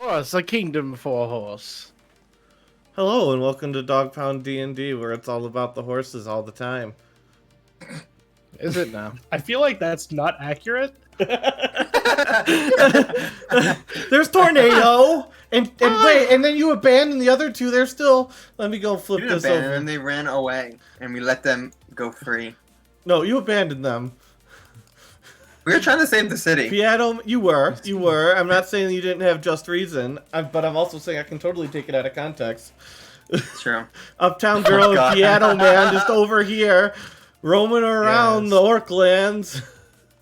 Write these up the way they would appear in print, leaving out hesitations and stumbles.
Oh, it's a kingdom for a horse. Hello and welcome to Dog Pound D&D, where it's all about the horses all the time. Is it now? I feel like that's not accurate. There's Tornado! And wait, and then you abandon the other two, they're still... Let me go flip You this abandoned over. them, they ran away, and we let them go free. No, you abandoned them. We were trying to save the city. Piano, you were. I'm not saying you didn't have just reason, but I'm also saying I can totally take it out of context. It's true. Uptown Girl and God. Piano Man just over here, roaming around the Orc lands.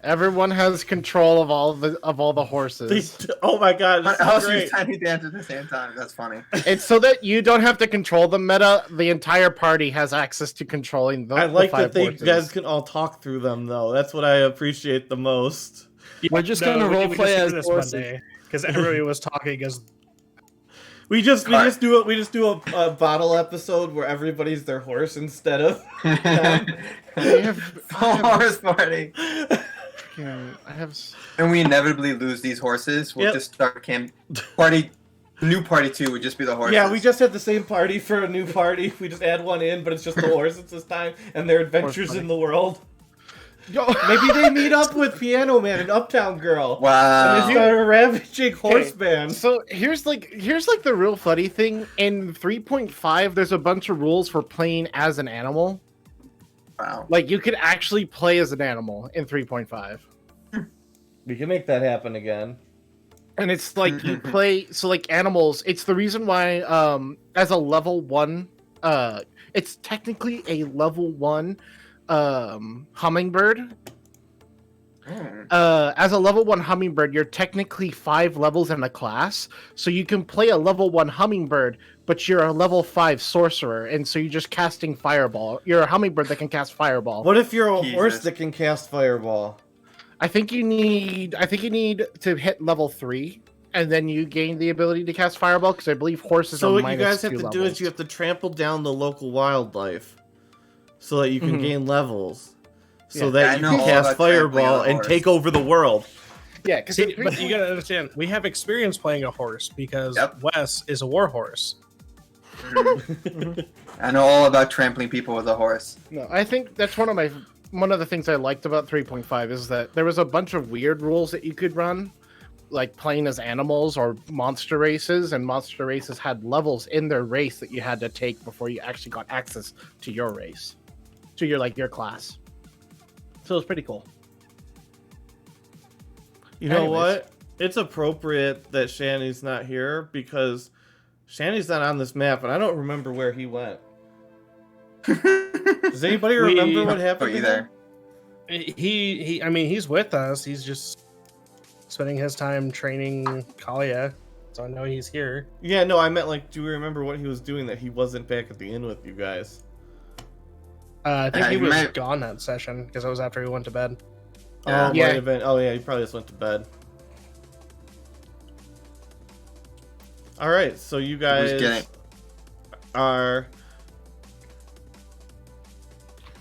Everyone has control of all the horses. Oh my god, this I is was great. tiny dance at the same time. That's funny. It's so that you don't have to control the meta. The entire party has access to controlling the I like the that five they horses. guys can all talk through them, though. That's what I appreciate the most. We're just gonna we roleplay just as did this horses. one day because everybody was talking as We just do a bottle episode where everybody's their horse instead of. Horse party. I have. And we inevitably lose these horses. We'll Yep. just start new party 2 would just be the horses. Yeah, we just had the same party for a new party. We just add one in, but it's just the horses this time and their adventures in the world. Yo, Maybe they meet up with Piano Man and Uptown Girl. Wow. And they start a ravaging horse band. So here's like the real funny thing. In 3.5, there's a bunch of rules for playing as an animal. Wow. Like you could actually play as an animal in 3.5. We can make that happen again. And it's like you play, so like animals, it's the reason why as a level 1 it's technically a level 1 hummingbird. As a level 1 hummingbird, you're technically 5 levels in a class, so you can play a level 1 hummingbird, but you're a level 5 sorcerer, and so you're just casting fireball. You're a hummingbird that can cast fireball. What if you're a Jesus. horse that can cast fireball? I think you need to hit level 3, and then you gain the ability to cast fireball, because I believe horses So are what minus you guys have 2 to levels. do is you have to trample down the local wildlife, so that you can gain levels. So Yeah. that I you know can all cast about trampling fireball on a and horse. take over the world. Yeah, because See, but you gotta understand, we have experience playing a horse because Yep. Wes is a war horse. I know all about trampling people with a horse. No, I think that's one of the things I liked about 3.5 is that there was a bunch of weird rules that you could run, like playing as animals or monster races, and monster races had levels in their race that you had to take before you actually got access to your race, to your class. So it's pretty cool. You know Anyways. what? It's appropriate that Shanny's not here because Shanny's not on this map, and I don't remember where he went. Does anybody remember what happened? Are you to him? there? I mean, he's with us. He's just spending his time training Kalia, so I know he's here. Yeah, no, I meant like, do you remember what he was doing that he wasn't back at the inn with you guys? I think he you was might- gone that session because it was after he went to bed. Yeah. Oh, Yeah. might have been. Oh, yeah, he probably just went to bed. All right, so you Who's guys getting? are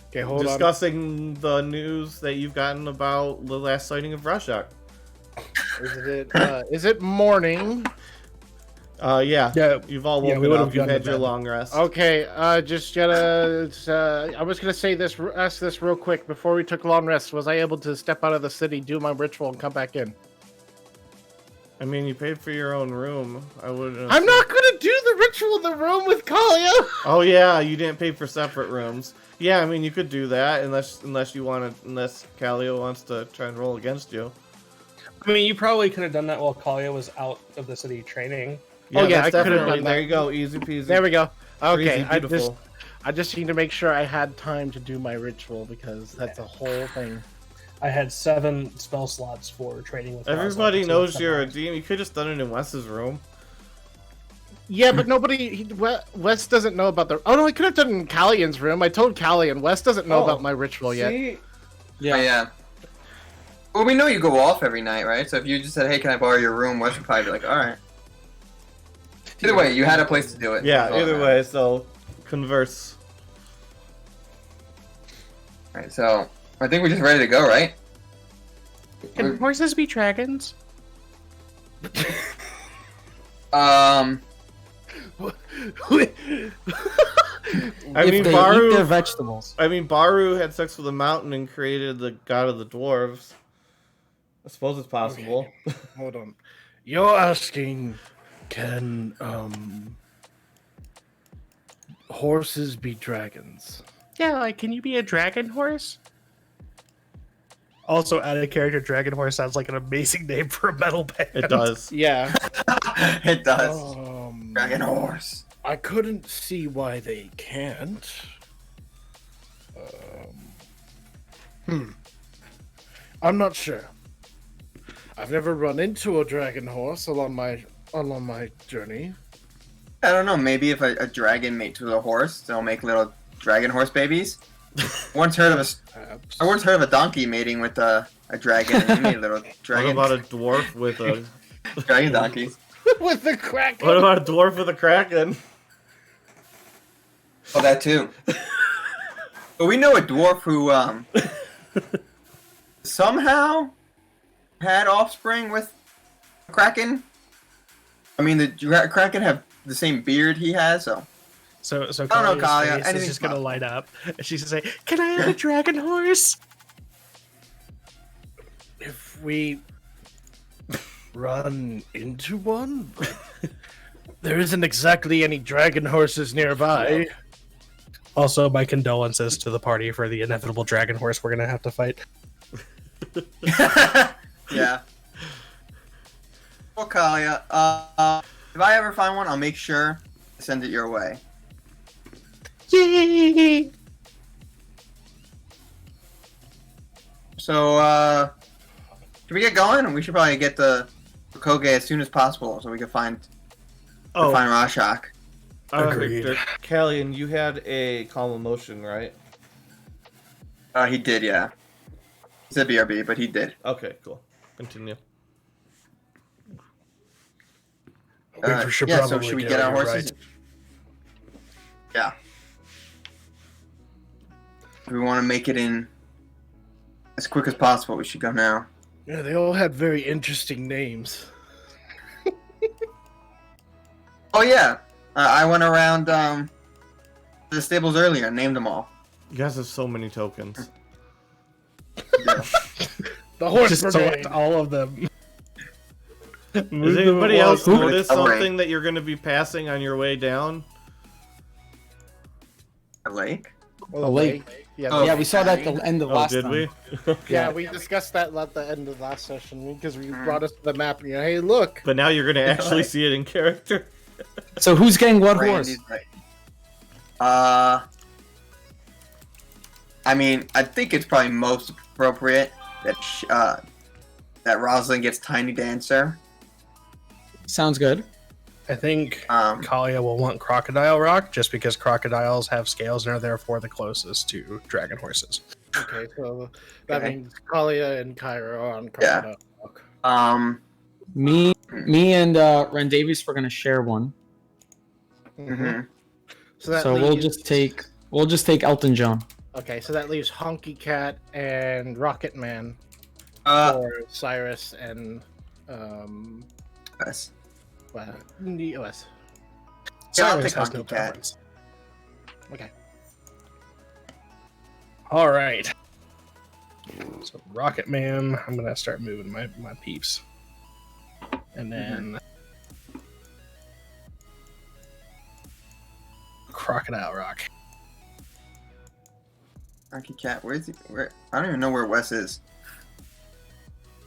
Okay, hold on. discussing the news that you've gotten about the last sighting of Rashak. Is it morning? Yeah. Yeah, You've all yeah, woken we would've up. You've gone to had your bed. long rest. Okay, just gotta. I was gonna ask this real quick before we took long rest. Was I able to step out of the city, do my ritual, and come back in? I mean, you paid for your own room. I would. I'm not gonna do the ritual in the room with Kalia. Oh yeah, you didn't pay for separate rooms. Yeah, I mean, you could do that unless Calio wants to try and roll against you. I mean, you probably could have done that while Kalia was out of the city training. Oh, yeah, that's I could've definitely- done that. There you go, easy peasy. There we go. Okay, Breezy, beautiful. I just need to make sure I had time to do my ritual because that's a whole thing. I had 7 spell slots for training with Everybody Rosalind, so knows that's you're a not DM. You could have done it in Wes's room. Yeah, but Wes doesn't know about the. Oh no, I could have done it in Callian's room. I told Callian. Wes doesn't know Oh, about my ritual yet. See? Oh, yeah. Well, we know you go off every night, right? So if you just said, "Hey, can I borrow your room?" Wes would probably be like, "All right." Either way, you had a place to do it. Yeah, That's all either that way, so converse. matters. All right, so I think we're just ready to go, right? Can horses be dragons? I mean, If they Baru. eat their vegetables. I mean, Baru had sex with a mountain and created the god of the dwarves. I suppose it's possible. Hold on. You're asking, can horses be dragons? Yeah, like, can you be a dragon horse? Also, out of character, dragon horse sounds like an amazing name for a metal band. It does. Yeah. It does. Dragon horse. I couldn't see why they can't. I'm not sure. I've never run into a dragon horse along my journey. I don't know. Maybe if a dragon mates with a horse, they'll make little dragon horse babies. Perhaps. I once heard of a donkey mating with a dragon, and he made little What dragon about a dwarf with a? dragon donkeys. With the kraken. What about a dwarf with a kraken? Oh, that too. But we know a dwarf who somehow had offspring with a kraken. I mean, the kraken have the same beard he has, so. So I don't know, Kalia's Kalia. face is Anything's just gonna possible. light up. And she's gonna say, "Can I have a dragon horse?" If we run into one, but there isn't exactly any dragon horses nearby. Also, my condolences to the party for the inevitable dragon horse we're gonna have to fight. Yeah. Well, Kalia, if I ever find one, I'll make sure to send it your way. Yay! So, should we get going? We should probably get the Koge as soon as possible so we can find Rashak. Agreed. Victor, Callian, you had a calm emotion, right? He did, yeah. He said BRB, but he did. Okay, cool. Continue. We should yeah, so probably should we do get it, our you're horses? right. Yeah. If we want to make it in as quick as possible, we should go now. Yeah, they all had very interesting names. Oh, yeah. I went around the stables earlier and named them all. You guys have so many tokens. Yeah. The horse Just brigade. select all of them. Does anybody else Who- notice Oh, right. something that you're going to be passing on your way down? A lake? Well, A lake. Yeah, Oh, Yeah, we saw that at the end of Oh, last did time. we? yeah, we discussed that at the end of last session because we brought us to the map and you know, hey, look. But now you're going to actually see it in character. So who's getting what Randy's horse? right. I mean, I think it's probably most appropriate that that Rosalind gets Tiny Dancer. Sounds good. I think Um, Kalia will want Crocodile Rock just because crocodiles have scales and are therefore the closest to dragon horses. Okay, so that Okay. means Kalia and Kyra are on Yeah. Crocodile Rock. Me and Rendavius were gonna share one, mhm. So that so leaves, we'll just take Elton John. okay, so that leaves Honky Cat and Rocket Man for Cyrus and Yes. well, yes. Yeah, I'll Cyrus take has Honky no Cat. preference. Okay. All right. So Rocket Man, I'm gonna start moving my peeps, and then Crocodile Rock. Honky Cat, where's he? Where? I don't even know where Wes is.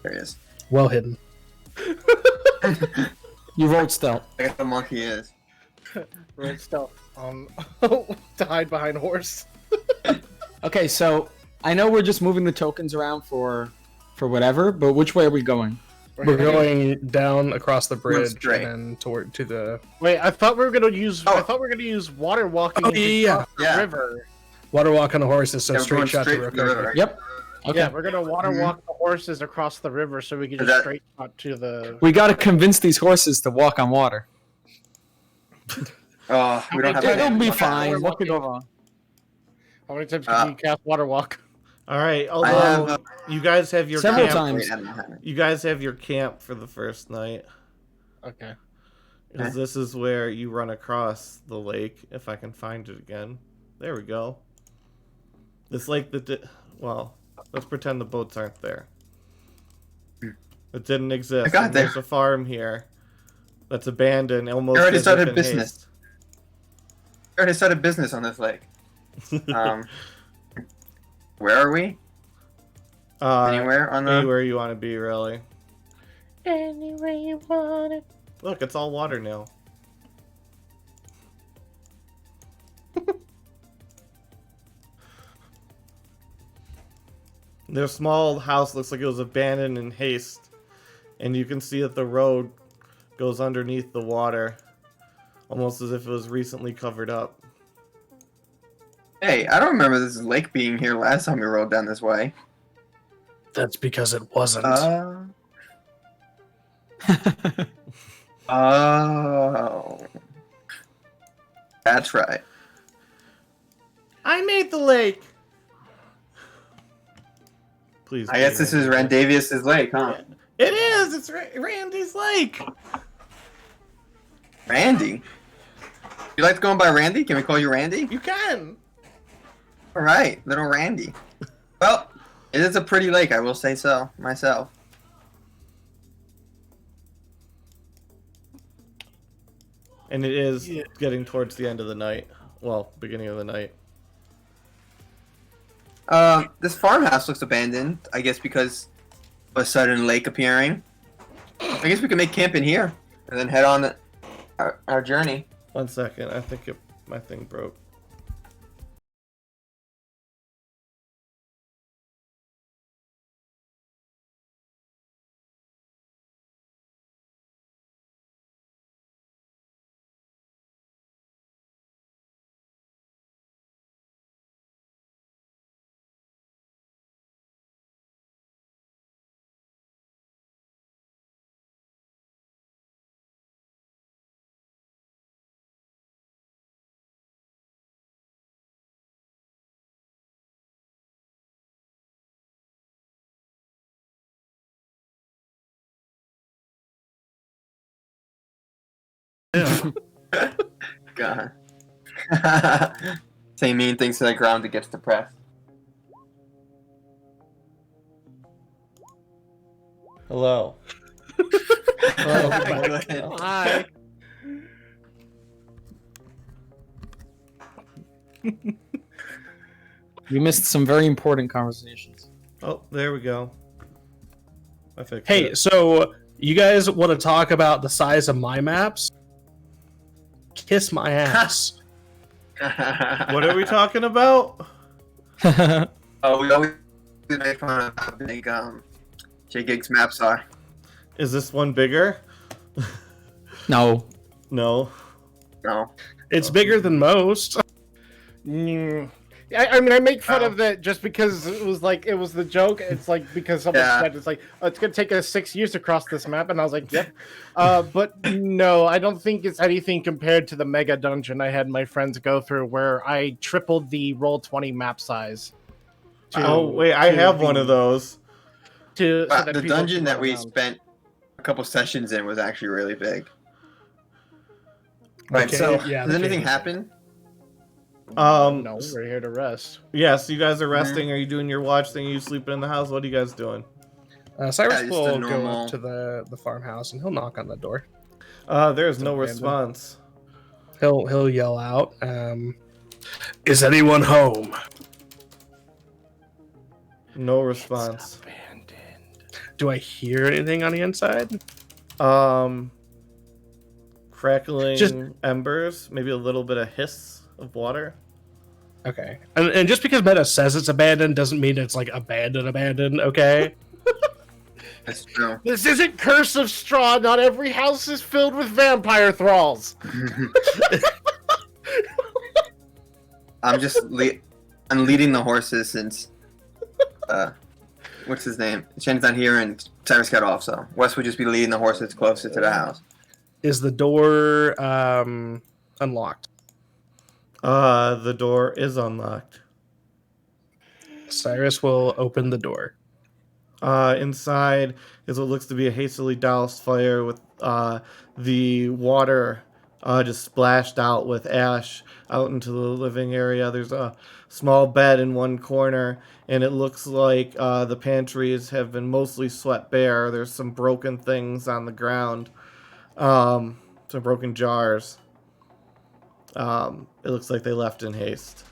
There he is. Well hidden. You rolled stealth. I guess the monkey is. Right stealth to hide behind horse. Okay, so I know we're just moving the tokens around for whatever, but which way are we going? We're going down across the bridge straight. and toward to the Wait, I thought we were gonna use. Oh. I thought we were gonna use water walking Oh, to yeah. cross the Yeah. river. water walk on the horses. So Yeah, we're straight going shot straight to to the river. Yep. Okay. Yeah, we're gonna water Mhm. walk the horses across the river so we can Is just that- straight shot to the. We got to convince these horses to walk on water. Oh, we don't have Yeah, It'll any- be okay. fine. What could go wrong? How many times can you cast water walk? All right. I Although have, you guys have your Several camp, times. Wait, I don't have it. you guys have your camp for the first night. Okay. Because this is where you run across the lake. If I can find it again, there we go. This lake well, let's pretend the boats aren't there. It didn't exist. I got and there. There's a farm here that's abandoned, almost. I already as if started in business. haste. I already started business on this lake. Where are we? Anywhere on the? Anywhere you want to be, really. Anywhere you want it. Look, it's all water now. Their small house looks like it was abandoned in haste, and you can see that the road goes underneath the water, almost as if it was recently covered up. Hey, I don't remember this lake being here last time we rode down this way. That's because it wasn't. Oh. That's right. I made the lake! Please. I guess this is Rendavius' lake, huh? It is! It's Randy's lake! Randy? You like going by Randy? Can we call you Randy? You can! Alright, little Randy. Well, it is a pretty lake, I will say so, myself. And it is getting towards the end of the night. Well, beginning of the night. This farmhouse looks abandoned, I guess because of a sudden lake appearing. I guess we can make camp in here, and then head on our journey. 1 second, I think my thing broke. Yeah. God. Saying mean things to the ground that gets depressed. Hello. Oh my God. Hi. You missed some very important conversations. Oh, there we go. I fixed Hey, it. so you guys want to talk about the size of my maps? Kiss my ass. What are we talking about? Oh, we always make fun of how big J-Gig's maps are. Is this one bigger? No. No. No. It's bigger than most. Mm. I mean, I make fun Oh. of that just because it was the joke. It's like because someone Yeah. said it's like, oh, it's gonna take us 6 years to cross this map, and I was like, yep. But no, I don't think it's anything compared to the mega dungeon I had my friends go through, where I tripled the Roll20 map size. Oh wait, I have one of those. So that The people dungeon can that run we around. spent a couple sessions in was actually really big. Right, Okay, so yeah, does the anything cave. happen? No, we're here to rest. Yes, you guys are resting. Are you doing your watch thing? Are you sleeping in the house? What are you guys doing? Cyrus Yeah, just will the go normal- up to the farmhouse and he'll knock on the door. There's no abandoned. response. He'll yell out, "Is anyone home?" No response. Do I hear anything on the inside? Crackling Just- embers, maybe a little bit of hiss of water. Okay. And just because Meta says it's abandoned doesn't mean it's like abandoned, okay? That's true. This isn't Curse of Straw. Not every house is filled with vampire thralls. I'm just I'm leading the horses since what's his name? Shen's not here and Cyrus got off, so Wes would just be leading the horses closer to the house. Is the door unlocked? The door is unlocked. Cyrus will open the door. Inside is what looks to be a hastily doused fire with the water just splashed out with ash out into the living area. There's a small bed in one corner, and it looks like the pantries have been mostly swept bare. There's some broken things on the ground, some broken jars. It looks like they left in haste.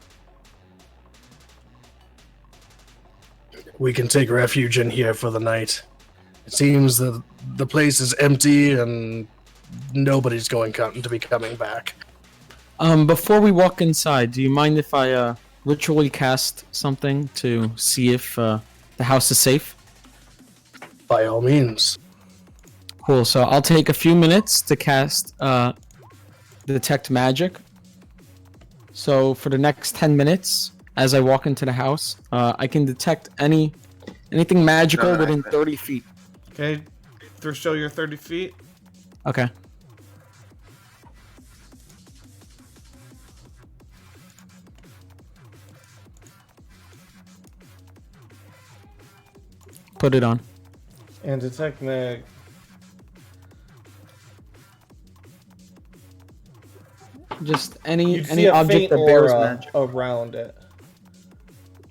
We can take refuge in here for the night. It seems that the place is empty and nobody's going to be coming back. Before we walk inside, do you mind if I ritually cast something to see if the house is safe? By all means. Cool. So I'll take a few minutes to cast detect magic. So for the next 10 minutes, as I walk into the house, I can detect anything magical Alright. within 30 feet. Okay, show your 30 feet. Okay. Put it on. And detect mag. Just You see any a object faint that bears aura magic. around it.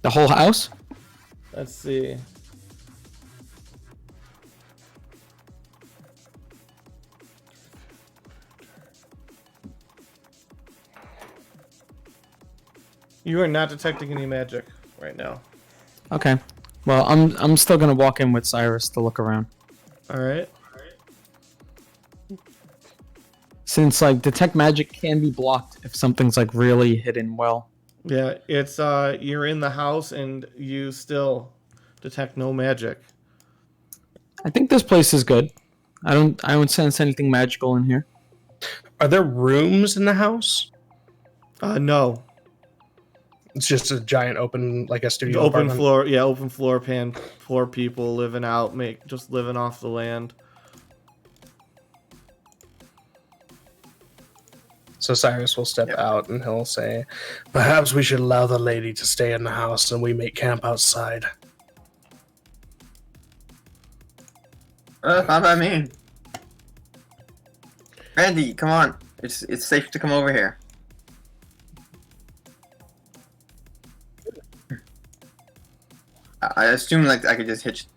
The whole house? Let's see. You are not detecting any magic right now. Okay. Well, I'm still gonna walk in with Cyrus to look around. All right. Since like detect magic can be blocked if something's like really hidden well. Yeah, it's you're in the house and you still detect no magic. I think this place is good. I don't sense anything magical in here. Are there rooms in the house? No. It's just a giant open, like a studio Open apartment? floor, yeah, open floor pan, poor people living out, just living off the land. So Cyrus will step out and he'll say, "Perhaps we should allow the lady to stay in the house and we make camp outside." Not by me. Randy, come on. It's safe to come over here. I assume like I could just hitch.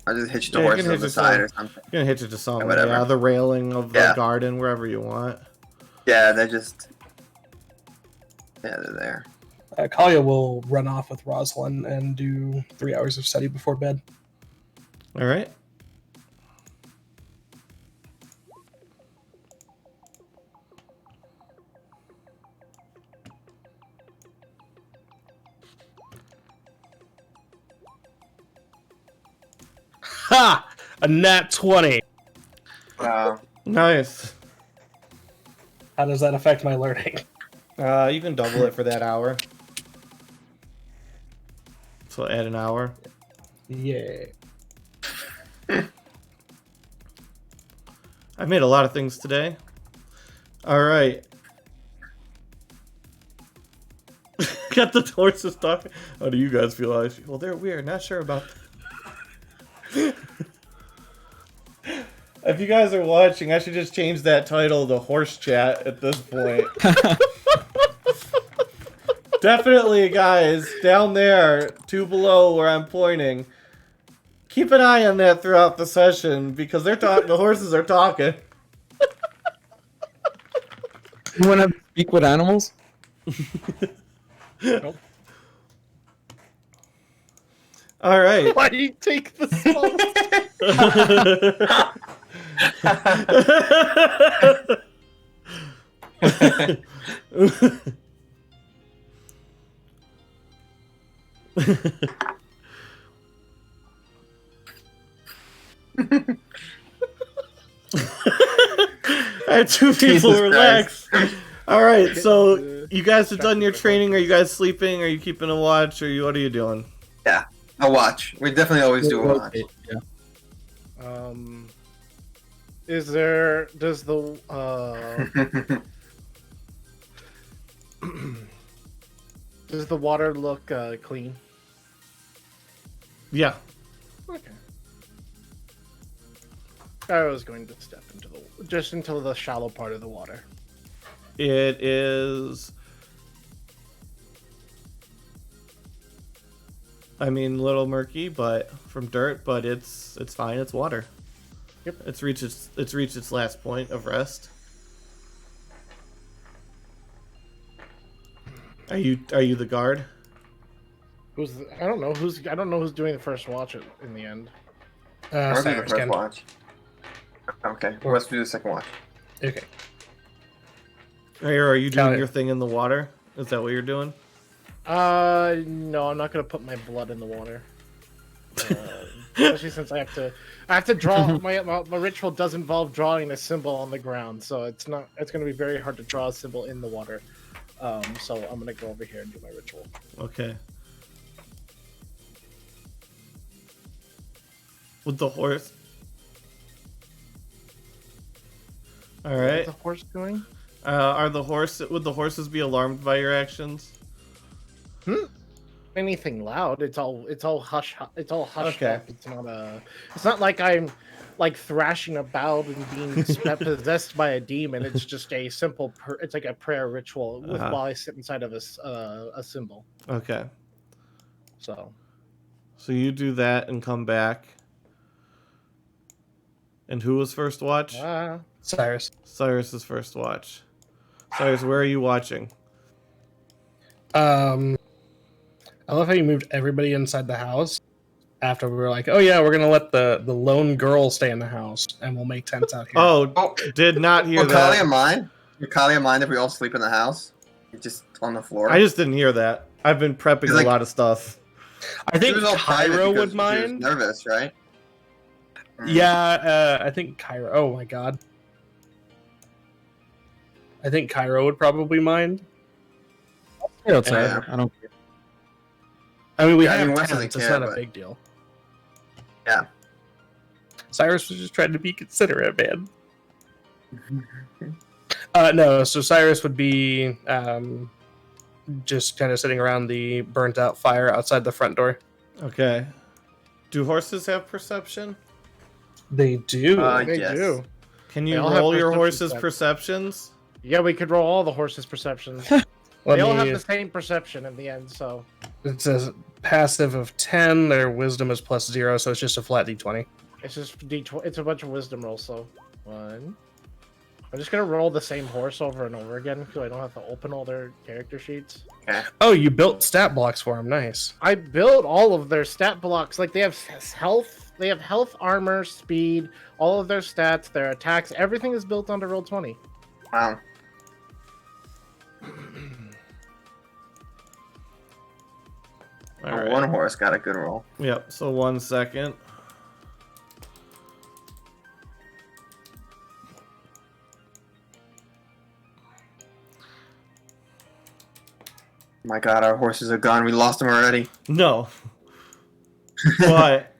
I'll just hitch the Yeah, you horse can on hitch the it side to- or something. You can hitch it to something. whatever. Yeah, the railing of the Yeah. garden, wherever you want. Yeah, they're just. Yeah, they're there. Kalia will run off with Rosalind and do 3 hours of study before bed. All right. Ha! A nat 20. Nice. How does that affect my learning? You can double it for that hour. So add an hour. Yeah. I made a lot of things today. All right. Got the horses talking. How do you guys feel? Well, they're weird. Not sure about that. If you guys are watching, I should just change that title to Horse Chat at this point. Definitely, guys, down there, 2 below where I'm pointing. Keep an eye on that throughout the session because they're talking. The horses are talking. You want to speak with animals? Nope. All right. Why do you take the All right, 2 people Jesus relax. All right, so you guys have done your training. Are you guys sleeping? Are you keeping a watch? What are you doing? A watch. We definitely always do a watch. Yeah. Is there? Does the does the water look clean? Yeah. Okay. I was going to step into the shallow part of the water. It is. I mean, a little murky, but from dirt, but it's fine. It's water. Yep. It's reached its last point of rest. Are you the guard? I don't know who's doing the first watch in the end. I'll do the Cyrus first can. watch. Okay, let's do the second watch. Okay. Are you doing Got it. your thing in the water? Is that what you're doing? No, I'm not gonna put my blood in the water. Especially since I have to draw. My ritual does involve drawing a symbol on the ground, so it's gonna be very hard to draw a symbol in the water. So I'm gonna go over here and do my ritual. Okay. With the horse. All right. What's the horse doing? Would the horses be alarmed by your actions? Anything loud? It's all hush. It's all hushed Okay. up. It's not like I'm like thrashing about and being possessed by a demon. It's just a simple. It's like a prayer ritual while I sit inside of a symbol. Okay. So So you do that and come back. And who was first watch? Cyrus. Cyrus's first watch. Cyrus, where are you watching? I love how you moved everybody inside the house after we were like, oh yeah, we're gonna let the lone girl stay in the house and we'll make tents out here. Oh, did not hear Would Kalia that. mind? Would Kalia mind if we all sleep in the house? Just on the floor? I just didn't hear that. I've been prepping It's like- a lot of stuff. I think She was all private Cairo because would she was mind. nervous, right? Yeah, I think Cairo. Oh my god. I think Cairo would probably mind. Stay outside. Yeah. I don't care. I mean, we Yeah, I have mean, Wes doesn't tents. It's care, not a but- big deal. Yeah. Cyrus was just trying to be considerate, man. No, so Cyrus would be just kind of sitting around the burnt out fire outside the front door. Okay. Do horses have perception? They do. they Yes. do. Can They you all have roll your perception horse's stats. perceptions? Yeah, we could roll all the horses' perceptions. Let They all have me- the same perception in the end, so It says passive of 10. Their wisdom is +0, so it's just a flat d20. it's just D20. It's a bunch of wisdom rolls. So 1. I'm just gonna roll the same horse over and over again, so I don't have to open all their character sheets. Oh, you built stat blocks for them. Nice. I built all of their stat blocks. Like they have health, armor, speed, all of their stats, their attacks. Everything is built onto Roll20. Wow. All Oh, right. one horse got a good roll. Yep. So 1 second. My God, our horses are gone. We lost them already. No. But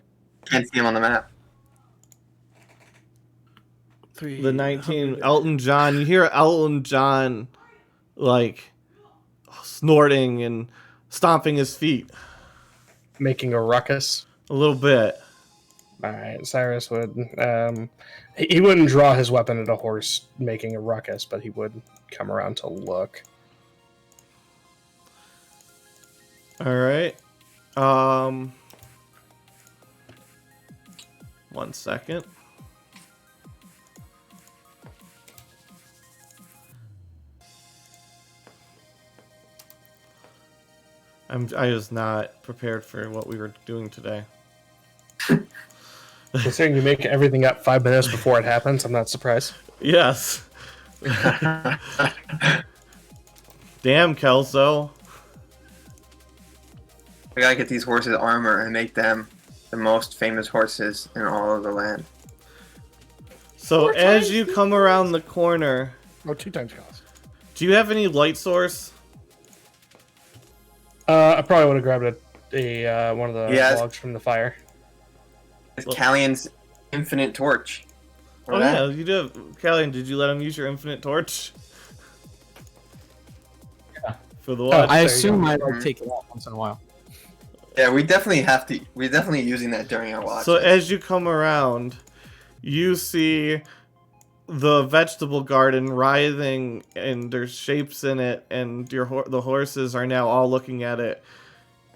Can't see them on the map. the 19 Elton John, you hear Elton John like snorting and stomping his feet Making a ruckus. a little bit. All right, Cyrus would. He wouldn't draw his weapon at a horse making a ruckus, but he would come around to look. All right. 1 second. I was not prepared for what we were doing today. Considering you make everything up 5 minutes before it happens, I'm not surprised. Yes. Damn, Kelso. We gotta get these horses armor and make them the most famous horses in all of the land. So as you come around the corner, Oh, 2 times cost. do you have any light source? I probably would have grabbed one of the Yes. logs from the fire. It's Callian's infinite torch. Oh Remember yeah, that? you do. Callian, did you let him use your infinite torch? Yeah. For the Oh, watch? I you assume go. I like take it out once in a while. Yeah, we definitely have to. We're definitely using that during our watch. So as you come around, you see the vegetable garden writhing, and there's shapes in it, and the horses are now all looking at it,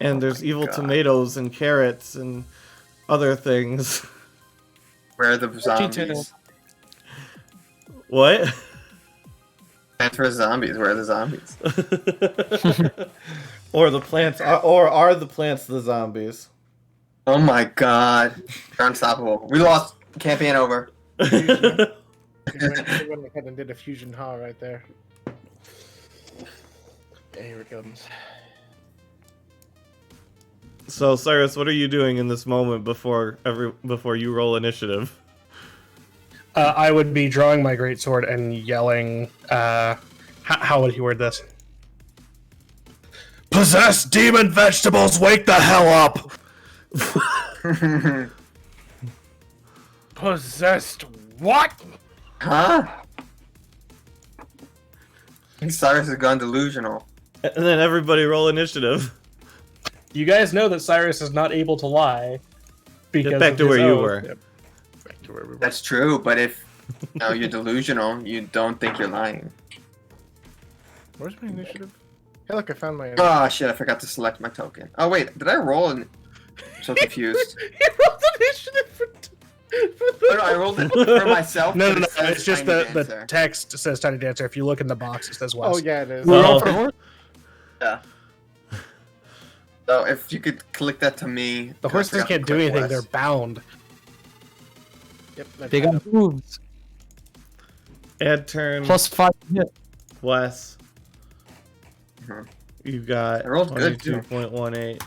and there's my evil God. tomatoes and carrots and other things. Where are the zombies? What? Transfer zombies. Where are the zombies? Or the plants, or are the plants the zombies? Oh my God, they're unstoppable. We lost. Campaign over. He went ahead and did a fusion ha right there. Yeah, here it comes. So Cyrus, what are you doing in this moment before you roll initiative? I would be drawing my greatsword and yelling. How would he word this? Possessed demon vegetables, wake the hell up! Possessed what? Huh? Cyrus has gone delusional. And then everybody roll initiative. You guys know that Cyrus is not able to lie. Because Get back of to his where you oath. were. Yep. Back to where we were. That's true, but if you're delusional, you don't think you're lying. Where's my initiative? Hey, look, I found my. Oh shit! I forgot to select my token. Oh wait, did I roll? I'm so confused. He rolled initiative for. Oh, no, I rolled it for myself. No, but no, it says it's just Tiny the Dancer. text says Tiny Dancer. If you look in the box, it says West. Oh yeah, it is. We Oh. roll for horse? Yeah. So if you could click that to me. The I horses forgot to can't do click anything. West. They're bound. Yep, that's They got moves. Add turn +5 hit. Wes. Mhm. You got I rolled good, too. 22.18.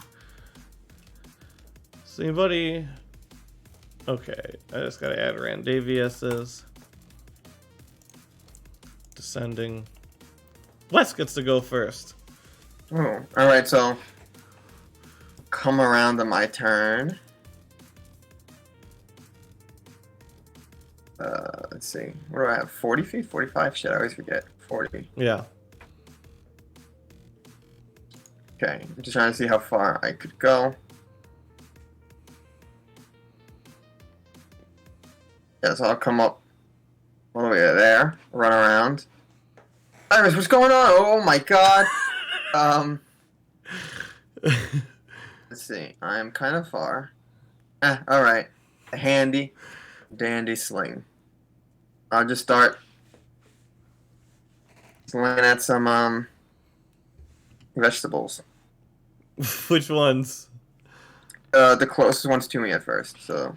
Does anybody? Okay, I just gotta add Rendavius's. Descending. Wes gets to go first. Oh, all right. So come around to my turn. Let's see. What do I have? 40 feet? 45? Shit, I always forget. 40. Yeah. Okay, I'm just trying to see how far I could go. Yeah, so I'll come up all the way there. Run around. Iris, what's going on? Oh my god. Let's see. I am kind of far. Alright. A handy dandy sling. I'll just start slinging at some vegetables. Which ones? The closest ones to me at first, so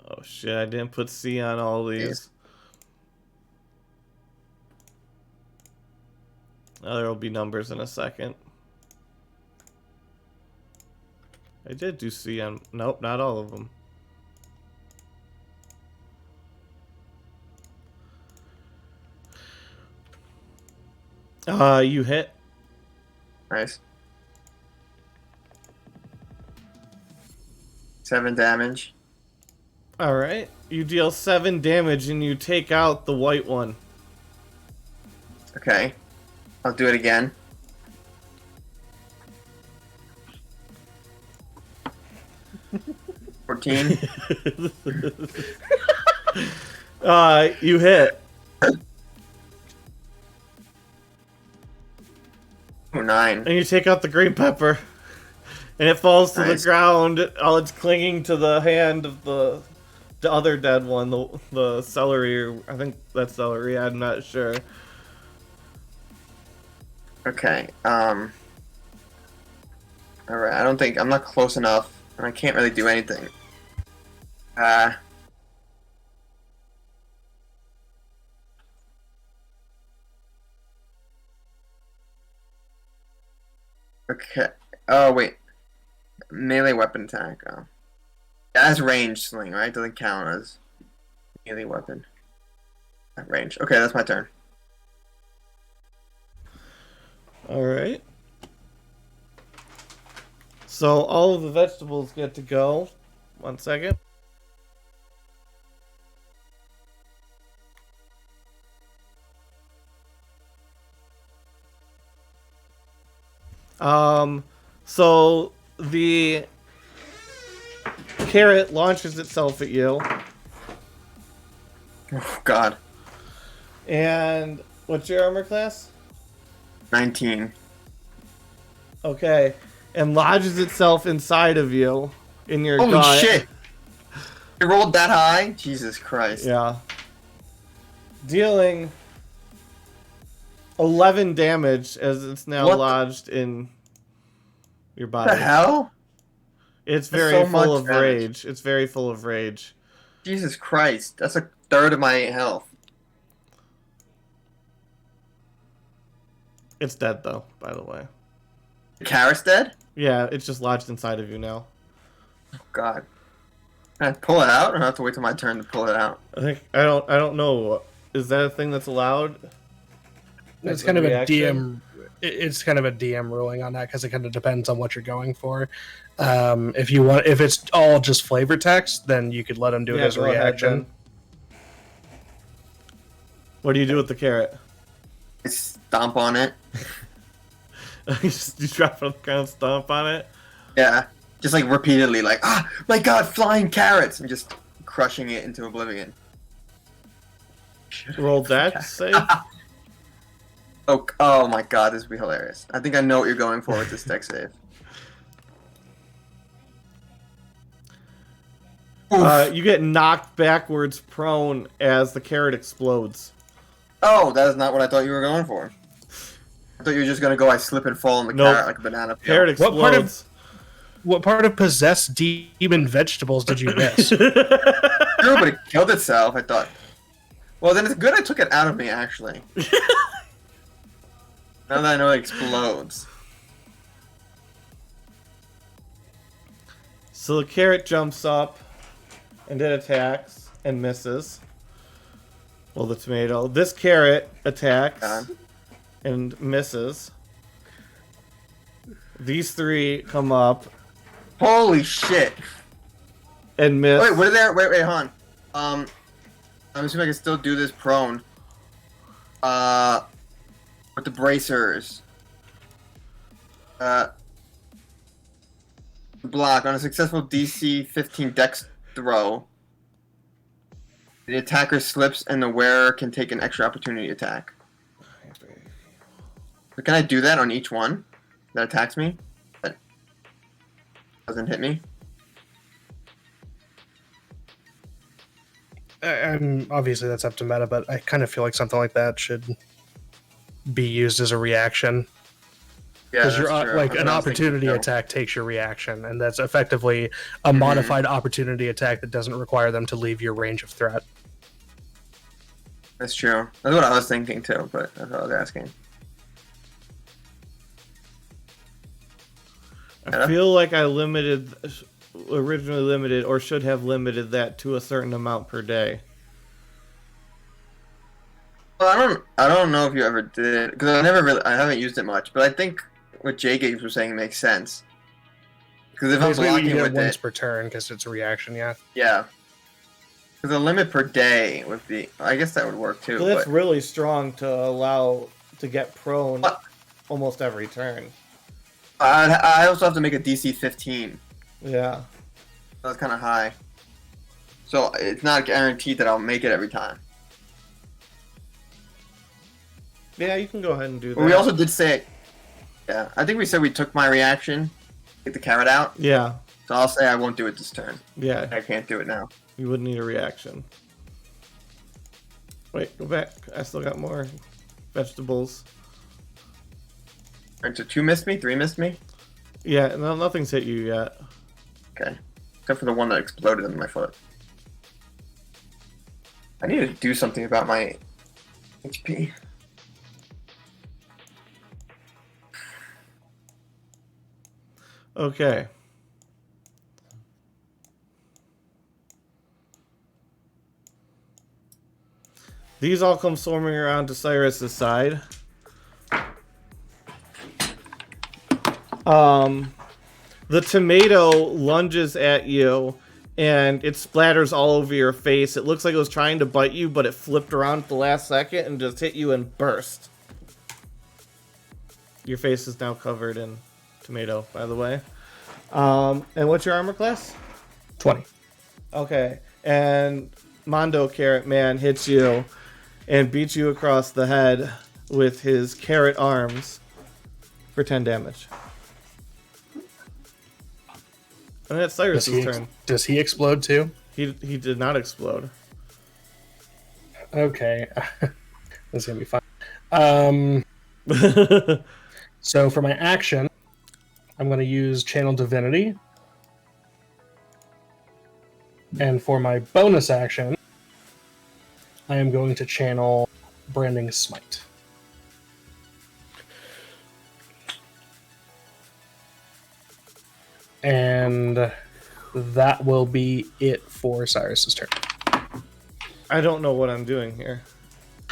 Oh shit, I didn't put C on all these. Oh, there will be numbers in a second. I did do C on... Nope, not all of them. You hit. nice. 7 damage. Alright. You deal 7 damage and you take out the white one. Okay. I'll do it again. $14. You hit. Oh, 9. And you take out the green pepper. And it falls to Nice. the ground. Oh, it's clinging to the hand of the other dead one, the celery. I think that's celery. I'm not sure. Okay. Alright, I don't think... I'm not close enough, and I can't really do anything. Okay. Oh, wait. Melee weapon attack. Oh. That's range sling, right? Doesn't count as melee weapon. At range. Okay, that's my turn. Alright. So all of the vegetables get to go. 1 second. So the carrot launches itself at you. Oh, God. And what's your armor class? 19. Okay. And lodges itself inside of you in your Holy gut. shit! You rolled that high? Jesus Christ. Yeah. Dealing 11 damage as it's now What the- lodged in your What body. the hell? It's That's very so full much of damage. rage. It's very full of rage. Jesus Christ. That's a third of my health. It's dead though, by the way. The carrot's dead? Yeah, it's just lodged inside of you now. Oh, God. Can I pull it out, or do I have to wait till my turn to pull it out? I don't know. Is that a thing that's allowed? It's As kind of a reaction? DM. It's kind of a DM ruling on that because it kind of depends on what you're going for. If it's all just flavor text, then you could let them do it Yeah, as a go ahead, reaction. then. What do you do with the carrot? I stomp on it. You drop it on the ground and stomp on it? Yeah. Just like repeatedly, like, ah, my God, flying carrots! I'm just crushing it into oblivion. Roll that save? Oh my God, this would be hilarious. I think I know what you're going for with this deck save. Oof. You get knocked backwards prone as the carrot explodes. Oh, that is not what I thought you were going for. I thought you were just gonna go, I slip and fall on the Nope. carrot like a banana peel. Carrot explodes. What part of possessed demon vegetables did you miss? True, but it killed itself, I thought. Well, then it's good I took it out of me, actually. Now that I know it explodes. So the carrot jumps up and it attacks and misses. Well, the tomato. This carrot attacks God. and misses. These three come up Holy shit! and miss. Wait, what are there? Wait, hon. I'm assuming I can still do this prone. With the bracers. Block on a successful DC 15 dex throw. The attacker slips and the wearer can take an extra opportunity attack. So can I do that on each one that attacks me? That doesn't hit me? And obviously that's up to meta, but I kind of feel like something like that should be used as a reaction. Yeah, Because that's you're true. like That's an what I was thinking, opportunity too. attack takes your reaction, and that's effectively a modified opportunity attack that doesn't require them to leave your range of threat. That's true. That's what I was thinking too, but that's what I was asking. I feel like I originally limited, or should have limited that to a certain amount per day. Well, I don't know if you ever did, because I haven't used it much, but I think what J Gigs was saying makes sense. Because if I'm Basically, you blocking get with once it, per turn because it's a reaction, yeah. yeah. Because a limit per day would be, I guess that would work too. So that's But really strong to allow to get prone What? almost every turn. I also have to make a DC 15. Yeah. That's kind of high. So it's not guaranteed that I'll make it every time. Yeah, you can go ahead and do that. But we also did say, yeah, I think we said we took my reaction, get the carrot out. Yeah. So I'll say I won't do it this turn. Yeah. I can't do it now. You would need a reaction. Wait, go back. I still got more vegetables. Alright, so 2 missed me, 3 missed me. Yeah, no, nothing's hit you yet. Okay. Except for the one that exploded in my foot. I need to do something about my HP. Okay. These all come swarming around to Cyrus's side. The tomato lunges at you, and it splatters all over your face. It looks like it was trying to bite you, but it flipped around at the last second and just hit you and burst. Your face is now covered in tomato, by the way. And what's your armor class? 20. Okay. And Mondo Carrot Man hits you and beats you across the head with his carrot arms for 10 damage. And it's Cyrus's turn. Does he explode too? He did not explode. Okay. That's going to be fun. So for my action, I'm going to use Channel Divinity. And for my bonus action, I am going to channel Branding Smite. And that will be it for Cyrus's turn. I don't know what I'm doing here.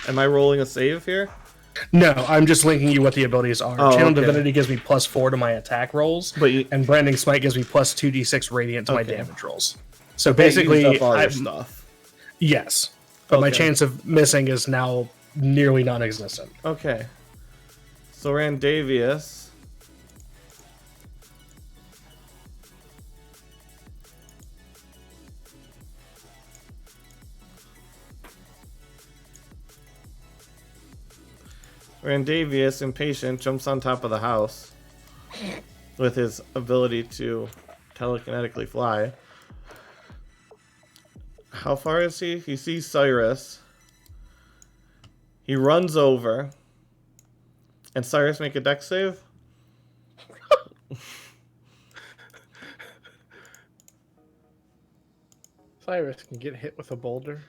Am I rolling a save here? No, I'm just linking you what the abilities are. Oh, Channel okay. Divinity gives me +4 to my attack rolls, But you, and Branding Smite gives me +2d6 radiant to my Okay. damage rolls. So but you basically, used up all your I'm- stuff. yes, but my Okay. chance of missing is now nearly non-existent. Okay. So Rendavius. Rendavius, impatient, jumps on top of the house with his ability to telekinetically fly. How far is he? He sees Cyrus. He runs over. And Cyrus make a dex save? Cyrus can get hit with a boulder.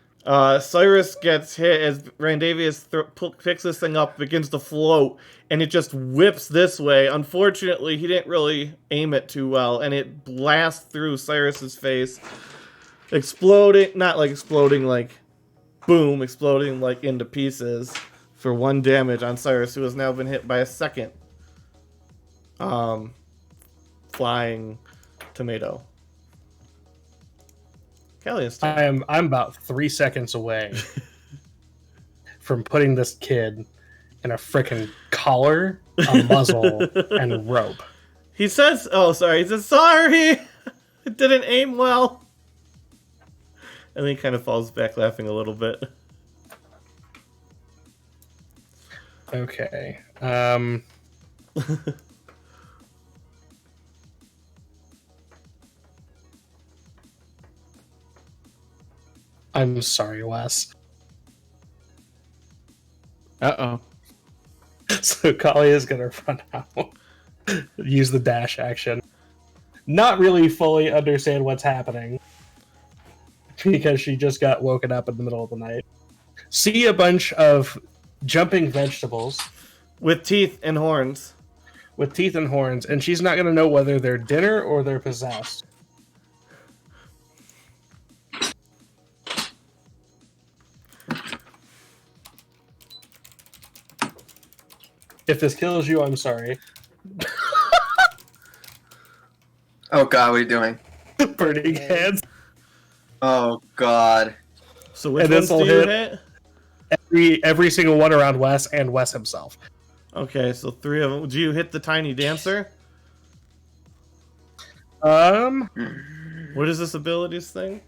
Cyrus gets hit as Rendavius picks this thing up, begins to float, and it just whips this way. Unfortunately, he didn't really aim it too well, and it blasts through Cyrus's face, exploding, not like exploding like boom, exploding like into pieces for 1 damage on Cyrus, who has now been hit by a second flying tomato. Callian's turn. I'm about 3 seconds away from putting this kid in a freaking collar, a muzzle, and rope. He says, oh, sorry. He says, sorry. It didn't aim well. And then he kind of falls back laughing a little bit. Okay. I'm sorry, Wes. Uh-oh. So Kali is gonna run out, use the dash action, not really fully understand what's happening because she just got woken up in the middle of the night. See a bunch of jumping vegetables With teeth and horns. with teeth and horns, and she's not gonna know whether they're dinner or they're possessed. If this kills you, I'm sorry. Oh god, what are you doing? Burning hands. Oh god. So which And ones this'll do you hit. hit? Every single one around Wes and Wes himself. Okay, so 3 of them. Do you hit the tiny dancer? What is this abilities thing?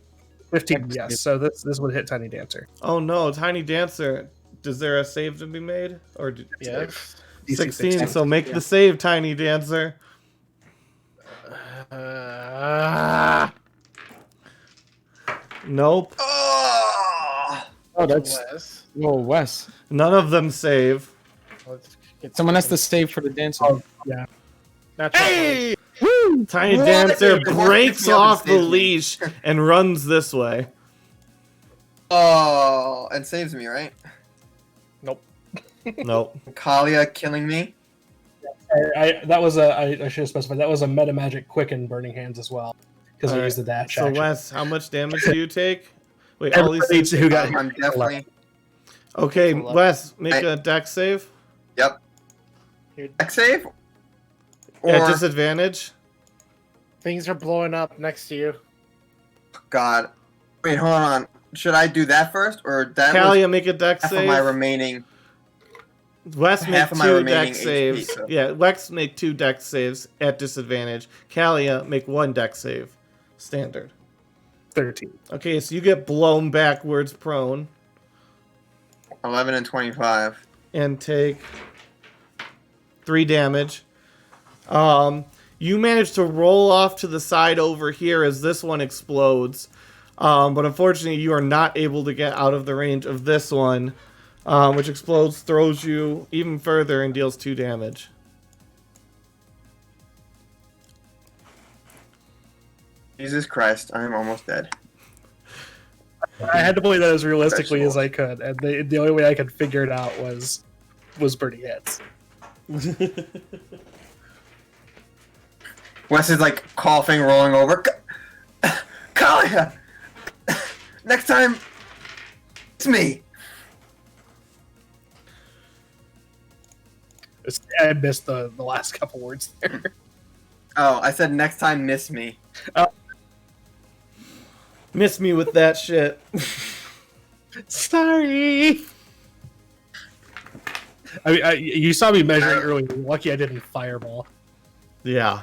15. Yes. So this would hit Tiny Dancer. Oh no, tiny dancer. Is there a save to be made? Or Yes. 16, so make the save, tiny dancer. Nope. Oh! Oh, that's... Wes. Whoa, Wes. None of them save. Let's get Someone has to save for the dancer. Oh, yeah. Natural Hey! Woo! Tiny What? dancer The horse breaks picked me up and off the saved me. leash and runs this way. Oh, and saves me, right? Nope. Kalia killing me. I should have specified that was a meta magic quicken burning hands as well because I Alright, used the dash So action. Wes, how much damage do you take? Wait, all Everybody these. who got I'm definitely. Okay, Eleven. Wes, make a dex save. Yep. Here, Dex save? Or At disadvantage. things are blowing up next to you. God. Wait, hold on. Should I do that first, or that was Kalia, make a dex half save. of my remaining? Wes make half of my 2 remaining dex HP, saves. so- Yeah, Wex make 2 dex saves at disadvantage. Kalia make 1 dex save. Standard. 13. Okay, so you get blown backwards prone 11 and 25. and take 3 damage. You manage to roll off to the side over here as this one explodes. But unfortunately, you are not able to get out of the range of this one, which explodes, throws you even further, and deals 2 damage. Jesus Christ, I am almost dead. I had to play that as realistically as I could, and the only way I could figure it out was burning hits. Wes is like coughing, rolling over. Kalia! Next time, it's me. I missed the last couple words there. Oh, I said next time, miss me. Miss me with that shit. Sorry. I mean, you saw me measuring earlier. Lucky I didn't fireball. Yeah.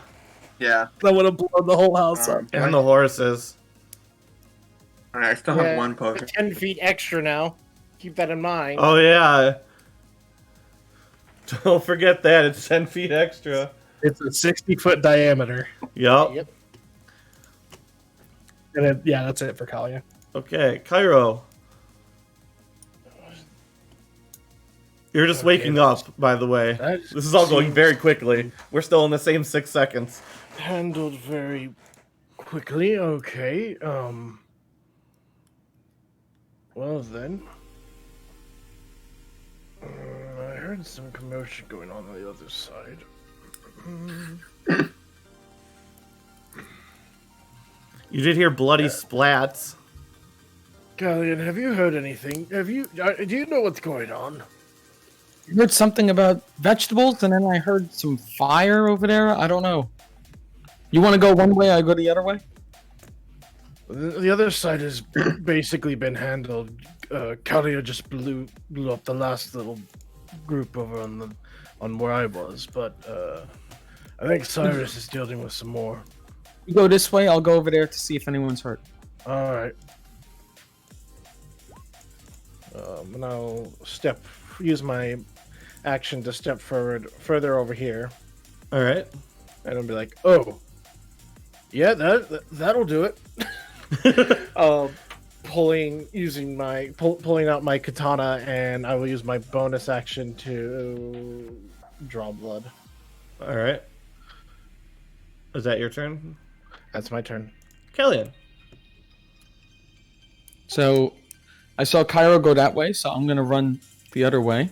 Yeah. That would have blown the whole house up. And the horses. Alright, I still have one potion. 10 feet extra now. Keep that in mind. Oh, yeah. Don't forget that. It's 10 feet extra. It's a 60-foot diameter. Yup. Yep. And yeah, that's it for Kalia. Okay, Cairo. You're just waking up, by the way. That This is all going seems very quickly. We're still in the same 6 seconds. handled very quickly. Okay. Well then. I heard some commotion going on the other side. You did hear bloody splats. Galleon, have you heard anything? Do you know what's going on? I heard something about vegetables, and then I heard some fire over there. I don't know. You want to go one way, I go the other way? The other side has basically been handled. Kalia just blew up the last little group over on where I was, but I think Cyrus is dealing with some more. You go this way, I'll go over there to see if anyone's hurt. All right. And I'll use my action to step further over here, All right. and I'll be like, "Oh, yeah, that'll do it." Pulling out my katana, and I will use my bonus action to draw blood. All right. Is that your turn? That's my turn. Kellyanne. So I saw Cairo go that way, so I'm gonna run the other way.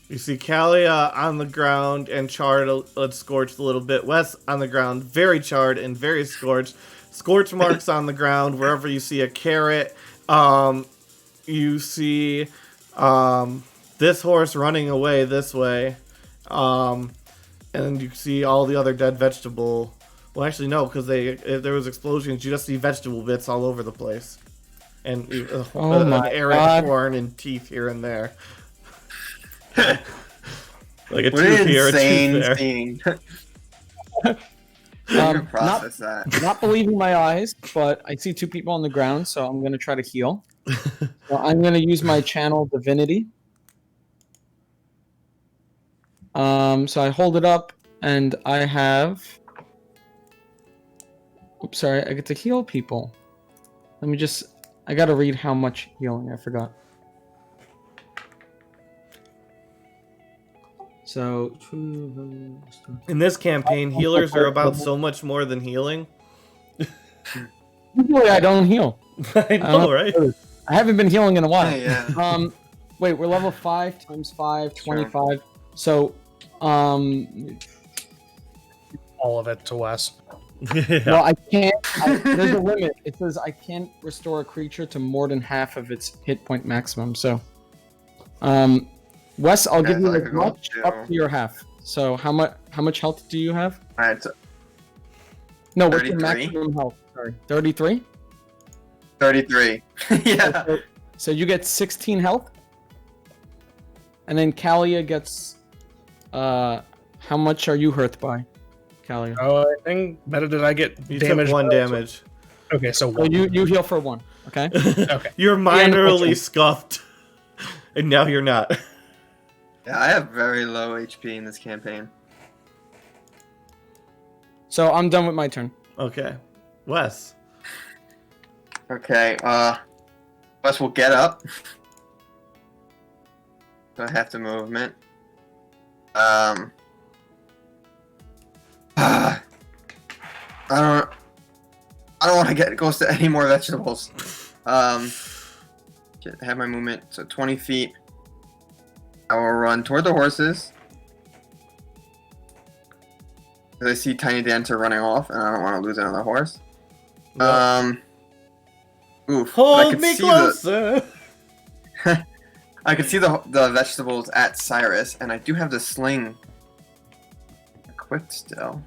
You see Kalia on the ground and charred, scorched a little bit. Wes on the ground, very charred and very scorched. Scorch marks on the ground wherever you see a carrot. You see this horse running away this way. And you see all the other dead vegetable. Well, actually, no, because if there was explosions. You just see vegetable bits all over the place. And an errant horn and teeth here and there. Like a What tooth an here, a insane tooth there. scene. Process that. Not believing my eyes, but I see two people on the ground, so I'm gonna try to heal. So I'm gonna use my channel divinity. So I hold it up, and I have. Oops, sorry. I get to heal people. Let me just. I gotta read how much healing. I forgot. So. In this campaign, healers are about so much more than healing. Usually I don't heal. I know, right? I haven't been healing in a while. Yeah. Wait, we're level 5 times 5, Sure. 25. So, All of it to Wes. well, I can't. There's a limit. It says I can't restore a creature to more than half of its hit point maximum. So, Wes, I'll give That's you all I as can go much to. up to your half. So, how much health do you have? Alright, so No, what's your 33? maximum health? Sorry, 33. 33. Yeah. So you get 16 health, and then Kalia gets. How much are you hurt by, Kalia? Oh, I think better did I get You damage? took 1 damage. Okay, so So you heal for 1. Okay. okay. You're end of my minorly turn. scuffed. And now you're not. Yeah, I have very low HP in this campaign. So I'm done with my turn. Okay. Wes. Okay, Wes will get up. So I have to movement. I don't want to get close to any more vegetables. Have my movement, so 20 feet. I will run toward the horses. Because I see Tiny Dancer running off, and I don't want to lose another horse. Oof. but I Hold could me see closer. I can see the vegetables at Cyrus, and I do have the sling equipped still.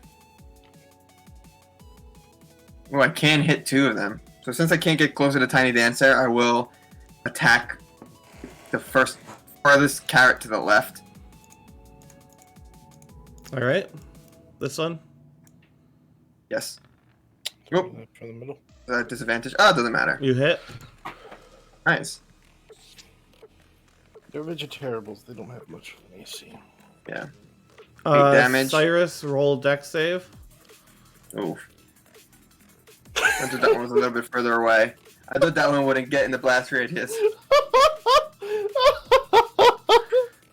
Oh, I can hit 2 of them. So since I can't get closer to Tiny Dancer, I will attack the farthest carrot to the left. All right. This one. Yes. Oop. From the middle. Disadvantage. Oh, it doesn't matter. You hit. Nice. They're vegetables. They don't have much AC. Yeah. 8 damage. Cyrus, roll dex save. Oof. I thought that one was a little bit further away. I thought that one wouldn't get in the blast radius.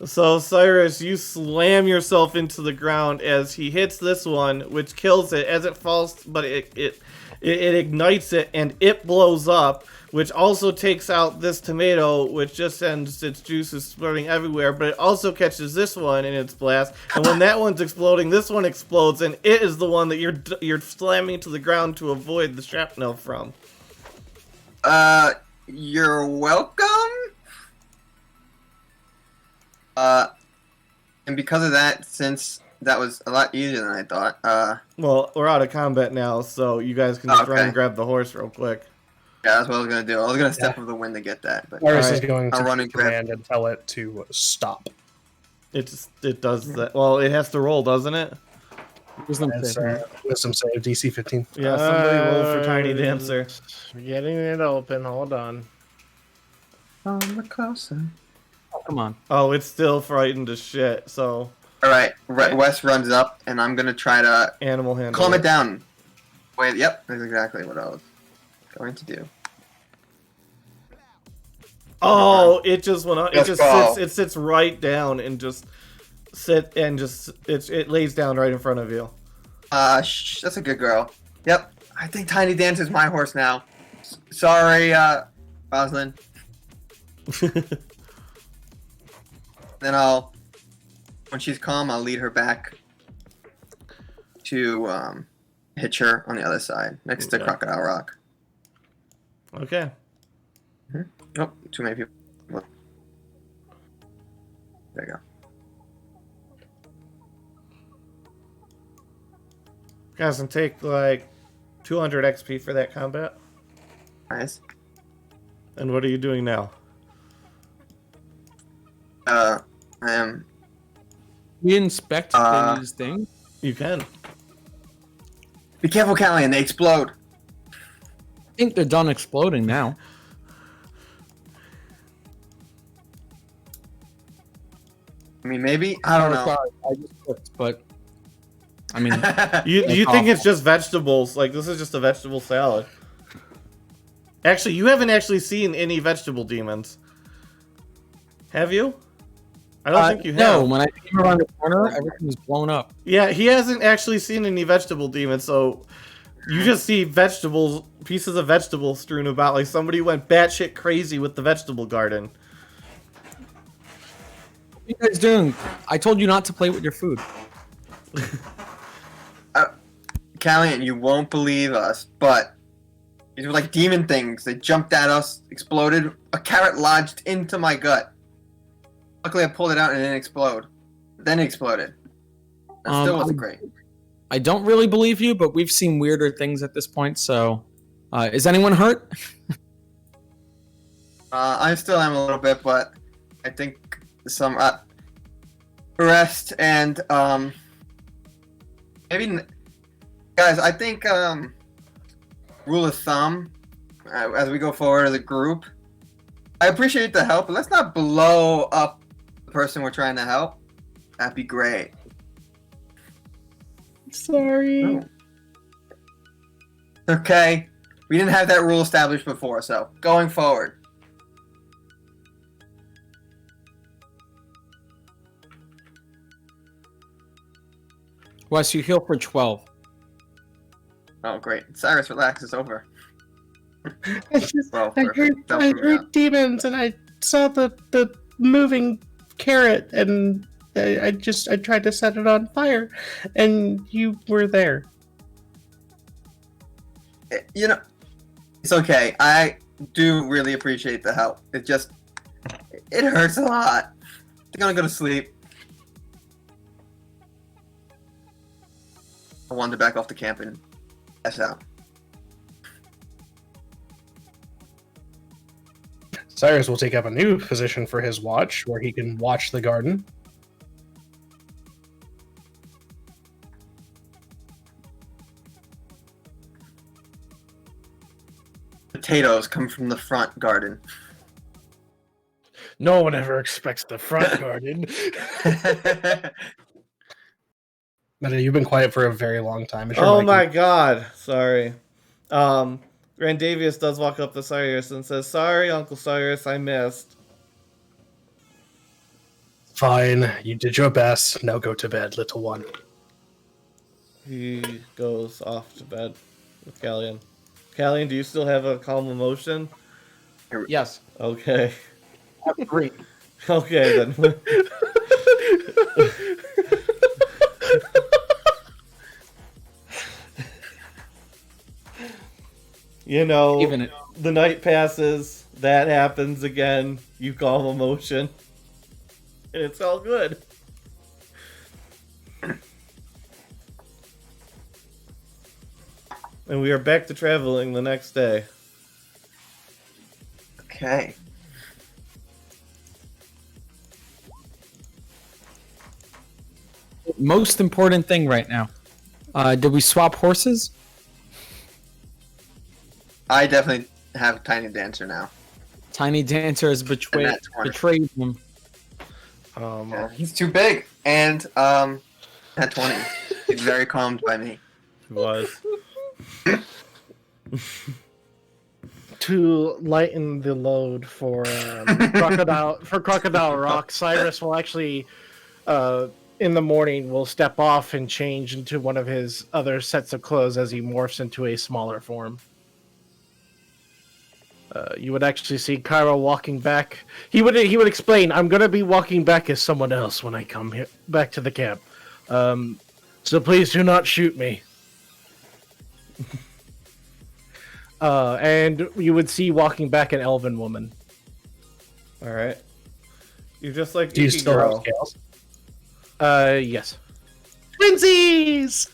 So Cyrus, you slam yourself into the ground as he hits this one, which kills it as it falls, but it ignites it and it blows up, which also takes out this tomato, which just sends its juices spreading everywhere, but it also catches this one in its blast, and when that one's exploding, this one explodes, and it is the one that you're slamming to the ground to avoid the shrapnel from. You're welcome? And because of that, since that was a lot easier than I thought, Well, we're out of combat now, so you guys can just run Okay. and grab the horse real quick. yeah, that's what I was gonna do. I was gonna step over the wind to get that, but Cyrus is Alright, going I'll to run and grab- command and tell it to stop. It does that. Well, it has to roll, doesn't it? Wisdom That's save. wisdom save DC 15. Yeah, somebody roll for Tiny Dancer. Getting it open. Hold on. On the closer. Oh, come on. Oh, it's still frightened as shit. So All right, Wes runs up, and I'm gonna try to animal handle. calm it down. Wait, yep, that's exactly what I was going to do. Oh, it just went up. It Just just fall. sits. It sits right down and just it lays down right in front of you. That's a good girl. Yep, I think Tiny Dancer's my horse now. Sorry, Rosalind. Then when she's calm, I'll lead her back to hitch her on the other side, next to Okay. Crocodile Rock. Okay. Oh, too many people. There you go. Guys, can take like 200 XP for that combat. Nice. And what are you doing now? I am. We inspect these things. You can. Be careful, Callian. They explode. I think they're done exploding now. I mean, maybe. I don't know. Sorry, I just looked, but I mean, You think it's just vegetables? Like this is just a vegetable salad? Actually, you haven't actually seen any vegetable demons, have you? I don't think you have. No, when I came around the corner, everything was blown up. Yeah, he hasn't actually seen any vegetable demons, so you just see vegetables, pieces of vegetables strewn about. Like somebody went batshit crazy with the vegetable garden. What are you guys doing? I told you not to play with your food. Callian, you won't believe us, but these were like demon things. They jumped at us, exploded. A carrot lodged into my gut. Luckily, I pulled it out and it didn't explode. Then it exploded. That still wasn't great. I don't really believe you, but we've seen weirder things at this point. So, is anyone hurt? I still am a little bit, but I think some rest and maybe guys. I think rule of thumb as we go forward as a group. I appreciate the help, but let's not blow up the person we're trying to help. That'd be great. Sorry. No. Okay, we didn't have that rule established before, so going forward. Wes, you heal for 12. Oh, great. Cyrus, relax. It's over. I just, Well, I perfect. That I freaked me heard out. demons, and I saw the moving carrot, and I tried to set it on fire, and you were there. You know, it's okay. I do really appreciate the help. It hurts a lot. I'm gonna go to sleep. I wander back off the camp and pass out. Cyrus will take up a new position for his watch, where he can watch the garden. Potatoes come from the front garden. No one ever expects the front garden. Meta, you've been quiet for a very long time. Is your Oh mic- my god. Sorry. Rendavius does walk up to Cyrus and says, "Sorry, Uncle Cyrus, I missed." Fine, you did your best. Now go to bed, little one. He goes off to bed with Callian. Callian, do you still have a calm emotion? Yes. Okay. Great. Okay, then. You know, Even it. the night passes, that happens again, you calm emotion, and it's all good. And we are back to traveling the next day. Okay. Most important thing right now. Did we swap horses? I definitely have Tiny Dancer now. Tiny Dancer has And that's 20. betrayed him. Yeah, he's too big. And at 20. He's very calmed by me. He was. To lighten the load for Crocodile Rock, Cyrus will actually, in the morning, will step off and change into one of his other sets of clothes as he morphs into a smaller form. You would actually see Cairo walking back. He would explain, "I'm going to be walking back as someone else when I come here back to the camp. So please do not shoot me." And you would see walking back an elven woman. All right. You're just like Do you Iki still girl. have scales? Yes. Twinsies!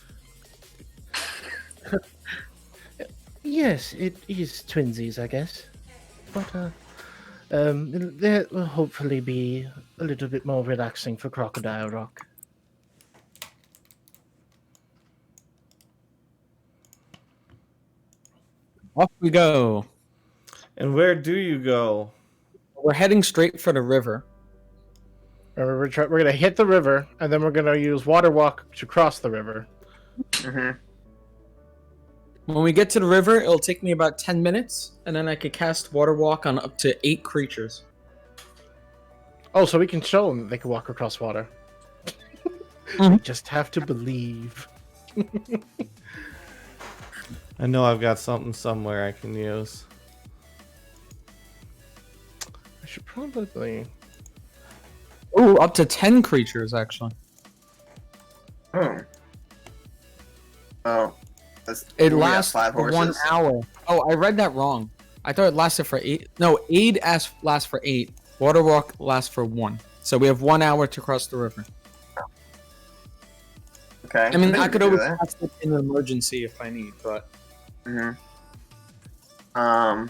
Yes, it is twinsies, I guess. But, that will hopefully be a little bit more relaxing for Crocodile Rock. Off we go. And where do you go? We're heading straight for the river. Remember, we're going to hit the river, and then we're going to use water walk to cross the river. Mm-hmm. When we get to the river, it'll take me about 10 minutes, and then I could cast Water Walk on up to 8 creatures. Oh, so we can show them that they can walk across water. Mhm. We just have to believe. I know I've got something somewhere I can use. I should probably... Ooh, up to 10 creatures, actually. Oh. Oh. It we have lasts 5 for horses. 1 hour. Oh, I read that wrong. I thought it lasted for 8. No, aid lasts for 8. Water Walk lasts for 1. So we have 1 hour to cross the river. Okay. I mean, think I we could can do always that. cast it in an emergency if I need, but... Mhm. How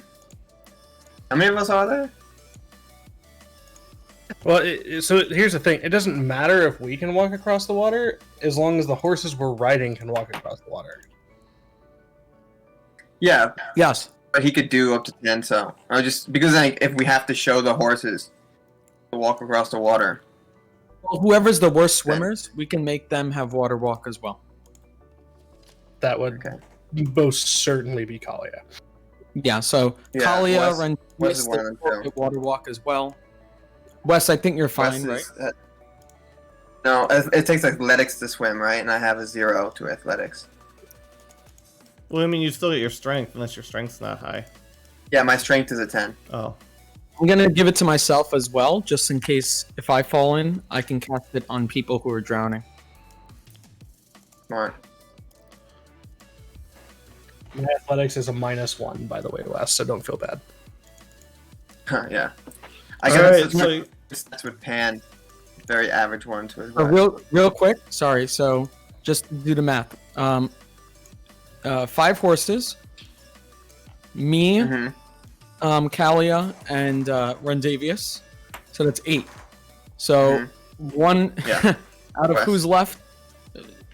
many of us are there? Well, so here's the thing. It doesn't matter if we can walk across the water, as long as the horses we're riding can walk across the water. Yeah, Yes. but he could do up to 10, so I just because like, if we have to show the horses to walk across the water. Well, whoever's the worst swimmers, we can make them have Water Walk as well. That would Okay. most certainly be Kalia. Yeah, so Yeah, Kalia, Wes is Rendavius, one of them too. get Water Walk as well. Wes, I think you're Wes fine, right? is, no, it takes athletics to swim, right? And I have a 0 to athletics. Well, I mean, you still get your strength unless your strength's not high. Yeah, my strength is a 10. Oh. I'm gonna give it to myself as well, just in case if I fall in, I can cast it on people who are drowning. Smart. My athletics is a -1, by the way, Wes, so don't feel bad. Yeah. I All got right, it. so That's with Pan. Very average ones with So Wes. real quick, sorry. So just do the math. 5 horses, me, Mhm. Kalia, and Rendavius. So that's 8. So one Yeah. out of Wes. who's left?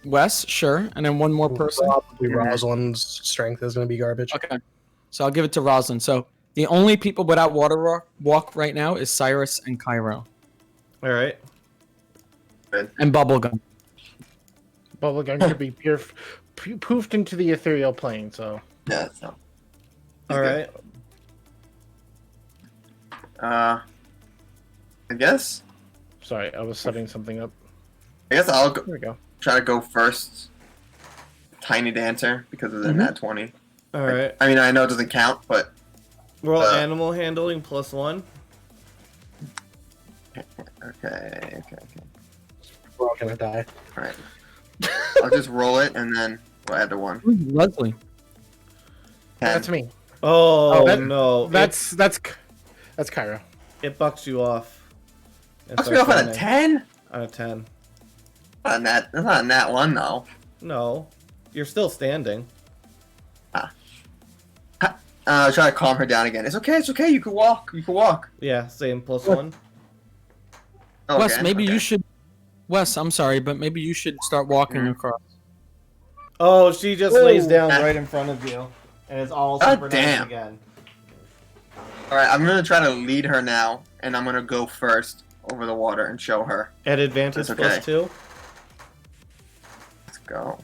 Wes, sure, and then one more person. Probably Mhm. Rosalind's strength is going to be garbage. Okay, so I'll give it to Rosalind. So the only people without water walk right now is Cyrus and Cairo all right. and Bubblegum. Bubblegum could be poofed into the ethereal plane, so... Yeah, so. All right. I guess Sorry, I was setting something up. I'll go, There we go. try to go first. Tiny Dancer because of the nat 20. All right. I mean, I know it doesn't count, but Roll Uh, animal handling +1. okay. We're all going to die. All right. I'll just roll it and then we'll add the 1. Who's Leslie? 10. That's me. Oh, that- no. That's Cairo. It bucks you off. And Bucks me starts off on a running. 10? Out of 10. That's not a nat 1 though. No. You're still standing. Try to calm her down again. It's okay. You can walk. Yeah, same +1. Okay, Wes, maybe okay. you should. Wes, I'm sorry, but maybe you should start walking across. Oh, she just Whoa. lays down right in front of you, and it's all God synchronized damn. again. Alright, I'm gonna try to lead her now, and I'm gonna go first over the water and show her. At advantage That's okay. +2. Let's go.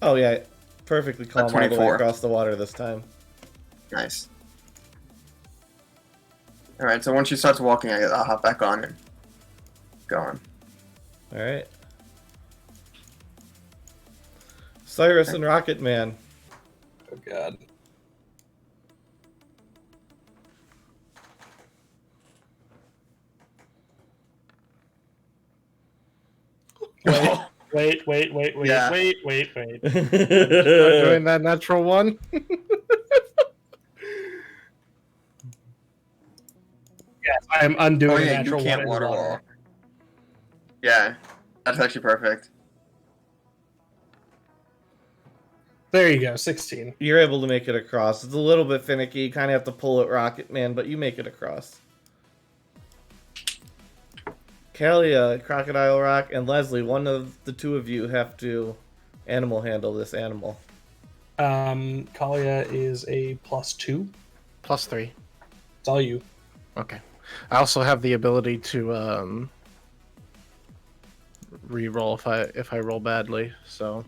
Oh yeah, perfectly calm all the way 24. across the water this time. Nice. Alright, so once she starts walking, I'll hop back on and go on. All right. Cyrus and Rocket Man. Oh god. Wait, Yeah. wait. Start doing that natural one. Yes, I am undoing Oh the yeah, you natural can't one in water water. walk. Yeah, that's actually perfect. There you go, 16. You're able to make it across. It's a little bit finicky. You kind of have to pull it, Rocket Man, but you make it across. Kalia, Crocodile Rock, and Leslie, one of the two of you have to animal handle this animal. Kalia is a +2. +3. It's all you. Okay. I also have the ability to re-roll if I roll badly, so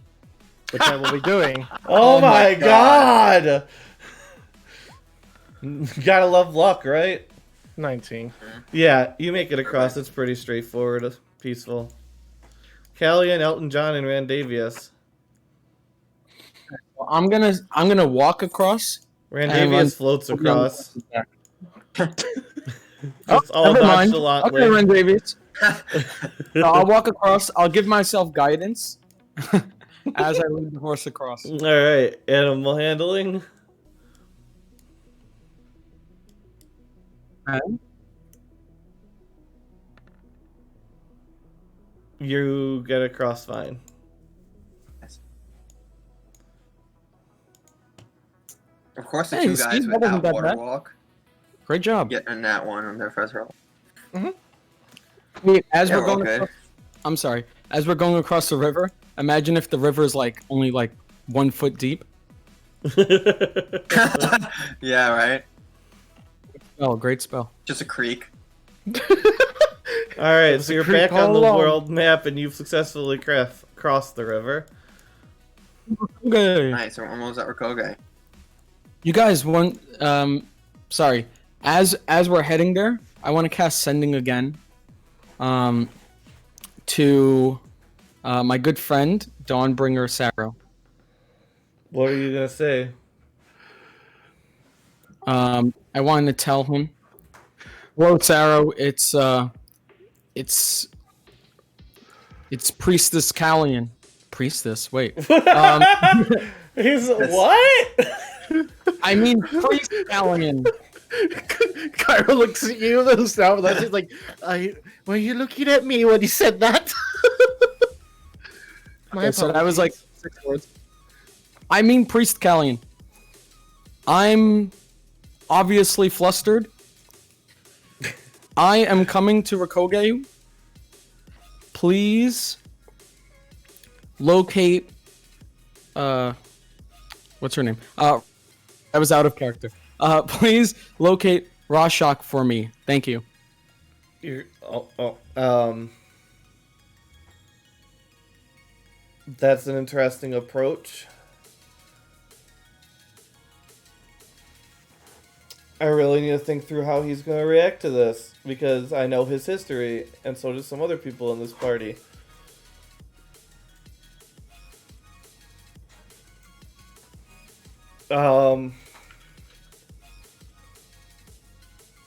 which I will be doing. Oh, my God. god! Gotta love luck, right? 19. Yeah, you make it across. It's pretty straightforward, peaceful. Callie and Elton John and Rendavius. Well, I'm gonna walk across. Rendavius floats across. Oh, Just all never mind. nonchalantly. Okay, Rendavius. I'll walk across. I'll give myself guidance as I lead the horse across. All right, animal handling. Okay. You get across fine. Of course, the Hey, two see, guys that wasn't without that water bad. walk Great job. getting that one on their first roll. Wait, as Yeah, we're we're going, okay. across, I'm sorry. As we're going across the river, imagine if the river is like only like 1 foot deep. Yeah, right. Oh, great spell. Just a creek. All right, so you're creek back on all the along. world map, and you've successfully crossed the river. Okay. Nice. We're almost at Rakoge. You guys want sorry. As we're heading there, I want to cast sending again. To my good friend Dawnbringer Sarrow. What are you gonna say? I wanted to tell him. Hello, Sarrow. It's Priestess Callian. Priestess. Wait. He's what? I mean Priest Callian. Cairo looks at you and stuff. That's just like, were you looking at me when he said that? My Okay, so that was apologies. like 6 words. I mean Priest Callian. I'm obviously flustered. I am coming to Rakoge. Please locate what's her name? I was out of character. Please locate Rashak for me. Thank you. That's an interesting approach. I really need to think through how he's going to react to this, because I know his history, and so do some other people in this party.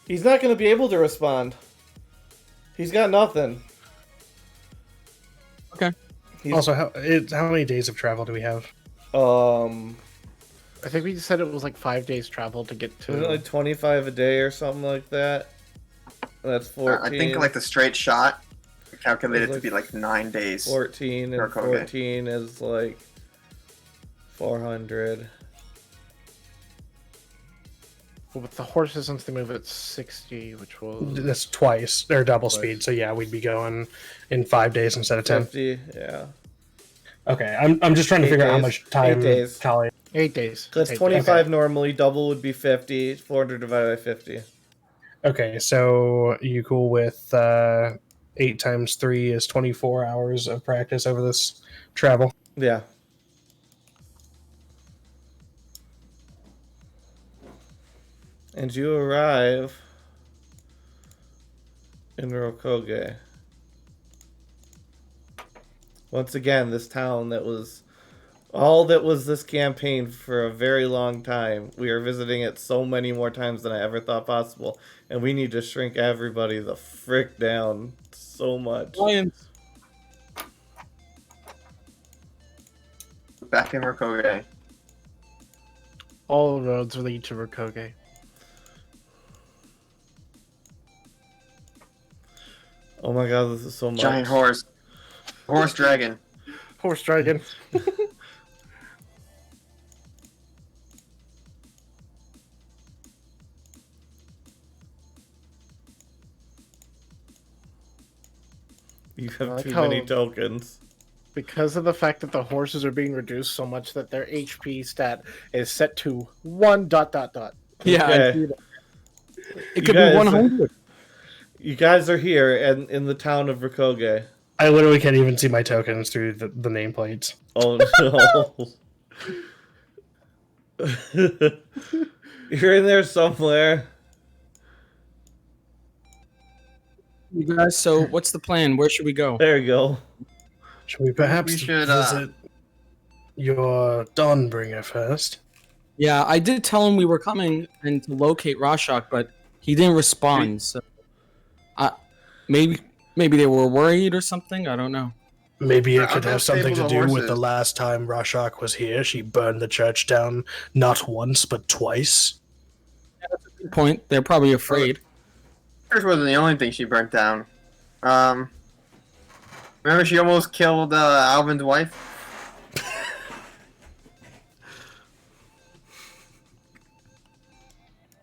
He's not going to be able to respond. He's got nothing. Okay. Also, how many days of travel do we have? I think we said it was like 5 days travel to get Was it to. like 25 a day or something like that? That's 14. I think like the straight shot calculated It's to be like 9 days. 14 and Rakoge. 14 is like 400. Well, with the horses, since they move at 60, which was That's twice or double Twice. speed. So yeah, we'd be going in 5 days instead of 10. 50, yeah. Okay, I'm just trying to 8 figure out how days. much time 8 days. Kali. 8 days. So that's 8 days. 25 normally, double would be 50, 400 divided by 50. Okay, so you cool with 8 times 3 is 24 hours of practice over this travel? Yeah. And you arrive in Rokoge. Once again, this town that was all that was this campaign for a very long time. We are visiting it so many more times than I ever thought possible. And we need to shrink everybody the frick down so much. Lions. Back in Rokoge. All roads lead to Rakoge. Oh my god, this is so much. Giant horse. Horse dragon. Horse dragon. You have I like too how- many tokens. Because of the fact that the horses are being reduced so much that their HP stat is set to 1 ... Yeah, Okay. I see that. It You could guys- be 100. You guys are here and in the town of Rakoge. I literally can't even see my tokens through the nameplates. Oh no. You're in there somewhere. You guys, so what's the plan? Where should we go? There you go. Should we perhaps We should, visit your Dawnbringer first? Yeah, I did tell him we were coming and to locate Rashak, but he didn't respond. So, maybe they were worried or something. I don't know. Maybe it I'll could go have something to stable the do with horses. the last time Rashak was here. She burned the church down not once but twice. Good point. They're probably afraid. Church wasn't the only thing she burnt down. Remember she almost killed Alvin's wife?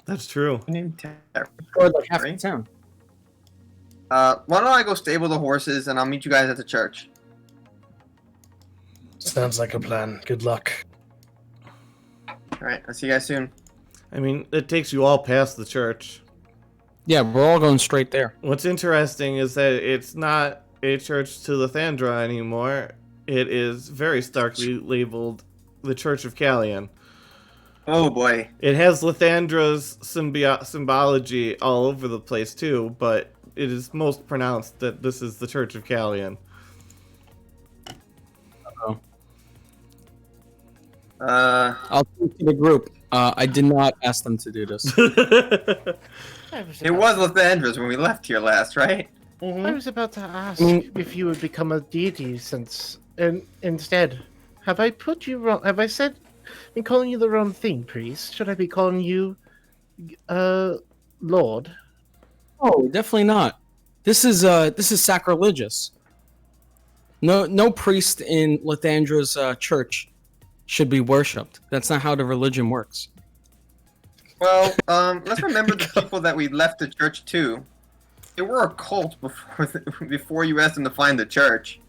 That's true. Or like half the Right? town. Why don't I go stable the horses and I'll meet you guys at the church? Sounds like a plan. Good luck. Alright, I'll see you guys soon. I mean, it takes you all past the church. Yeah, we're all going straight there. What's interesting is that it's not a church to Lathandra anymore. It is very starkly labeled the Church of Callian. Oh boy. It has Lathandra's symbology all over the place too, but it is most pronounced that this is the Church of Callian. I'll speak to the group. I did not ask them to do this. It was Lathandra's when we left here last, right? I was about to ask if you would become a deity since... And instead, have I put you wrong? Have I been calling you the wrong thing, priest? Should I be calling you... Lord? Oh, definitely not. This is sacrilegious. No priest in Lathandra's church should be worshipped. That's not how the religion works. Well, let's remember the people that we left the church to. They were a cult before you asked them to find the church.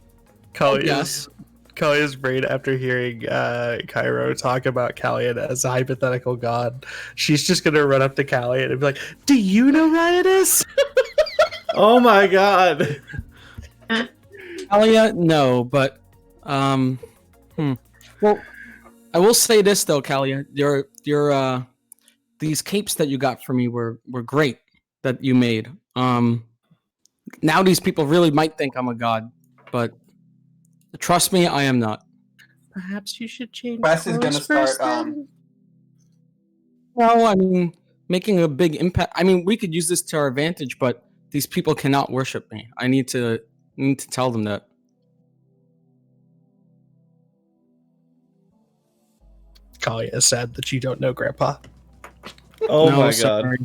Yes. Kalia's brain, after hearing Cairo talk about Callian as a hypothetical god, she's just gonna run up to Callian and be like, "Do you know Riotous?" Oh my god! Kalia, no, but well, I will say this though, Kalia, your these capes that you got for me were great that you made. Now these people really might think I'm a god, but trust me, I am not. Perhaps you should change Wes is gonna course start, first, then? Well, I mean, making a big impact. I mean, we could use this to our advantage, but these people cannot worship me. I need to tell them that. Kalia is sad that you don't know Grandpa. Oh No, my god. sorry.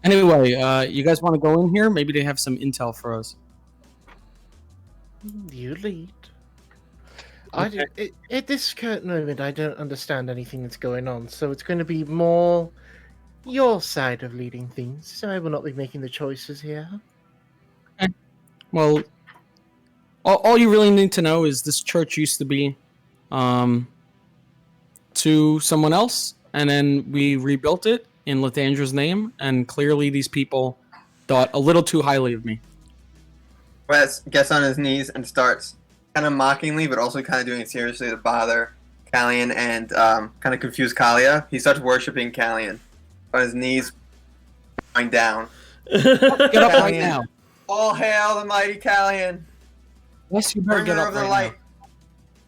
Anyway, you guys want to go in here? Maybe they have some intel for us. You lead. At this current moment, I don't understand anything that's going on, so it's going to be more your side of leading things. So I will not be making the choices here. Well, all you really need to know is this church used to be to someone else, and then we rebuilt it in Lathandra's name, and clearly these people thought a little too highly of me. Wes gets on his knees and starts kind of mockingly, but also kind of doing it seriously to bother Callian and kind of confuse Kalia. He starts worshiping Callian on his knees, going down. Get up right now. All hail the mighty Callian, Yes, you better bringer get up of the right light,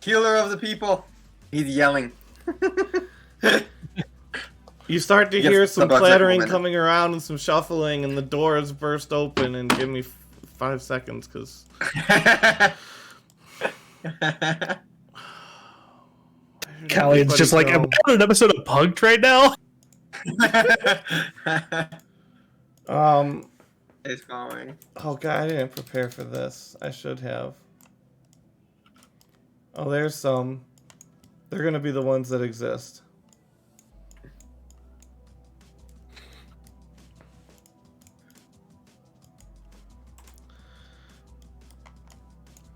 healer of the people. He's yelling. You start to Yes, hear some about clattering second coming around and some shuffling, and the doors burst open. And give me 5 seconds, because Callian's just like, am I on an episode of Punked right now? It's going. Oh god, I didn't prepare for this. I should have. Oh, there's some. They're gonna be the ones that exist.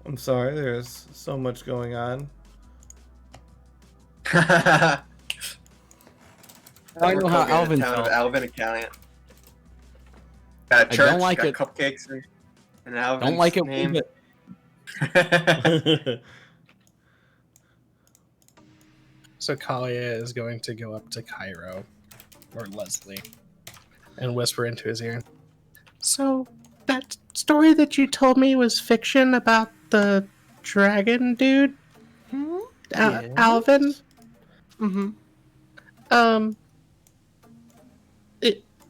I'm sorry, there's so much going on. I know how Alvin town of felt. Alvin and Callian. Got a I church, don't like got it. cupcakes and Alvin's Don't like it one name. bit. So Kalia is going to go up to Cairo, or Leslie, and whisper into his ear. So, that story that you told me was fiction about the dragon dude? Yes. Alvin? Mm-hmm.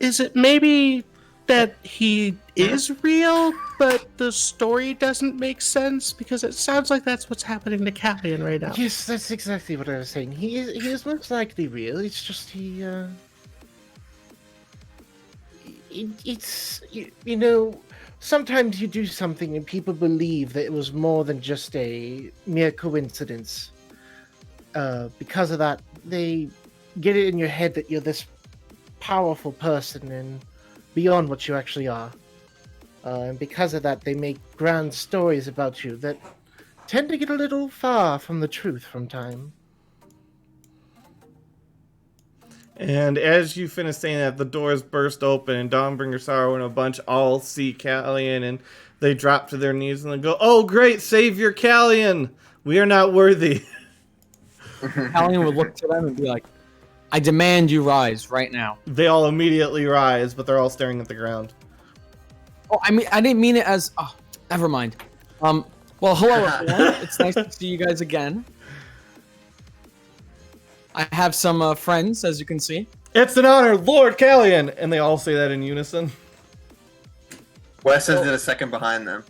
Is it maybe that he is real, but the story doesn't make sense? Because it sounds like that's what's happening to Callian right now. Yes, that's exactly what I was saying. He is most likely real. It's just it's you know, sometimes you do something and people believe that it was more than just a mere coincidence. Because of that, they get it in your head that you're this powerful person and beyond what you actually are. And because of that, they make grand stories about you that tend to get a little far from the truth from time. And as you finish saying that, the doors burst open, and Dawnbringer Sorrow and a bunch all see Callian, and they drop to their knees and they go, "Oh, great, Savior Callian! We are not worthy." Callian would look to them and be like, I demand you rise right now. They all immediately rise, but they're all staring at the ground. Oh, I mean, I didn't mean it as... Oh, never mind. Well, hello, everyone. It's nice to see you guys again. I have some friends, as you can see. It's an honor, Lord Callian! And they all say that in unison. Wes is in a second behind them.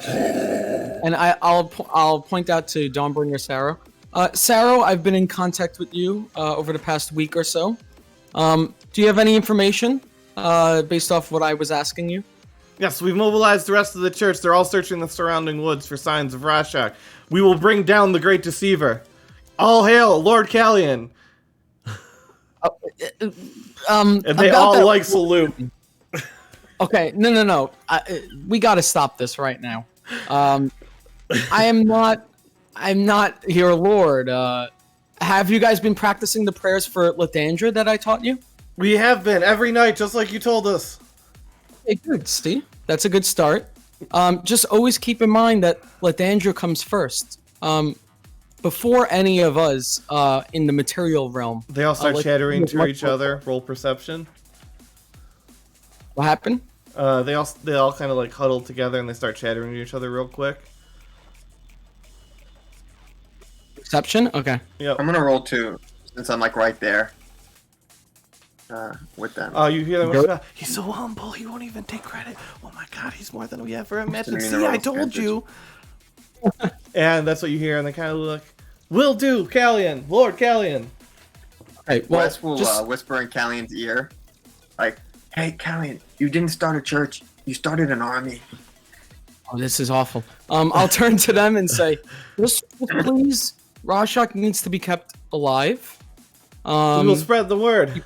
And I'll point out to Dawnbringer Sarah. Sarah, I've been in contact with you over the past week or so. Do you have any information based off what I was asking you? Yes, we've mobilized the rest of the church. They're all searching the surrounding woods for signs of Rashak. We will bring down the Great Deceiver. All hail, Lord Callian! And they all like salute. Okay, no. We gotta stop this right now. I'm not your lord. Have you guys been practicing the prayers for Lathandra that I taught you? We have been every night, just like you told us. Hey, good, Steve. That's a good start. Just always keep in mind that Lathandra comes first. Before any of us in the material realm. They all start chattering to each other. Roll perception. What happened? They all kind of like huddle together and they start chattering to each other real quick. Perception? Okay. Yep. I'm gonna roll 2 since I'm like right there with them. Oh, you hear them? He's so humble. He won't even take credit. Oh my god, he's more than we ever imagined. See, I told you. And that's what you hear, and they kind of look. Will do, Callian, Lord Callian. Hey, well, Wes will whisper in Callian's ear, like, "Hey, Callian, you didn't start a church. You started an army." Oh, this is awful. I'll turn to them and say, just please Rashak needs to be kept alive. We will spread the word.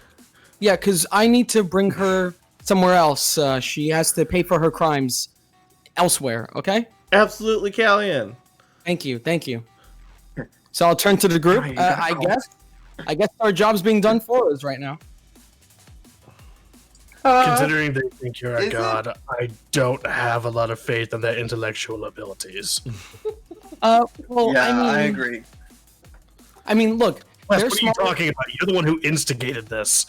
Yeah, because I need to bring her somewhere else. She has to pay for her crimes elsewhere, okay? Absolutely, Callian. Thank you. So I'll turn to the group. I guess our job's being done for us right now. Considering they think you're a is god, I don't have a lot of faith in their intellectual abilities. Well, Yeah, I I mean, agree. Look, Wes, they're what are you smart. talking about? You're the one who instigated this.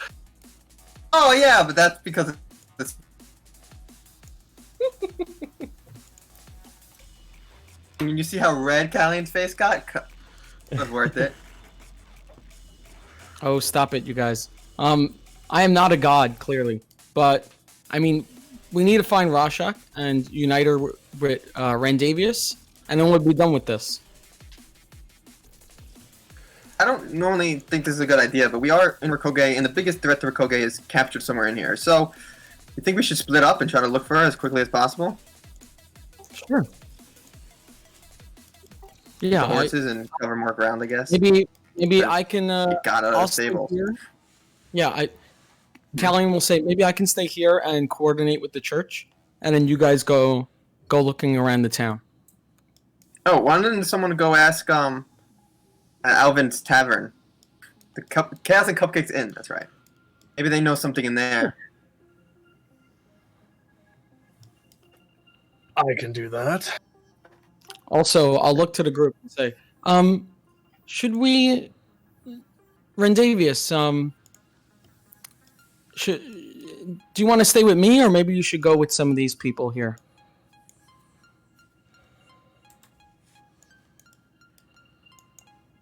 Oh yeah, but that's because it's I mean, you see how red Callian's face got? It was worth it. Oh, stop it, you guys. I am not a god, clearly, but I mean, we need to find Rashak and unite her with Rendavius, and then we'll be done with this. I don't normally think this is a good idea, but we are in Rokogei, and the biggest threat to Rokogei is captured somewhere in here. So, you think we should split up and try to look for her as quickly as possible? Sure. Yeah, The horses and cover more ground, I guess. maybe I can. Get got out of I'll the stay stable. here. Yeah, Callian will say maybe I can stay here and coordinate with the church, and then you guys go looking around the town. Oh, why didn't someone go ask Alvin's Tavern? The Chaos and Cupcakes Inn, that's right. Maybe they know something in there. I can do that. Also, I'll look to the group and say, should we, Rendavius, do you want to stay with me, or maybe you should go with some of these people here?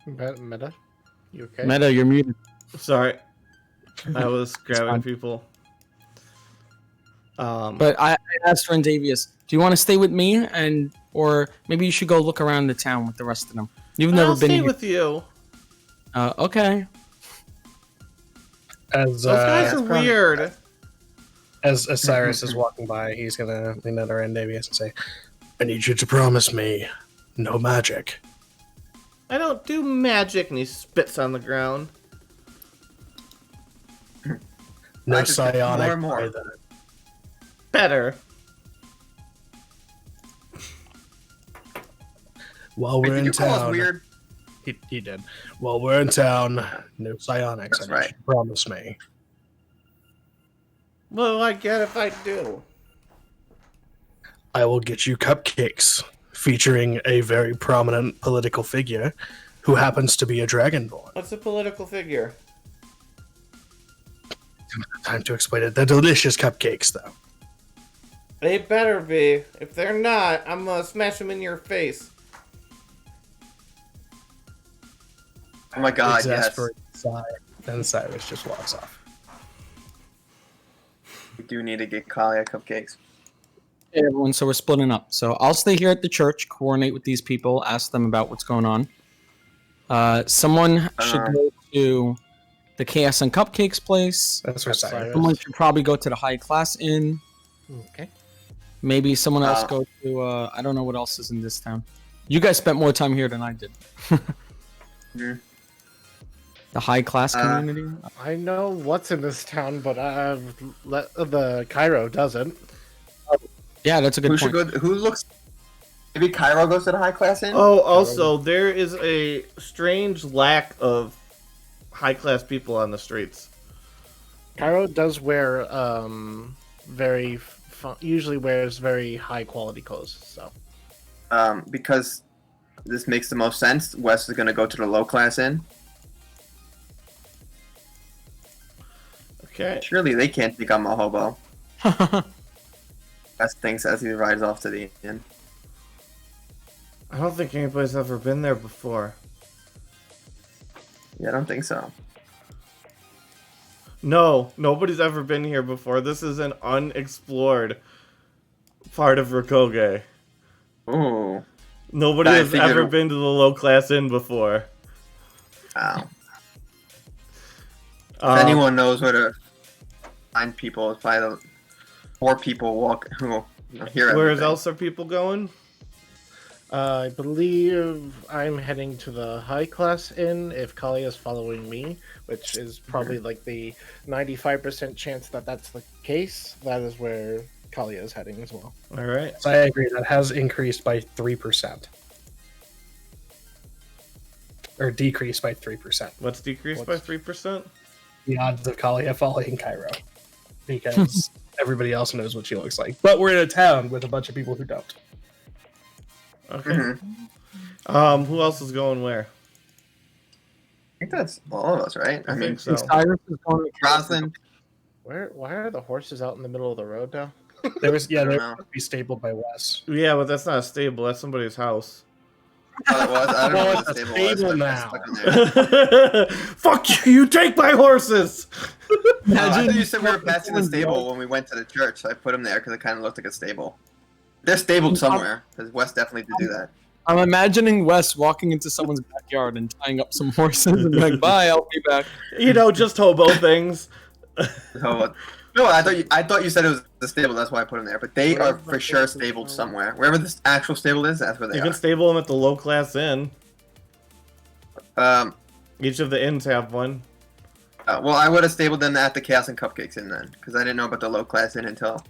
Meta, you okay? Meta, you're muted. Sorry, I was grabbing fine. people. But I asked Rendavius, do you want to stay with me, or maybe you should go look around the town with the rest of them? You've never I'll been stay here. with you. Okay. As Those guys are weird. as Cyrus is walking by, he's gonna lean at Rendavius and say, "I need you to promise me no magic." I don't do magic, and he spits on the ground. No I just get psionic. more and more. either. Better. While Wait, we're did in you call us town, weird? he did. While we're in town, no psionics. That's I need right. you to promise me. What do I get if I do? I will get you cupcakes featuring a very prominent political figure who happens to be a dragonborn. What's a political figure? Time to explain it. They're delicious cupcakes, though. They better be. If they're not, I'm gonna smash them in your face. Oh my god, yes. Exasperated sigh, and Cyrus just walks off. We do need to get Kalia cupcakes. Hey everyone, so we're splitting up. So I'll stay here at the church, coordinate with these people, ask them about what's going on. Someone should go to the Chaos and Cupcakes place. That's where Cyrus. Someone should probably go to the High Class Inn. Okay. Maybe someone else go to, I don't know what else is in this town. You guys spent more time here than I did. Mhm. The High Class community? I know what's in this town, but the Cairo doesn't. Yeah, that's a good Who point. should go? Who looks? Maybe Cairo goes to the high class inn. Oh, also, there is a strange lack of high-class people on the streets. Cairo does wear usually wears very high quality clothes. So Because this makes the most sense. Wes is gonna go to the low class inn. Okay. Surely they can't think I'm a hobo. Wes thinks as he rides off to the inn. I don't think anybody's ever been there before. Yeah, I don't think so. No, nobody's ever been here before. This is an unexplored part of Rokogei. Ooh. Nobody I has figured- ever been to the low-class inn before. Wow. If anyone knows where to find people, it's probably the 4 people walk who hear Where everything. else are people going? I believe I'm heading to the high class inn if Kali is following me, which is probably like the 95% chance that that's the case. That is where Kali is heading as well. All right. So I agree. That has increased by 3%. Or decreased by 3%. What's decreased by 3%? The odds of Kalia following Cairo. Because everybody else knows what she looks like. But we're in a town with a bunch of people who don't. Okay. Who else is going where? I think that's all of us, right? I think so. Cyrus is going to Roslyn. Why are the horses out in the middle of the road now? There was I don't they know. would be stabled by Wes. Yeah, but that's not a stable. That's somebody's house. Oh, it was? I don't know Well, what the it's a stable was. stable But now. stuck in there. Fuck you! You take my horses. I thought you said we were passing the stable when we went to the church, so I put them there because it kind of looked like a stable. They're stabled somewhere, because Wes definitely did do that. I'm imagining Wes walking into someone's backyard and tying up some horses and being like, "Bye, I'll be back." You know, just hobo things. So, no, I thought you said it was the stable, that's why I put them there. But they are for sure stabled somewhere. Wherever this actual stable is, that's where they You are. can stable them at the low class inn. Um, Each of the inns have one. well, I would have stabled them at the Chaos and Cupcakes Inn then, because I didn't know about the low class inn until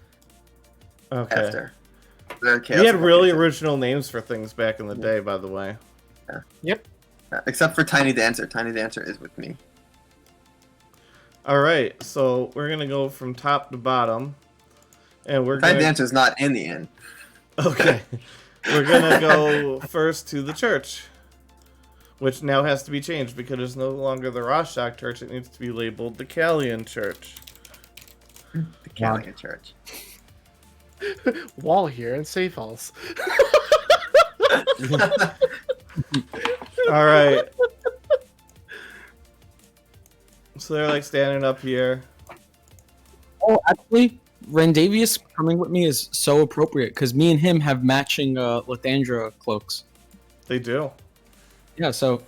Okay. after. The Chaos We had and really Cupcakes Inn. original names for things back in the day, by the way. Except for Tiny Dancer. Tiny Dancer is with me. All right, so we're gonna go from top to bottom, and we're Tiny gonna. Dancer is not in the inn. Okay, we're gonna go first to the church, which now has to be changed because it's no longer the Rashak Church. It needs to be labeled the Kalian Church. The Catholic Church. Wall here and safe halls. All right. So they're like standing up here. Oh, actually, Rendavius coming with me is so appropriate because me and him have matching Lathandra cloaks. They do. Yeah, so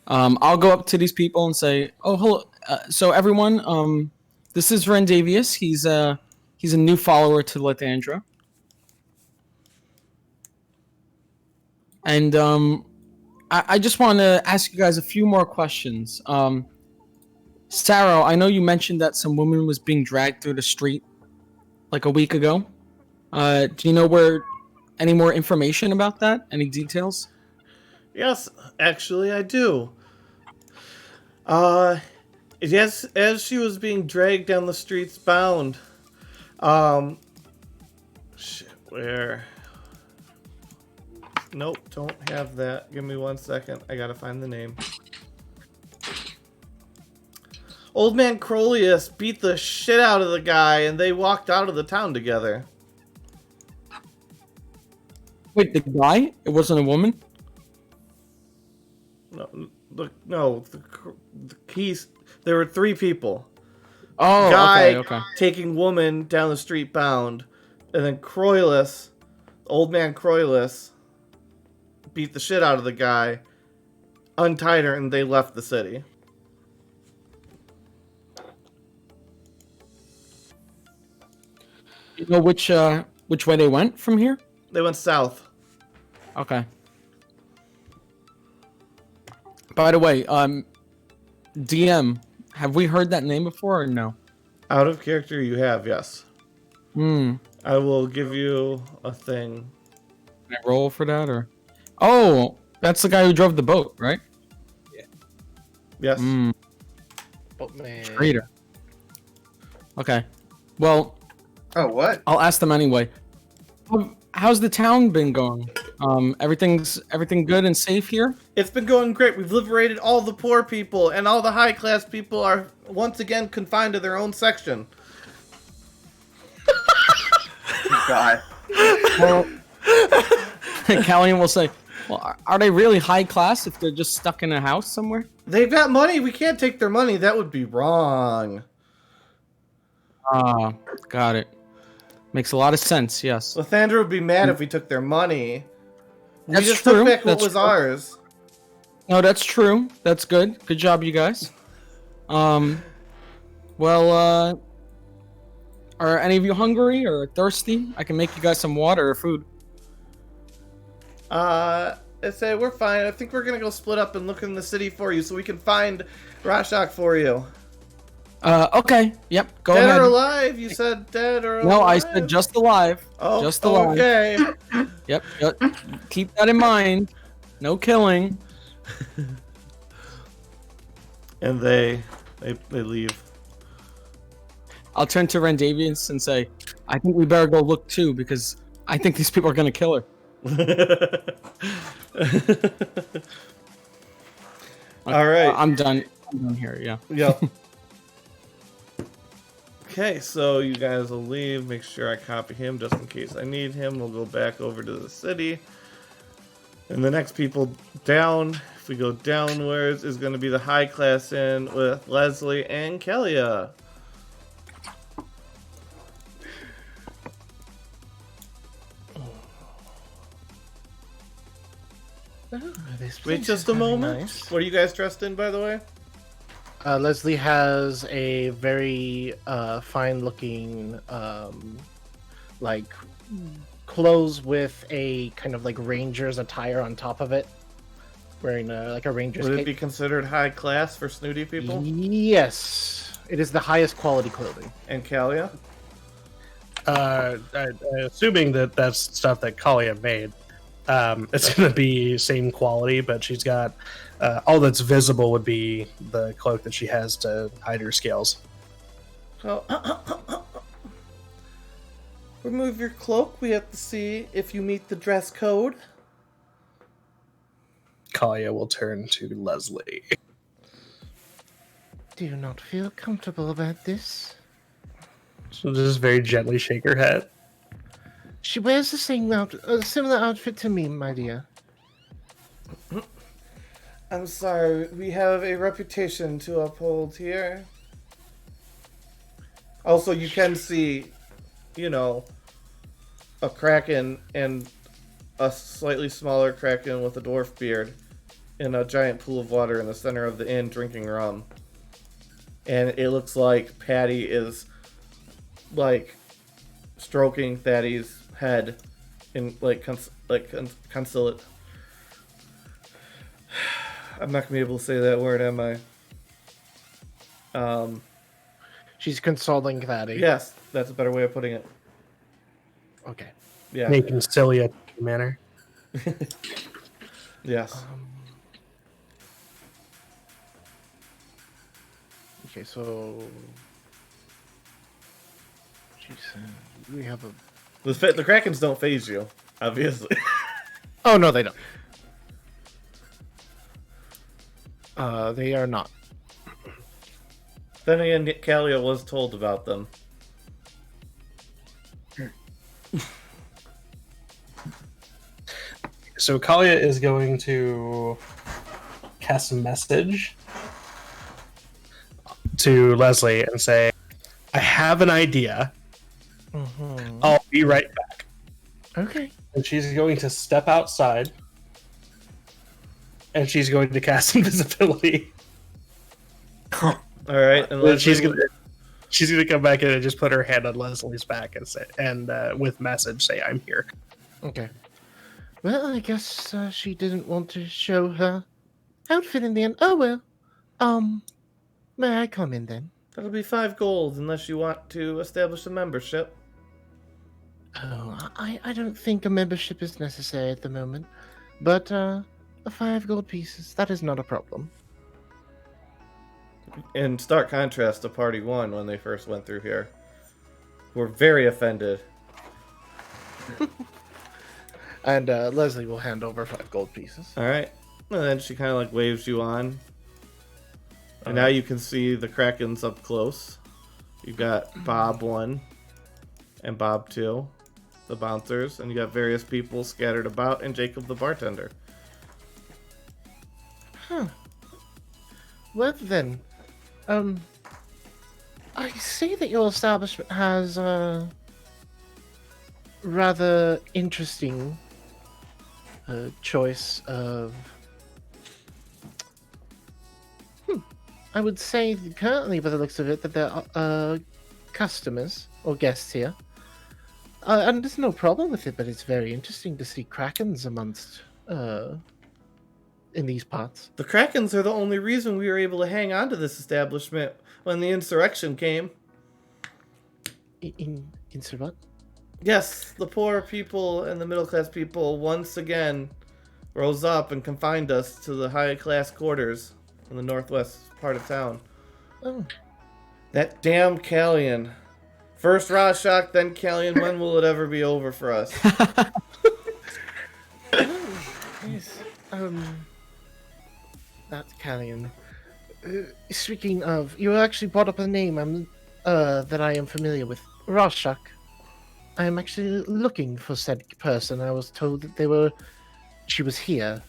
I'll go up to these people and say, "Oh, hello. So everyone, this is Rendavius. He's a new follower to Lathandra, and I just want to ask you guys a few more questions. Sarah, I know you mentioned that some woman was being dragged through the street like a week ago. Do you know any more information about that? Any details? Yes, actually, I do. Yes, as she was being dragged down the streets bound. Shit, where? Nope, don't have that. Give me 1 second. I gotta find the name. Old man Crolius beat the shit out of the guy, and they walked out of the town together. Wait, the guy? It wasn't a woman? No, the keys. There were 3 people. Oh, Guy okay. taking woman down the street bound, and then Croylus, old man Croylus, beat the shit out of the guy, untied her, and they left the city. You know which way they went from here? They went south. Okay. By the way, DM, have we heard that name before or no? Out of character, you have, yes. Hmm. I will give you a thing. Can I roll for that or? Oh, that's the guy who drove the boat, right? Yes. Hmm. But man, Traitor. Okay. Well, Oh, what? I'll ask them anyway. How's the town been going? Everything good and safe here? It's been going great. We've liberated all the poor people, and all the high-class people are once again confined to their own section. God. Well, Callian will say, well, are they really high class if they're just stuck in a house somewhere? They've got money. We can't take their money. That would be wrong. Ah, got it. Makes a lot of sense, yes. Lathandra would be mad if we took their money. We That's just true. took back what That's was true. ours. No, that's true. That's good. Good job, you guys. Well, are any of you hungry or thirsty? I can make you guys some water or food. I say we're fine. I think we're gonna go split up and look in the city for you so we can find Rashak for you. Okay. Yep. Go Dead ahead. or alive? You said dead or alive? No, I said just alive. Oh, just alive. okay. Yep. Keep that in mind. No killing. And they leave. I'll turn to Rendavius and say, I think we better go look too because I think these people are gonna kill her. All right. I'm done. I'm done here. Yeah. Yep. Okay, so you guys will leave. Make sure I copy him just in case I need him. We'll go back over to the city. And the next people down, if we go downwards, is going to be the high class inn with Leslie and Kelia. Wait just a moment. Nice. What are you guys dressed in, by the way? Leslie has a very fine-looking, like clothes with a kind of like ranger's attire on top of it, wearing like a ranger's Would it cape. be considered high class for snooty people? Yes, it is the highest quality clothing. And Kalia? Assuming that that's stuff that Kalia made, it's going to be same quality, but she's got all that's visible would be the cloak that she has to hide her scales. So, remove your cloak. We have to see if you meet the dress code. Kalia will turn to Leslie. Do you not feel comfortable about this? So just very gently shake her head. She wears the same similar outfit to me, my dear. I'm sorry, we have a reputation to uphold here. Also, you can see, you know, a kraken and a slightly smaller kraken with a dwarf beard in a giant pool of water in the center of the inn drinking rum. And it looks like Patty is, like, stroking Thaddeus' head in, consulate. I'm not gonna be able to say that word, am I? She's consoling Thaddy. Yes, that's a better way of putting it. Okay. Yeah. Making Celia manner. Yes. Okay, so she said we have a. The Krakens don't phase you, obviously. Oh no, they don't. They are not. Then again, Kalia was told about them. So Kalia is going to cast a message to Leslie and say, I have an idea. Mm-hmm. I'll be right back. Okay. And she's going to step outside. And she's going to cast invisibility. All right, and And she's gonna come back in and just put her hand on Leslie's back and say, with message say, I'm here. Okay. Well, I guess she didn't want to show her outfit in the end. Oh well. May I come in then? That'll be 5 gold unless you want to establish a membership. Oh, I don't think a membership is necessary at the moment, but 5 gold pieces, that is not a problem. In stark contrast to Party 1 when they first went through here. We're very offended. And Leslie will hand over 5 gold pieces. Alright. And then she kind of like waves you on. And now you can see the Krakens up close. You've got Bob 1 and Bob 2, the bouncers, and you got various people scattered about, and Jacob the bartender. Huh. Well then, I see that your establishment has a rather interesting choice of. I would say currently, by the looks of it, that there are customers or guests here. And there's no problem with it, but it's very interesting to see krakens amongst in these parts. The Krakens are the only reason we were able to hang on to this establishment when the insurrection came. In what? Yes, the poor people and the middle class people once again rose up and confined us to the high class quarters in the northwest part of town. Oh, That damn Callion. First Rashak, then Callion. When will it ever be over for us? yes. That's Callion. Speaking of, you actually brought up a name that I am familiar with. Rashak. I am actually looking for said person. I was told that she was here.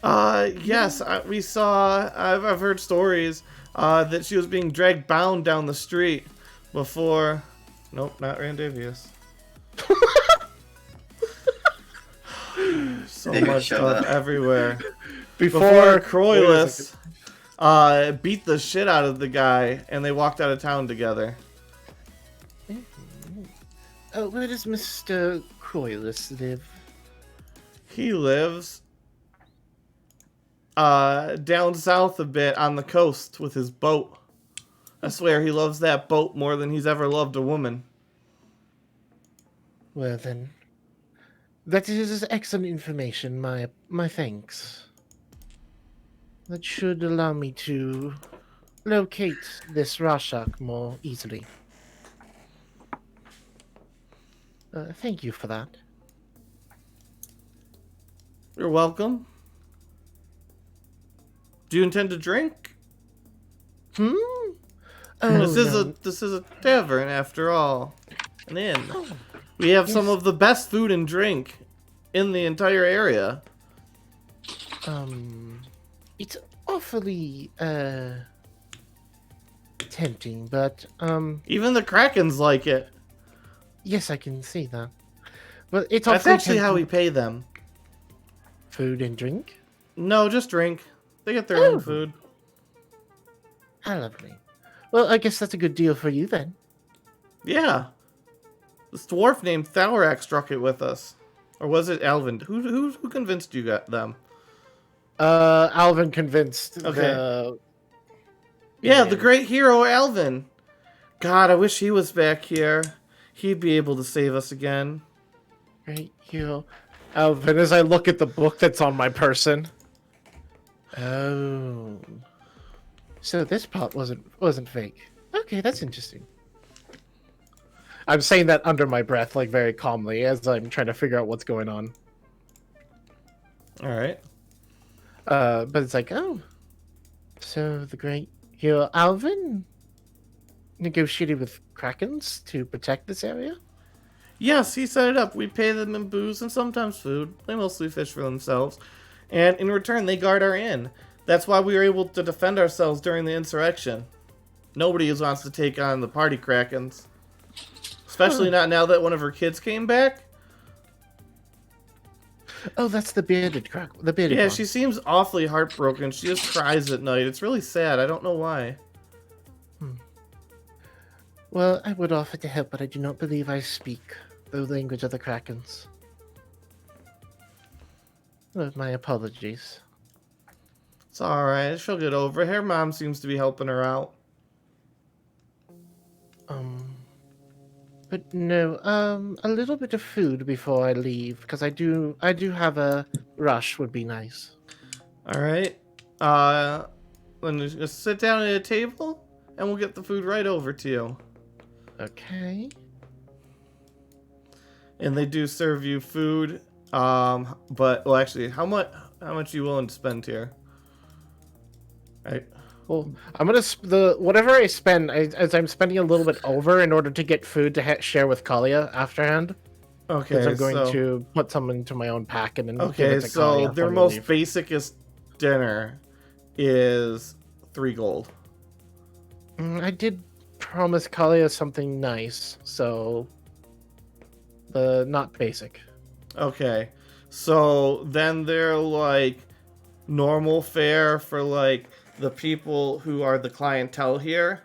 Yes, we saw. I've heard stories that she was being dragged bound down the street before. Nope, not Rendavius. So They much show stuff that. everywhere. Before Croylus beat the shit out of the guy, and they walked out of town together. Where does Mr. Croylus live? He lives down south a bit on the coast with his boat. I swear he loves that boat more than he's ever loved a woman. Well then, that is excellent information. My thanks. That should allow me to locate this Rashak more easily. Thank you for that. You're welcome. Do you intend to drink? Oh, This is a tavern after all. An inn. We have some of the best food and drink in the entire area. It's awfully tempting, but Even the Krakens like it. yes, I can see that. But it's That's awfully actually how we tempting. pay them. Food and drink. No, just drink. They get their Oh. own food. Ah, lovely. Well, I guess that's a good deal for you then. Yeah. This dwarf named Thalrak struck it with us. Or was it Alvin? Who convinced you got them? Alvin convinced Okay. the... Yeah, the great hero Alvin. God, I wish he was back here. He'd be able to save us again. Great hero. Alvin, as I look at the book that's on my person. Oh. So this part wasn't fake. Okay, that's interesting. I'm saying that under my breath, like very calmly, as I'm trying to figure out what's going on. Alright. But it's like, oh. So the great hero Alvin negotiated with Krakens to protect this area? Yes, he set it up. We pay them in booze and sometimes food. They mostly fish for themselves. And in return, they guard our inn. That's why we were able to defend ourselves during the insurrection. Nobody wants to take on the party Krakens. Especially not now that one of her kids came back. Oh, that's the bearded crack. The bearded Yeah, one. she seems awfully heartbroken. She just cries at night. It's really sad. I don't know why. Well, I would offer to help, but I do not believe I speak the language of the Krakens. Well, my apologies. It's alright. She'll get over it. Her mom seems to be helping her out. But no, a little bit of food before I leave, because I do have a rush would be nice. Alright. Then just sit down at a table, and we'll get the food right over to you. Okay. And they do serve you food. But well, actually, how much are you willing to spend here? Right. Well, I'm gonna whatever I spend, as I'm spending a little bit over in order to get food to share with Kalia afterhand. Okay. Because I'm going so, to put some into my own pack and then give Okay, it to so Kalia their when we most leave. basicest dinner is 3 gold. I did promise Kalia something nice, so the not basic. Okay. So then they're like normal fare for like the people who are the clientele here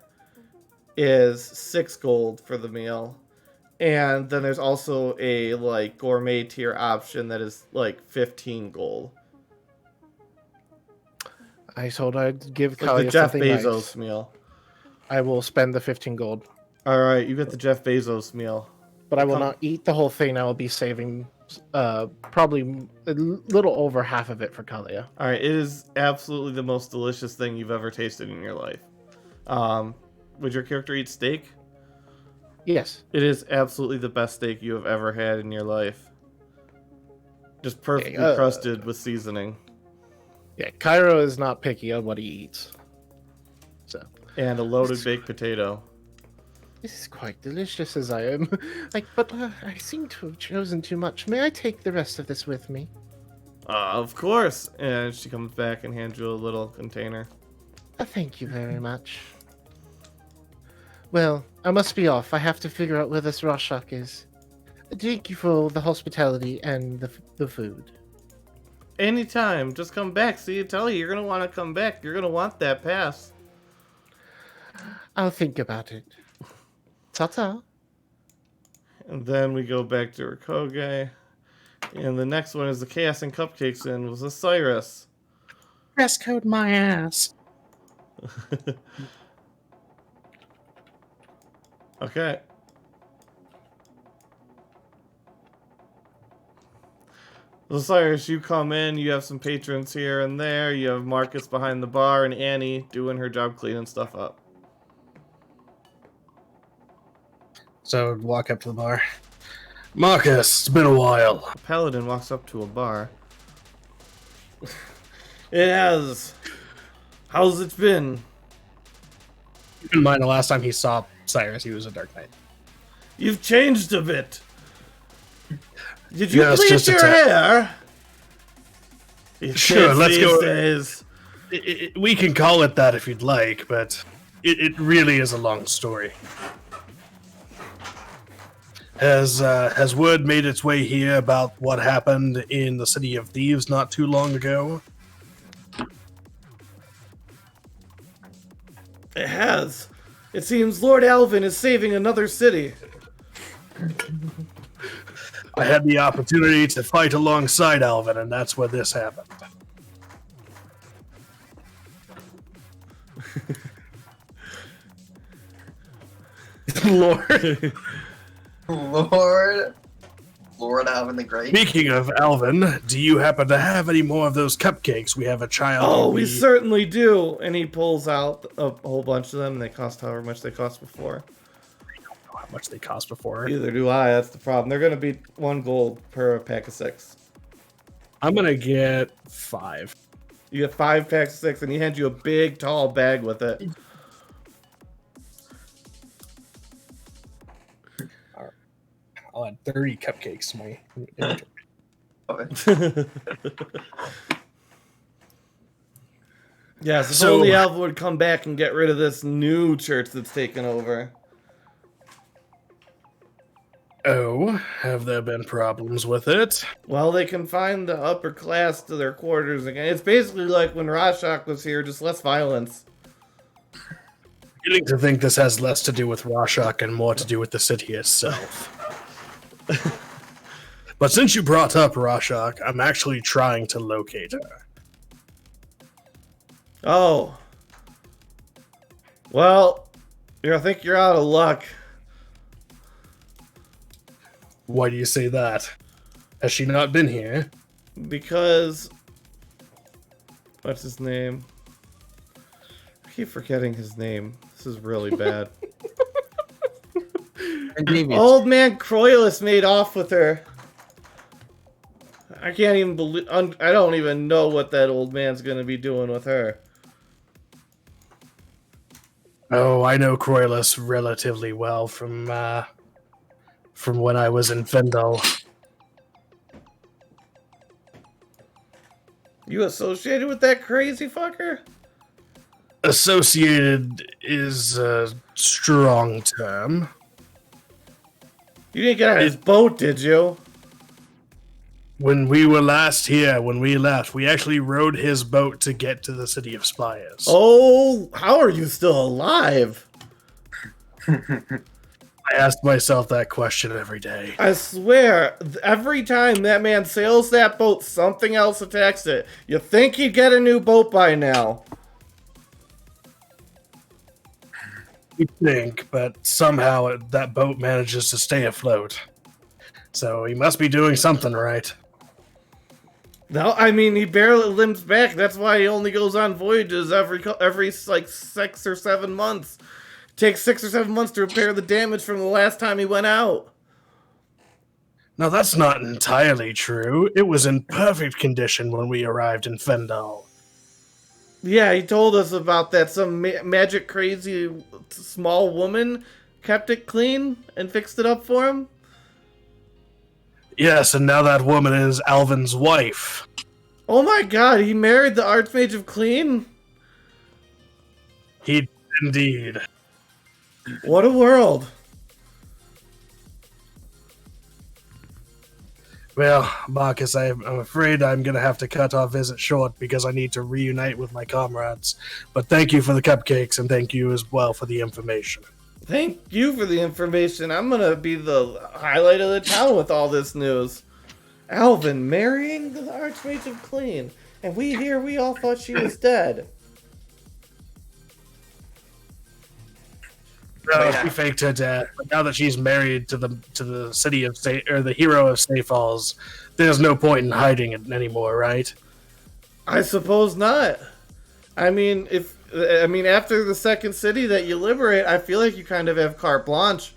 is 6 gold for the meal. And then there's also a like gourmet tier option that is like 15 gold. I told I'd give It's like the Kalia Jeff something Bezos nice. meal. I will spend the 15 gold, All right, you get the Jeff Bezos meal. but I will Come- not eat the whole thing. I will be saving probably a little over half of it for Kalia. All right, it is absolutely the most delicious thing you've ever tasted in your life. Would your character eat steak? Yes. It is absolutely the best steak you have ever had in your life. Just perfectly crusted with seasoning. Yeah, Cairo is not picky on what he eats. So And a loaded baked potato. this is quite delicious as I am. But I seem to have chosen too much. May I take the rest of this with me? Of course. And she comes back and hands you a little container. Thank you very much. Well, I must be off. I have to figure out where this Rashak is. Thank you for the hospitality and the food. Anytime, just come back. See, I tell you, you're gonna want to come back. You're gonna want that pass. I'll think about it. Ta-ta. And then we go back to Rakoge. And the next one is the Chaos and Cupcakes Inn with Osiris. Dress code my ass. Okay. Osiris, you come in, you have some patrons here and there, you have Marcus behind the bar, and Annie doing her job cleaning stuff up. So walk up to the bar. Marcus, it's been a while. A paladin walks up to a bar. It has. How's it been? Keep in mind, the last time he saw Cyrus, he was a Dark Knight. You've changed a bit. Did you Yes, bleach just a your tad. hair? These Sure, kids let's these go. days. We can call it that if you'd like, but it really is a long story. Has word made its way here about what happened in the City of Thieves not too long ago? It has. It seems Lord Alvin is saving another city. I had the opportunity to fight alongside Alvin, and that's where this happened. Lord. Lord Alvin the Great. Speaking of Alvin, do you happen to have any more of those cupcakes? We have a child. Oh, who we certainly do. And he pulls out a whole bunch of them, and they cost however much they cost before. how much they cost before. Neither do I. That's the problem. They're going to be 1 gold per pack of 6. I'm gonna get 5. You get 5 packs of 6, and he hands you a big, tall bag with it. I'll add 30 cupcakes to my inventory. Yes, if So- only Alvin would come back and get rid of this new church that's taken over. Oh, have there been problems with it? Well, they confine the upper class to their quarters again. It's basically like when Rashak was here, just less violence. Beginning to think this has less to do with Rashak and more to do with the city itself. But since you brought up Rashak, I'm actually trying to locate her. Oh. Well, I think you're out of luck. Why do you say that? Has she not been here? Because... What's his name? I keep forgetting his name. This is really bad. Rendavius. Old man Croylus made off with her. I can't even believe... I don't even know what that old man's gonna be doing with her. Oh, I know Croylus relatively well from when I was in Vendel. You associated with that crazy fucker? Associated is a strong term. You didn't get on his boat, did you? When we were last here, when we left, we actually rowed his boat to get to the city of Spires. Oh, how are you still alive? I ask myself that question every day. I swear, every time that man sails that boat, something else attacks it. You think he'd get a new boat by now. You'd think, but somehow that boat manages to stay afloat. So he must be doing something right. No, I mean, he barely limps back. That's why he only goes on voyages every like 6 or 7 months. It takes 6 or 7 months to repair the damage from the last time he went out. Now that's not entirely true. It was in perfect condition when we arrived in Fendal. Yeah, he told us about that. Some magic crazy small woman kept it clean and fixed it up for him. Yes, and now that woman is Alvin's wife. Oh my god, he married the Archmage of Clean? He did indeed. What a world. Well, Marcus, I'm afraid I'm going to have to cut our visit short because I need to reunite with my comrades. But thank you for the cupcakes, and thank you as well for the information. Thank you for the information. I'm gonna be the highlight of the town with all this news. Alvin marrying the Archmage of Clean. And we all thought she was dead. No, she faked her death. But now that she's married to the city of the hero of Stay Falls, there's no point in hiding it anymore, right? I suppose not. I mean, after the second city that you liberate, I feel like you kind of have carte blanche.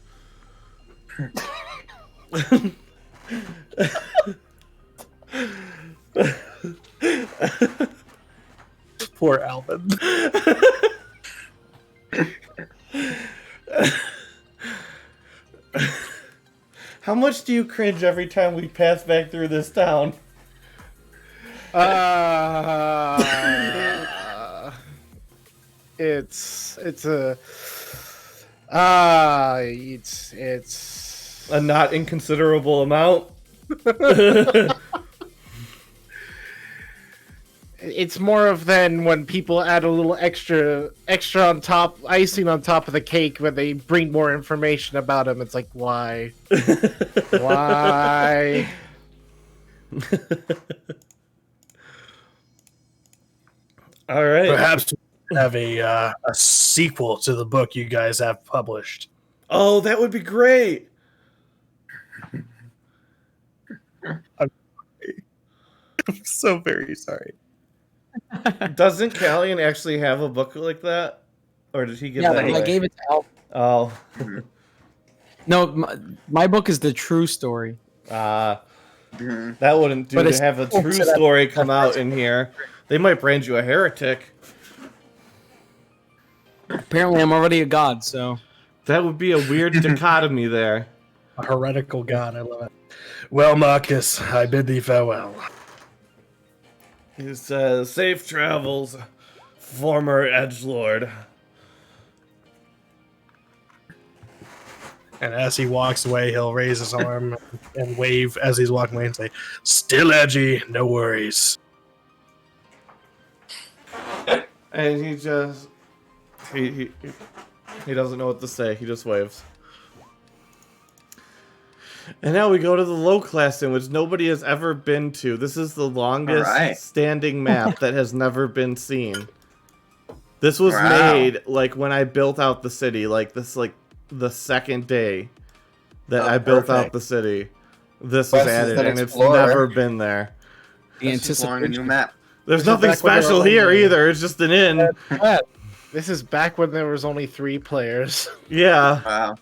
Poor Alvin. How much do you cringe every time we pass back through this town? It's A not inconsiderable amount. it's more of then when people add a little extra on top, icing on top of the cake when they bring more information about him. It's like, why? Why? All right. Perhaps we have a sequel to the book you guys have published. Oh, that would be great. I'm so very sorry. Doesn't Callian actually have a book like that? Or did he give Yeah, that but away? I gave it to Al. Oh. No, my book is the true story. That Mhm. wouldn't do But to it's- have a true story come out in here. They might brand you a heretic. Apparently, I'm already a god, so. That would be a weird dichotomy there. A heretical god, I love it. Well, Marcus, I bid thee farewell. He says, safe travels, former edgelord. And as he walks away, he'll raise his arm and wave as he's walking away and say, "Still edgy, no worries." And he just... He doesn't know what to say. He just waves. And now we go to the low class in which nobody has ever been to. This is the longest Alright. standing map that has never been seen. This was Wow. made like when I built out the city, like the second day that Oh, I built out perfect. the city. This Quest was is added, an and it's explorer. never been there. The That's just exploring a new anticipation. map. There's This is nothing back when they were special here only- either. It's just an inn. This is back when there was only 3 players. Yeah, Wow.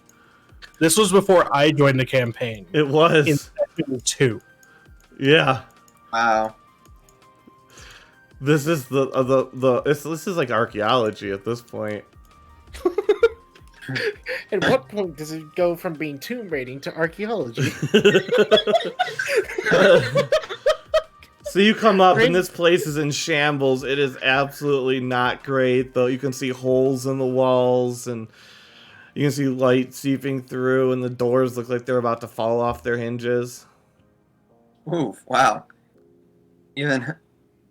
This was before I joined the campaign. it was. In session 2. Yeah. Wow. This is this is like archaeology at this point. At what point does it go from being tomb raiding to archaeology? So you come up and this place is in shambles. It is absolutely not great, though. You can see holes in the walls and you can see light seeping through, and the doors look like they're about to fall off their hinges. Oof. Wow. Even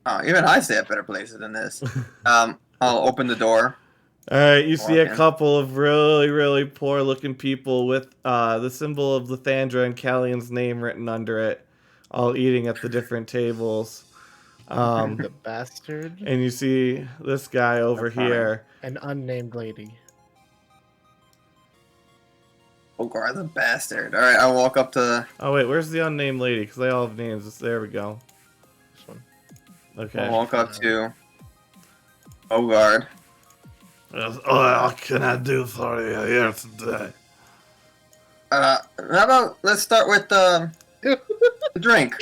I stay at better places than this. I'll open the door All right, you see a Walking. couple of really, really poor-looking people with the symbol of Lathandra and Callian's name written under it, all eating at the different tables. The bastard. And you see this guy over That's funny. here. An unnamed lady. Ogar the bastard. All right, I walk up to. Oh wait, where's the unnamed lady? Because they all have names. There we go. This one. Okay. I walk up to. Ogard. What can I do for you here today? How about let's start with the drink.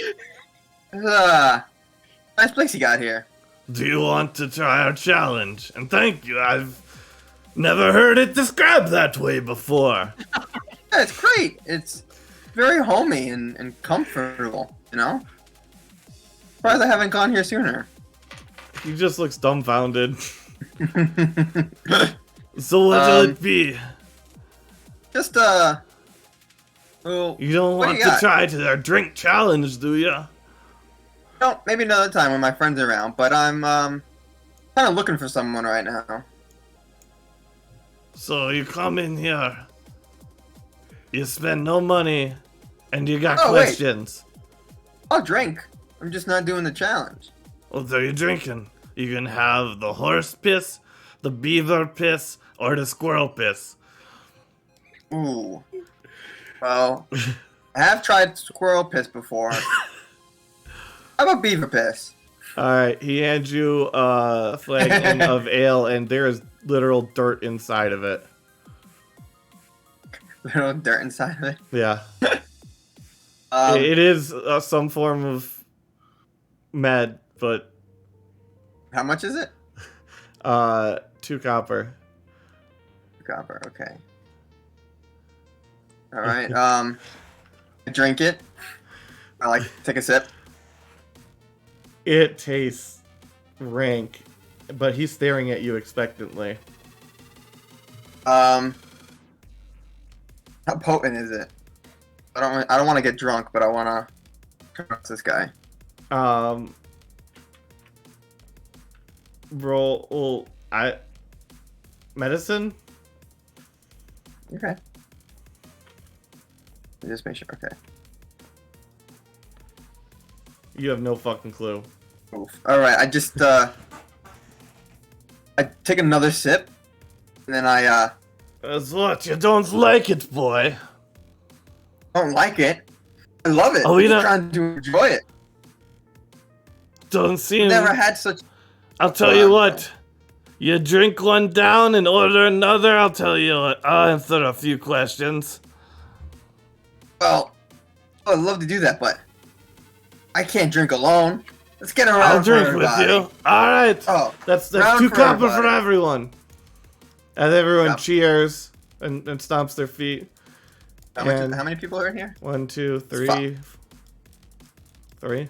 Nice place you got here. Do you want to try our challenge? And thank you. I've never heard it described that way before. Yeah, it's great. It's very homey and comfortable. You know. Surprised I haven't gone here sooner. He just looks dumbfounded. So what will it be? Just well, You don't what do want you to got? try to our drink challenge, do you? no, maybe another time when my friends are around. But I'm kind of looking for someone right now. So you come in here, you spend no money, and you got Oh, wait. questions. I'll drink. I'm just not doing the challenge. What are you drinking? You can have the horse piss, the beaver piss, or the squirrel piss. Ooh. Well, I have tried squirrel piss before. How about beaver piss? Alright, he hands you a flagon of ale, and there is literal dirt inside of it. Little dirt inside of it. Yeah. Um, It is some form of med, but how much is it? 2 copper. Copper. Okay. All right. I drink it. I like take a sip. It tastes rank, but he's staring at you expectantly. How potent is it? I don't want to get drunk, but I want to trust this guy. Roll. Medicine? Okay. Just make sure. Okay. You have no fucking clue. Oof. All right. I just I take another sip, and then I That's what? You don't like it, boy. don't like it. I love it. Oh, you I'm know- just trying to enjoy it. Don't seem. Never had such. I'll tell you what. You drink one down and order another, I'll tell you what. I'll answer a few questions. Well, I'd love to do that, but I can't drink alone. Let's get around. I'll for drink with everybody. you. Alright. Oh, That's round 2 for copper for everybody. everyone. And everyone Yep. cheers and stomps their feet. And- how many people are in here? 1, 2, 3. Fuck. 3?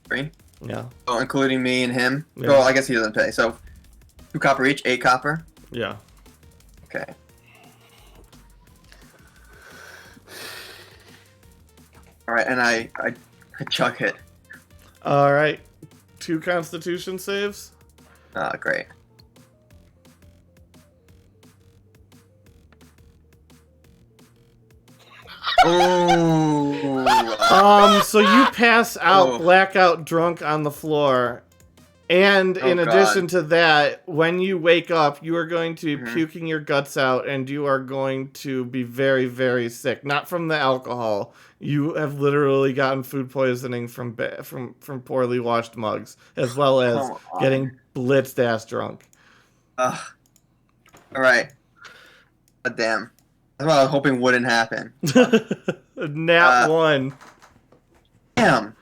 3. Yeah. Oh, including me and him. Yeah. Well, I guess he doesn't pay. So, 2 copper each, 8 copper. Yeah. Okay. All right, and I chuck it. Alright. 2 constitution saves. Great. Ooh. So you pass out Oh. blackout drunk on the floor. And Oh, in God. addition to that, when you wake up, you are going to be Mhm. puking your guts out and you are going to be very, very sick. Not from the alcohol. You have literally gotten food poisoning from poorly washed mugs, as well as Come on. getting blitzed ass drunk. Ugh. All right. Damn. That's what I was hoping wouldn't happen. Nat 1. Damn. All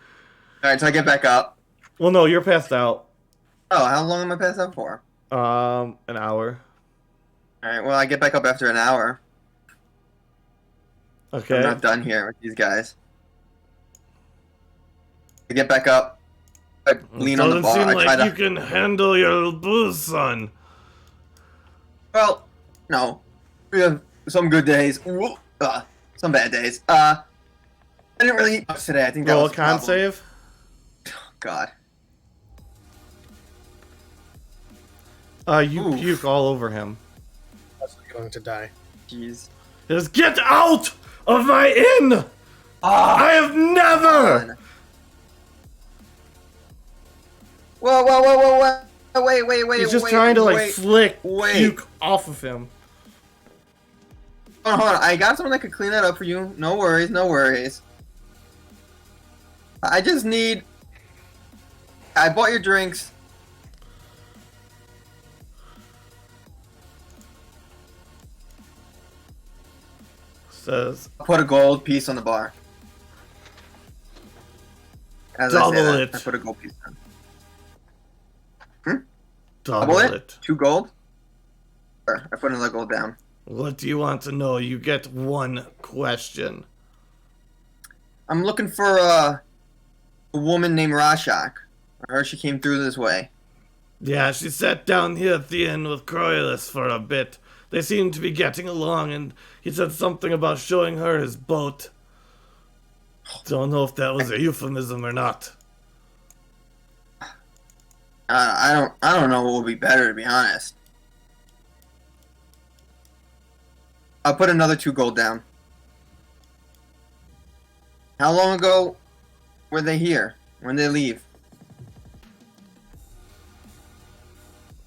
right, so I get back up. Well, no, you're passed out. Oh, how long am I passed out for? An hour. All right, well, I get back up after an hour. Okay. I'm not done here with these guys. I get back up. I lean on the Doesn't bar. seem I try like to. you can handle your booze, son. Well, no. We have some good days. Some bad days. I didn't really eat much today. I think that Roll a was the con problem. save. God. You Oof. puke all over him. That's going to die. Jeez. Just get out of my inn! I have never! Whoa. Wait. He's just wait, trying to like wait. flick wait. puke off of him. Hold on. I got someone that could clean that up for you. No worries. I just need... I bought your drinks. Says I'll put a gold piece on the bar. As I say double that, it. I put a gold piece on. Double it. 2 gold? Sure, I put another gold down. What do you want to know? You get 1 question. I'm looking for a woman named Rashak. I heard she came through this way. Yeah, she sat down here at the inn with Coriolis for a bit. They seemed to be getting along, and he said something about showing her his boat. Don't know if that was a euphemism or not. I don't know what would be better, to be honest. I'll put another 2 gold down. How long ago were they here? When did they leave?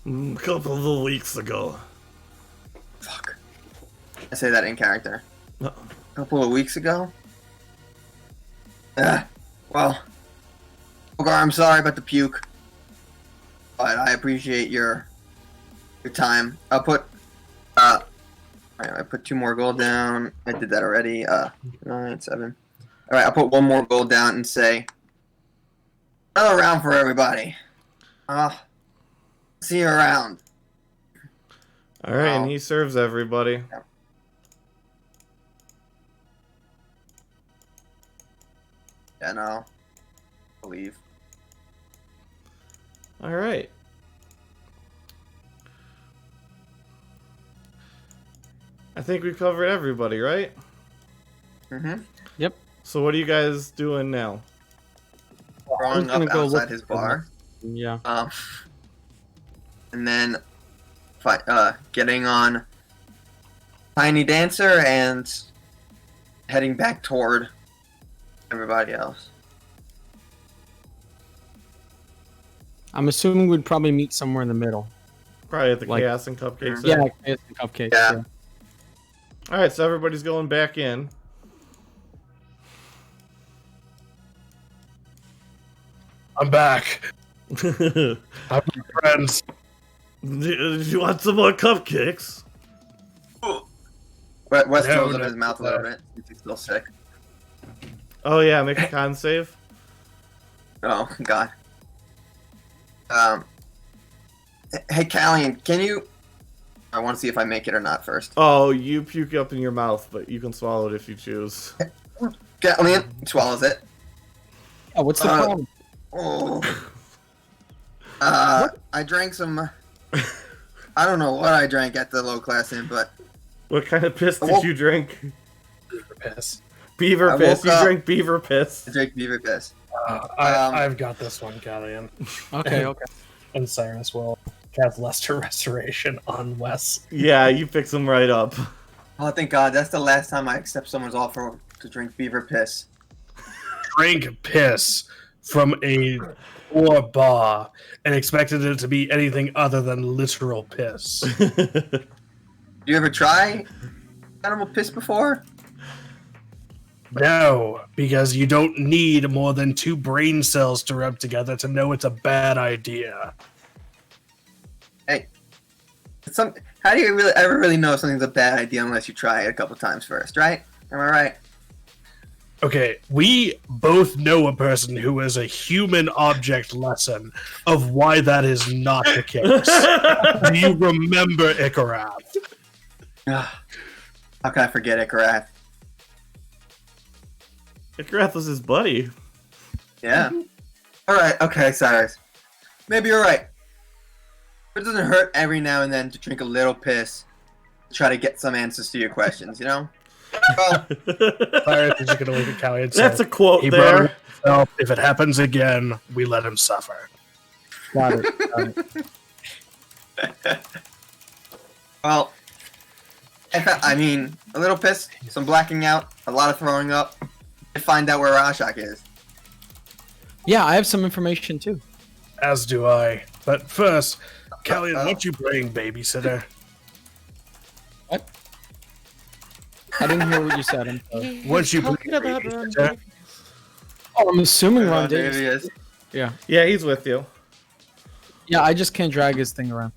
A couple of weeks ago. Fuck. I say that in character. No. A couple of weeks ago? Well, Ogar, I'm sorry about the puke. But I appreciate your time. I'll put alright, I put 2 more gold down. I did that already. 9, 7. Alright, I'll put 1 more gold down and say another round for everybody. See you around. Alright, Wow. and he serves everybody. Yeah, no. I'll leave. Alright. I think we covered everybody, right? Mm-hmm. So what are you guys doing now? Growing gonna up go outside look his for bar. Yeah. And then getting on Tiny Dancer and heading back toward everybody else. I'm assuming we'd probably meet somewhere in the middle. Probably at the Like- Chaos and Cupcakes. Yeah, it's the cupcakes. Yeah. Yeah. Alright, so everybody's going back in. I'm back. Do I'm friends. you want some more cupcakes? West No, throws up no, his mouth a little no. bit. He's still sick. Oh yeah, make a con save. Oh, God. Hey, Callian, can you... I want to see if I make it or not first. Oh, you puke up in your mouth, but you can swallow it if you choose. Callian swallows it. Oh, what's the problem? Oh. I drank some... I don't know what I drank at the low class inn, but... What kind of piss I did woke- you drink? Piss. Beaver I piss. woke You up- drank beaver piss. I drank beaver piss. I've got this one, Galleon. Okay. And Cyrus will cast Lesser Restoration on Wes. Yeah, you fix them right up. Oh, thank God. That's the last time I accept someone's offer to drink beaver piss. Drink piss from a poor bar and expected it to be anything other than literal piss. You ever try animal piss before? No, because you don't need more than 2 brain cells to rub together to know it's a bad idea. Hey, how do you ever really know something's a bad idea unless you try it a couple times first, right? Am I right? Okay, we both know a person who has a human object lesson of why that is not the case. Do you remember Ikarath? How can I forget Ikarath? Ikrath was his buddy. Yeah. Alright, okay, Cyrus. Maybe you're right. It doesn't hurt every now and then to drink a little piss to try to get some answers to your questions, you know? Well, Cyrus is just gonna look at Callie and say, That's a quote he brought there. it himself. If it happens again, we let him suffer. Got it. Well, I mean, a little pissed, some blacking out, a lot of throwing up. To find out where Rashak is. Yeah, I have some information too. As do I. But first, Callie, why don't you bring babysitter? What? I didn't hear what you said. I'm sorry. Once you bring Talking about babysitter, Oh, I'm assuming Ron Davis. Rendavius. Yeah. Yeah, he's with you. Yeah, I just can't drag his thing around.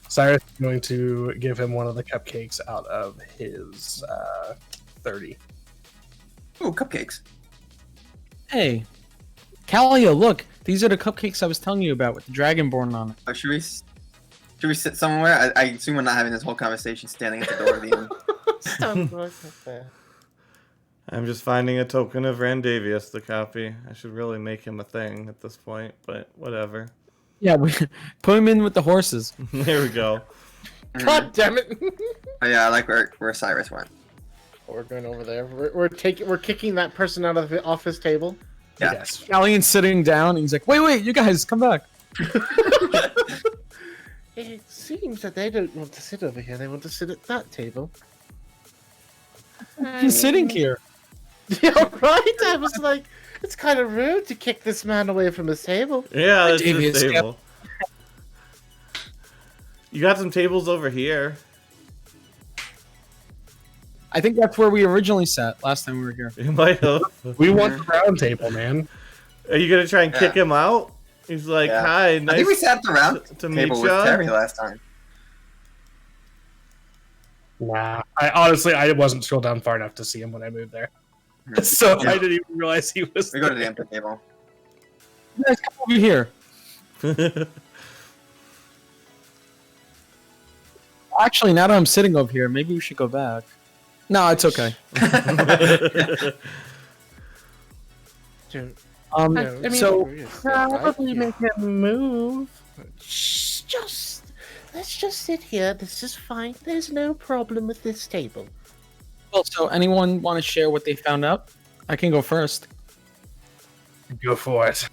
Cyrus is going to give him one of the cupcakes out of his 30. Ooh, cupcakes. Hey, Kalia, look. These are the cupcakes I was telling you about with the Dragonborn on it. Oh, should we sit somewhere? I assume we're not having this whole conversation standing at the door of the inn. Sounds like that. I'm just finding a token of Rendavius to copy. I should really make him a thing at this point, but whatever. Yeah, we put him in with the horses. There we go. God damn it! Oh yeah, I like where Cyrus went. We're going over there. We're kicking that person out of the office table. Yeah. Yes. Calian's sitting down, and he's like, "Wait, you guys, come back." It seems that they don't want to sit over here. They want to sit at that table. He's sitting here. Yeah, right. I was like, it's kind of rude to kick this man away from his table. Yeah, that's Rendavius, his table. You got some tables over here. I think that's where we originally sat last time we were here. You might have. We want the round table, man. Are you gonna try and kick him out? He's like, Yeah. hi, I nice think we sat at the round to meet table with ya. Terry last time. Nah. I wasn't scrolled down far enough to see him when I moved there. So Yeah. I didn't even realize he was We go to the empty table. You guys come over here. Actually, now that I'm sitting over here, maybe we should go back. No, it's okay. Dude, So probably make him move. Let's just sit here. This is fine. There's no problem with this table. well, so anyone want to share what they found out? I can go first. go for it.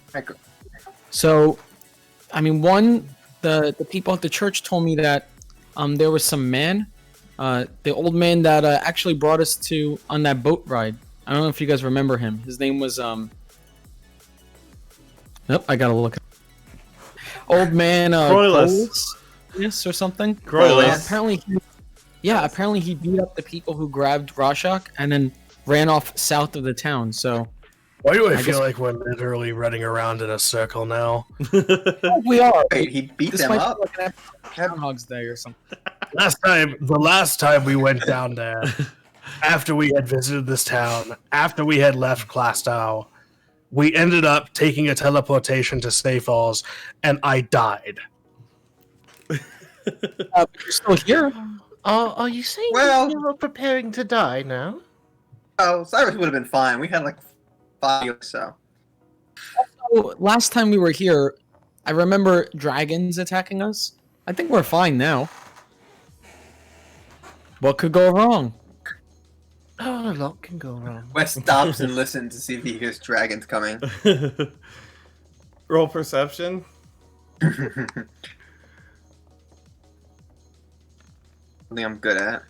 So, I mean, one, the people at the church told me that there was some man, the old man that actually brought us on that boat ride. I don't know if you guys remember him. His name was Nope, I gotta look. Old man, Croylus. yes, or something. Croylus. Apparently he beat up the people who grabbed Rashak and then ran off south of the town. So Why do I, I feel guess- like we're literally running around in a circle now? we are. Wait, he beat This them might up? be like an episode of Groundhog's Day or something. The last time we went down there, after we had visited this town, after we had left Clastow, we ended up taking a teleportation to Stay Falls, and I died. But you're still here. Are you saying Well- that you're preparing to die now? Oh, Cyrus would have been fine. We had like 5 or so. So, last time we were here, I remember dragons attacking us. I think we're fine now. What could go wrong? Oh, a lot can go wrong. Wes stops and listens to see if he hears dragons coming. Roll perception. Something I'm good at.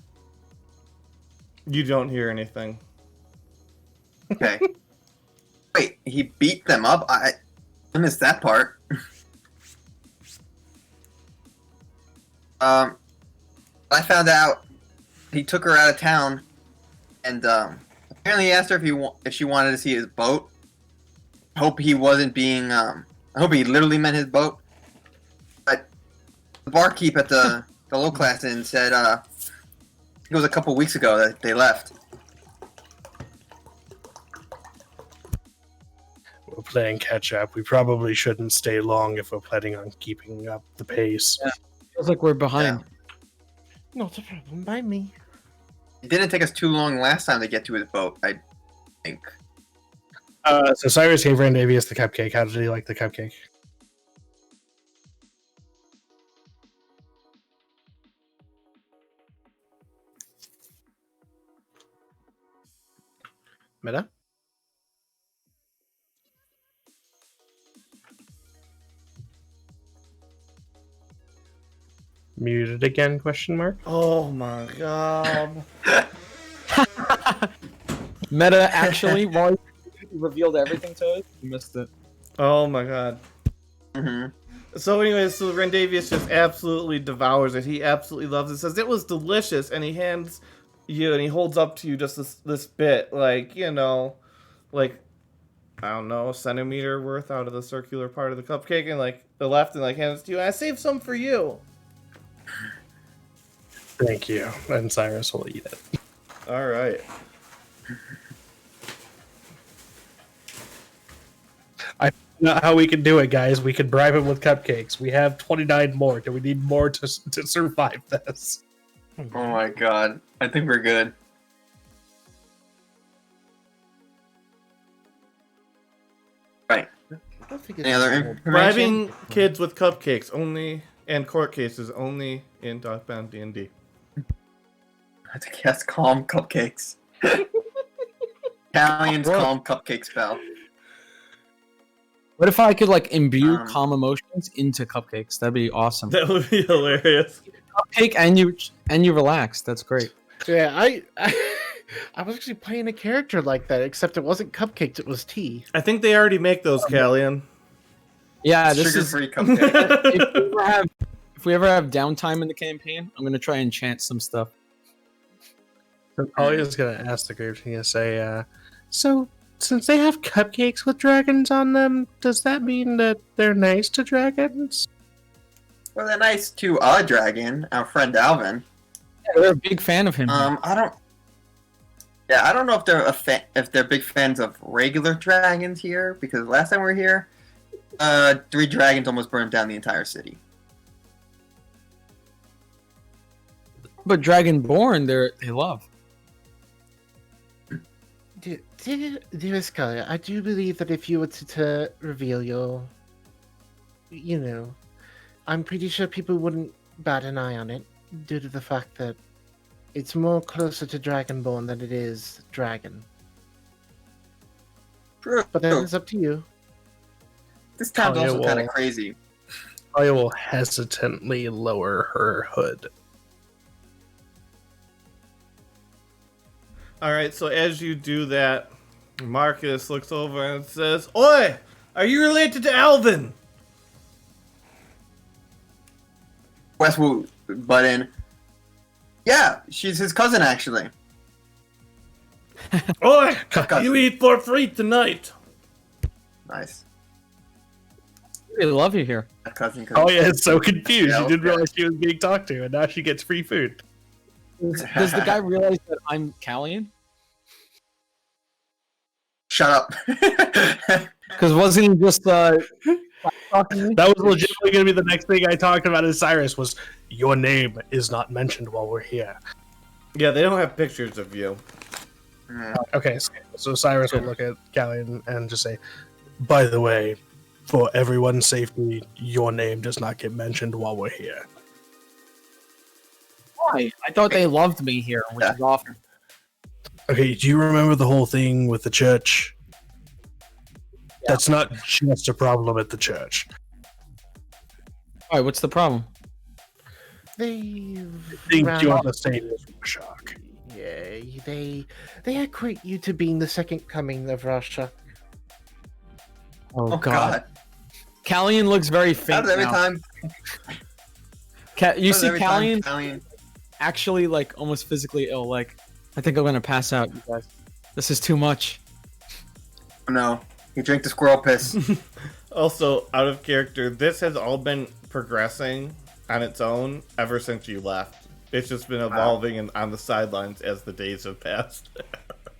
You don't hear anything. Okay. Wait, he beat them up? I missed that part. I found out he took her out of town, and apparently he asked her if she wanted to see his boat. I hope he wasn't being. I hope he literally meant his boat. But the barkeep at the low class inn said it was a couple weeks ago that they left. We're playing catch up. We probably shouldn't stay long if we're planning on keeping up the pace. Yeah. Feels like we're behind. Not a problem by me. It didn't take us too long last time to get to his boat, I think. So Cyrus gave Rendavius the cupcake. How did he like the cupcake? Meta? muted again? Question mark. Oh my god. Meta actually, while you revealed everything to us, you missed it. Oh my god. hmm So anyways, so Rendavius just absolutely devours it. He absolutely loves it. Says it was delicious, and he hands you and he holds up to you just this bit, like, you know, like, I don't know, a centimeter worth out of the circular part of the cupcake, and like the left, and like hands it to you. I saved some for you. Thank you. And Cyrus will eat it. All right. Not how we can do it, guys. We can bribe him with cupcakes. We have 29 more. Do we need more to survive this? Oh my god. I think we're good. Right. I don't think it's Any other cool. information? Bribing kids with cupcakes only, and court cases only in Dogbound D&D. I have to cast Calm Cupcakes. Italian's Calm Cupcake spell. What if I could like imbue Um, calm emotions into cupcakes? That'd be awesome. That would be hilarious. Cupcake and you relax. That's great. Yeah, I was actually playing a character like that, except it wasn't cupcakes; it was tea. I think they already make those, Callian. Yeah, this is. Sugar-free cupcake. If we ever have downtime in the campaign, I'm gonna try and chant some stuff. So Polya's gonna ask the group. She's gonna say, "So, since they have cupcakes with dragons on them, does that mean that they're nice to dragons?" Well, they're nice to a dragon, our friend Alvin. Yeah, we're a big fan of him. I don't. Yeah, I don't know if they're if they're big fans of regular dragons here, because last time we were here, 3 dragons almost burned down the entire city. But Dragonborn, they love. Dear Sky, I do believe that if you were to reveal your, you know, I'm pretty sure people wouldn't bat an eye on it due to the fact that it's more closer to Dragonborn than it is dragon. True. But that is up to you. This town's Talia also kind of will- crazy. Polya will hesitantly lower her hood. Alright, so as you do that, Marcus looks over and says, "Oi! Are you related to Alvin?" Wes will butt in. Yeah, she's his cousin, actually. Oi! Cousin. You eat for free tonight. Nice. We love you here. Cousin. Polya is so confused. Yeah, She didn't okay. realize she was being talked to, and now she gets free food. Does the guy realize that I'm Callian? Shut up. Because wasn't he just talking to me? That was legitimately going to be the next thing I talked about. Is Cyrus was your name is not mentioned while we're here. Yeah, they don't have pictures of you. Okay, so Cyrus would look at Callian and just say, "By the way, for everyone's safety, your name does not get mentioned while we're here." Why? I thought they loved me here, which is awesome. Okay, do you remember the whole thing with the church? That's not just a problem at the church. All right, what's the problem? They Think ran you're off- the same as Rashak. Yeah, they equate you to being the second coming of Rashak. Oh, Oh, God. Callian looks very How faint does every now. time? You how does see every time Callian Callian- actually like almost physically ill. Like, I think I'm gonna pass out, you guys. This is too much. Oh, no. He drank the squirrel piss. Also, out of character, this has all been progressing on its own ever since you left. It's just been evolving and on the sidelines as the days have passed.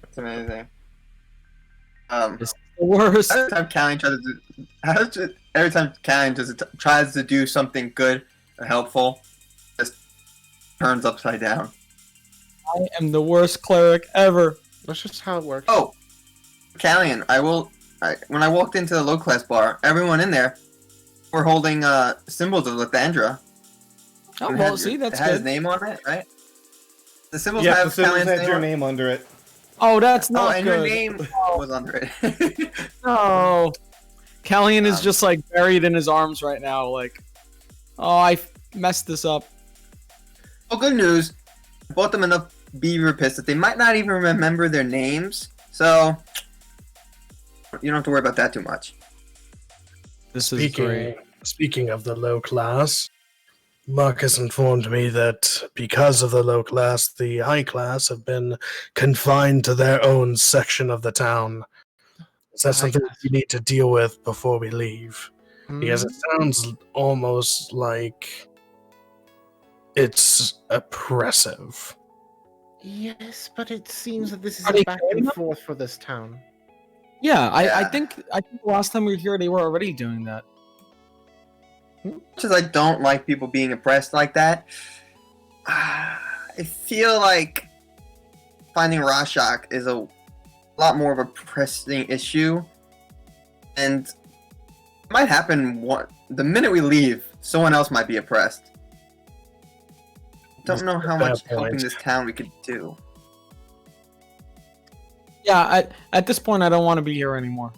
It's amazing. It's the worst. Every time Callian tries to do something good or helpful, just turns upside down. I am the worst cleric ever. That's just how it works. Oh, Callian, when I walked into the low class bar, everyone in there were holding symbols of Lathandra. Oh, It well, had- see, that's it had his good. name on it, right? The symbols Yeah, have the symbols Callian's had name your on it. name under it. Oh, that's Oh, not and good. your name was under it. No. Callian is Um, just like buried in his arms right now. Like, oh, I messed this up. Well, good news. I bought them enough beaver pits that they might not even remember their names. So, you don't have to worry about that too much. This is great. Speaking of the low class, Marcus informed me that because of the low class, the high class have been confined to their own section of the town. Is that something we need to deal with before we leave? Because it sounds almost like it's oppressive. Yes, but it seems that this is Are a they back killing and them? forth for this town. Yeah, I Yeah. think the last time we were here, they were already doing that. Much as I don't like people being oppressed like that, I feel like finding Rashak is a lot more of a pressing issue, and it might happen the minute we leave. Someone else might be oppressed. Don't know how Fair much helping point. this town we could do. Yeah, at this point, I don't want to be here anymore.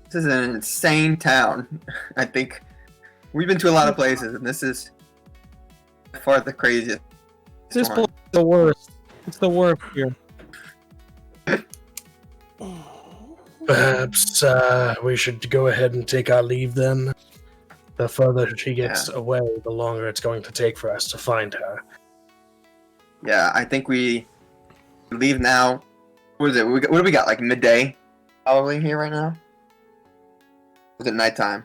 This is an insane town. I think we've been to a lot of places, and this is by far the craziest. This one. place is the worst. It's the worst here. Perhaps we should go ahead and take our leave then. The further she gets away, the longer it's going to take for us to find her. Yeah, I think we leave now. What is it? What do we got? Like midday? Probably here right now. Or is it nighttime?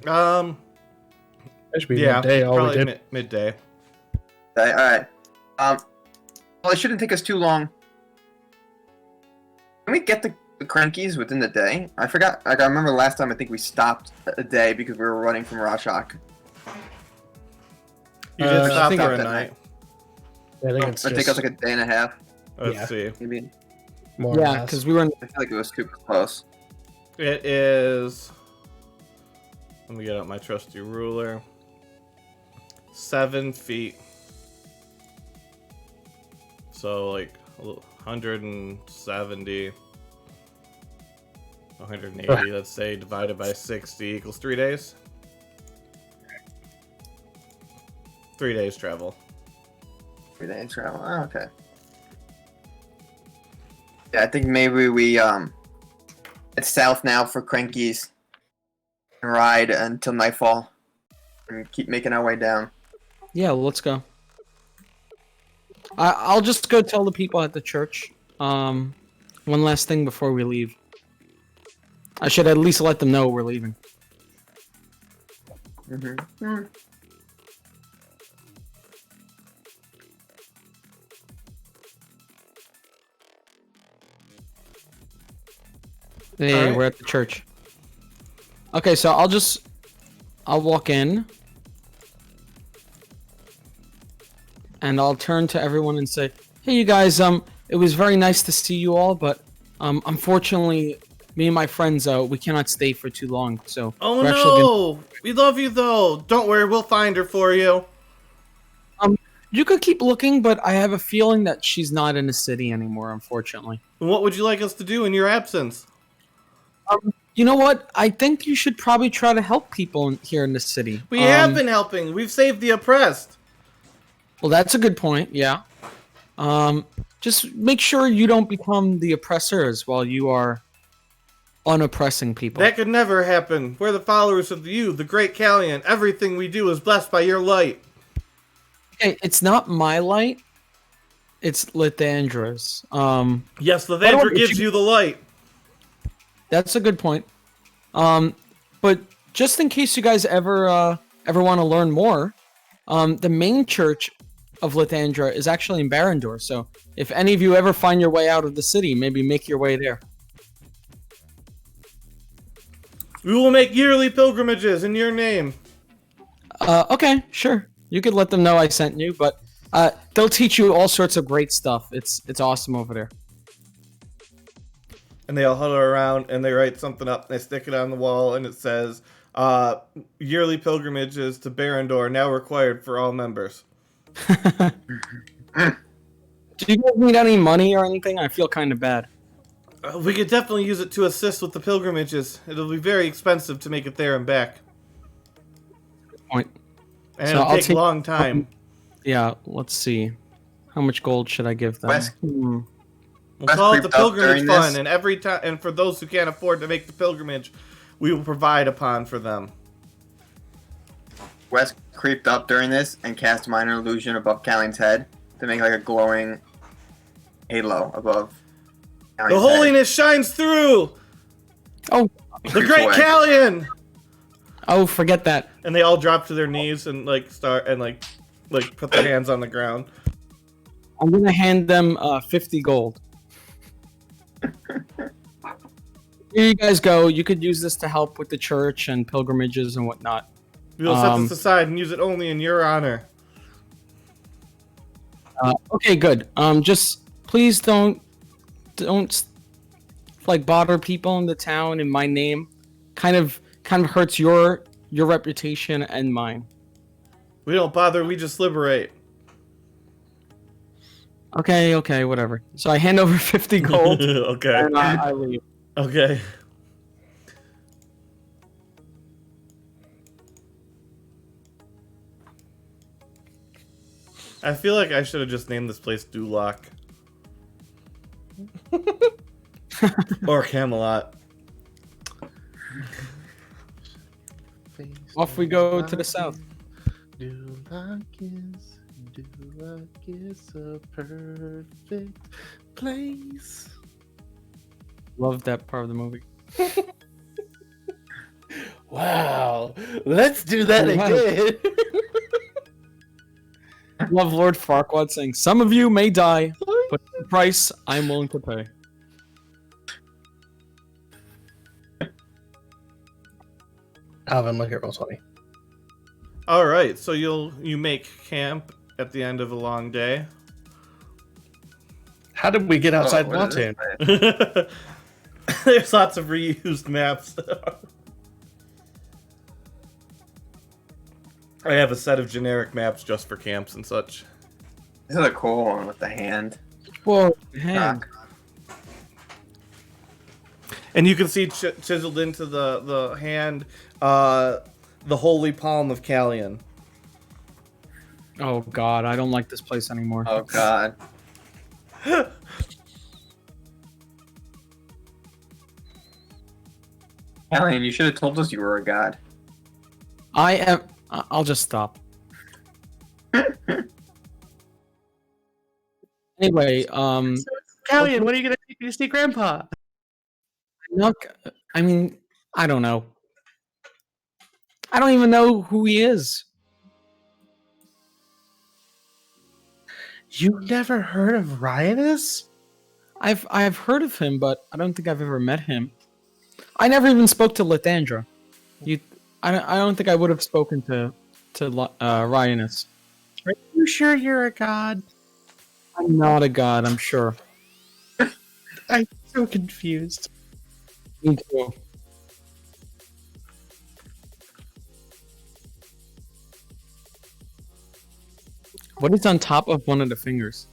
It should be Yeah, midday. All we probably did. midday. Okay, all right. Well, it shouldn't take us too long. Can we get the crankies within the day? I forgot. Like I remember last time. I think we stopped a day because we were running from Rashak. You did I stop think for at a night. night. I think it's It'd take us like a day and a half. Let's Yeah. see. Maybe. more or Yeah, less. because we were in I feel like it was super close. It is. Let me get out my trusty ruler. 7 feet. So like 170. 180, let's say, divided by 60 equals 3 days. 3 days travel. 3 days travel. Oh, okay. Yeah, I think maybe we head south now for crankies and ride until nightfall and keep making our way down. Yeah, let's go. I'll just go tell the people at the church. One last thing before we leave. I should at least let them know we're leaving. Mm-hmm. Hey, Alright. we're at the church. Okay, so I'll walk in. And I'll turn to everyone and say, hey, you guys, it was very nice to see you all, but, unfortunately, me and my friends, we cannot stay for too long, so... Oh we're actually no! We love you though! Don't worry, we'll find her for you. You could keep looking, but I have a feeling that she's not in the city anymore, unfortunately. What would you like us to do in your absence? You know what? I think you should probably try to help people here in the city. We have been helping. We've saved the oppressed. Well, that's a good point, yeah. Just make sure you don't become the oppressors while you are unoppressing people. That could never happen. We're the followers of you, the great Callion. Everything we do is blessed by your light. Hey, it's not my light. It's Lithandra's. Yes, But Lavandra gives you the light. That's a good point. But just in case you guys ever want to learn more, the main church of Lithandra is actually in Barandor. So if any of you ever find your way out of the city, maybe make your way there. We will make yearly pilgrimages in your name. Okay, sure. You could let them know I sent you, but they'll teach you all sorts of great stuff. It's awesome over there. And they all huddle around and they write something up. They stick it on the wall and it says, yearly pilgrimages to Barandor now required for all members. Do you guys need any money or anything? I feel kind of bad. We could definitely use it to assist with the pilgrimages. It'll be very expensive to make it there and back. Point. And So it'll I'll take a take- long time. Yeah, let's see. How much gold should I give them? Wes- Hmm. We'll Wes call it the creeped up pilgrimage during fund, this. and every time, and for those who can't afford to make the pilgrimage, we will provide upon for them. Wes creeped up during this and cast minor illusion above Callion's head to make like a glowing halo above. The Callion's head. holiness shines through. Oh, The Creeps great away. Callion. oh, forget that. And they all drop to their knees and like start and like put their hands on the ground. I'm gonna hand them 50 gold. Here you guys go. You could use this to help with the church and pilgrimages and whatnot. We will set this aside and use it only in your honor. Okay, good. Just please don't like bother people in the town in my name. Kind of hurts your reputation and mine. We don't bother. We just liberate. Okay, whatever. So I hand over 50 gold Okay. and I leave. Okay. I feel like I should have just named this place Duloc. Or Camelot. Off we go to the south. Duloc is a perfect place. Love that part of the movie. Wow, let's do that Wow. again. Love Lord Farquaad saying, "Some of you may die, but the price I'm willing to pay." Alvin, look at roll 20. All right, so you make camp at the end of a long day. How did we get outside Oh, what is Lawton? this? There's lots of reused maps. I have a set of generic maps just for camps and such. This is a cool one with the hand. Whoa, hand. And you can see chiseled into the hand the holy palm of Callion. Oh god, I don't like this place anymore. Oh god. Callion, you should have told us you were a god. I am. I'll just stop. Anyway, Callion, when are you gonna take me to see Grandpa? look. I mean, I don't know. I don't even know who he is. You never heard of Ryanus? I've heard of him, but I don't think I've ever met him. I never even spoke to Lathandra. I don't think I would have spoken to Ryanus. Are you sure you're a god? I'm not a god, I'm sure. I'm so confused. Me too. What is on top of one of the fingers?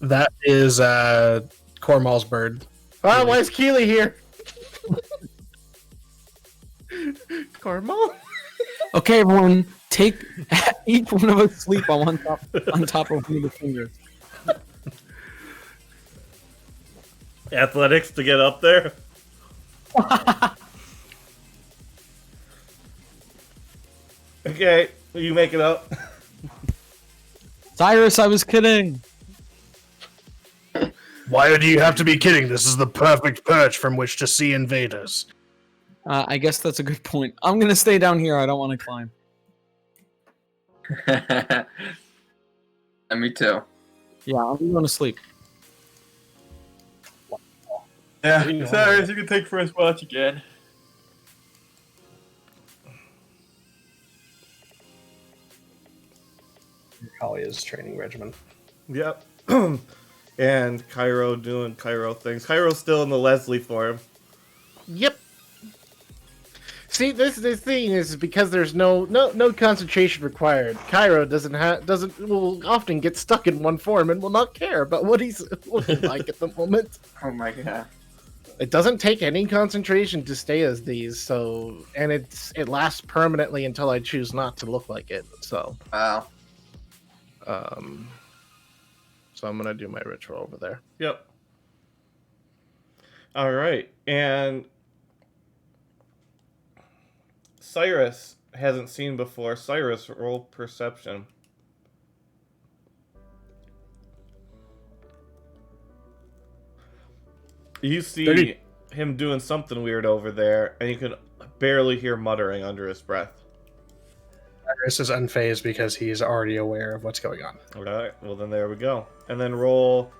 That is Cormal's bird. Ah, why is Keely here? Carmel? Okay, everyone, take each one of us sleep on top of one of the fingers. Athletics to get up there. Okay, you make it up. Cyrus, I was kidding. Why do you have to be kidding? This is the perfect perch from which to see invaders. I guess that's a good point. I'm gonna stay down here. I don't want to climb. And me too. Yeah, I'm going to sleep. Yeah, Cyrus, you can take first watch again. Kalia's training regimen. Yep. And Cairo doing Cairo things. Cairo's still in the Leslie form. Yep. See, this thing is because there's no concentration required. Cairo will often get stuck in one form and will not care about what he's looking like at the moment. Oh my god. It doesn't take any concentration to stay as these, so and it lasts permanently until I choose not to look like it. So, Wow. so I'm gonna do my ritual over there. Yep. All right, and Cyrus hasn't seen before. Cyrus, roll perception. You see 30. him doing something weird over there, and you can barely hear muttering under his breath. Cyrus is unfazed because he's already aware of what's going on. All right, well then there we go. And then roll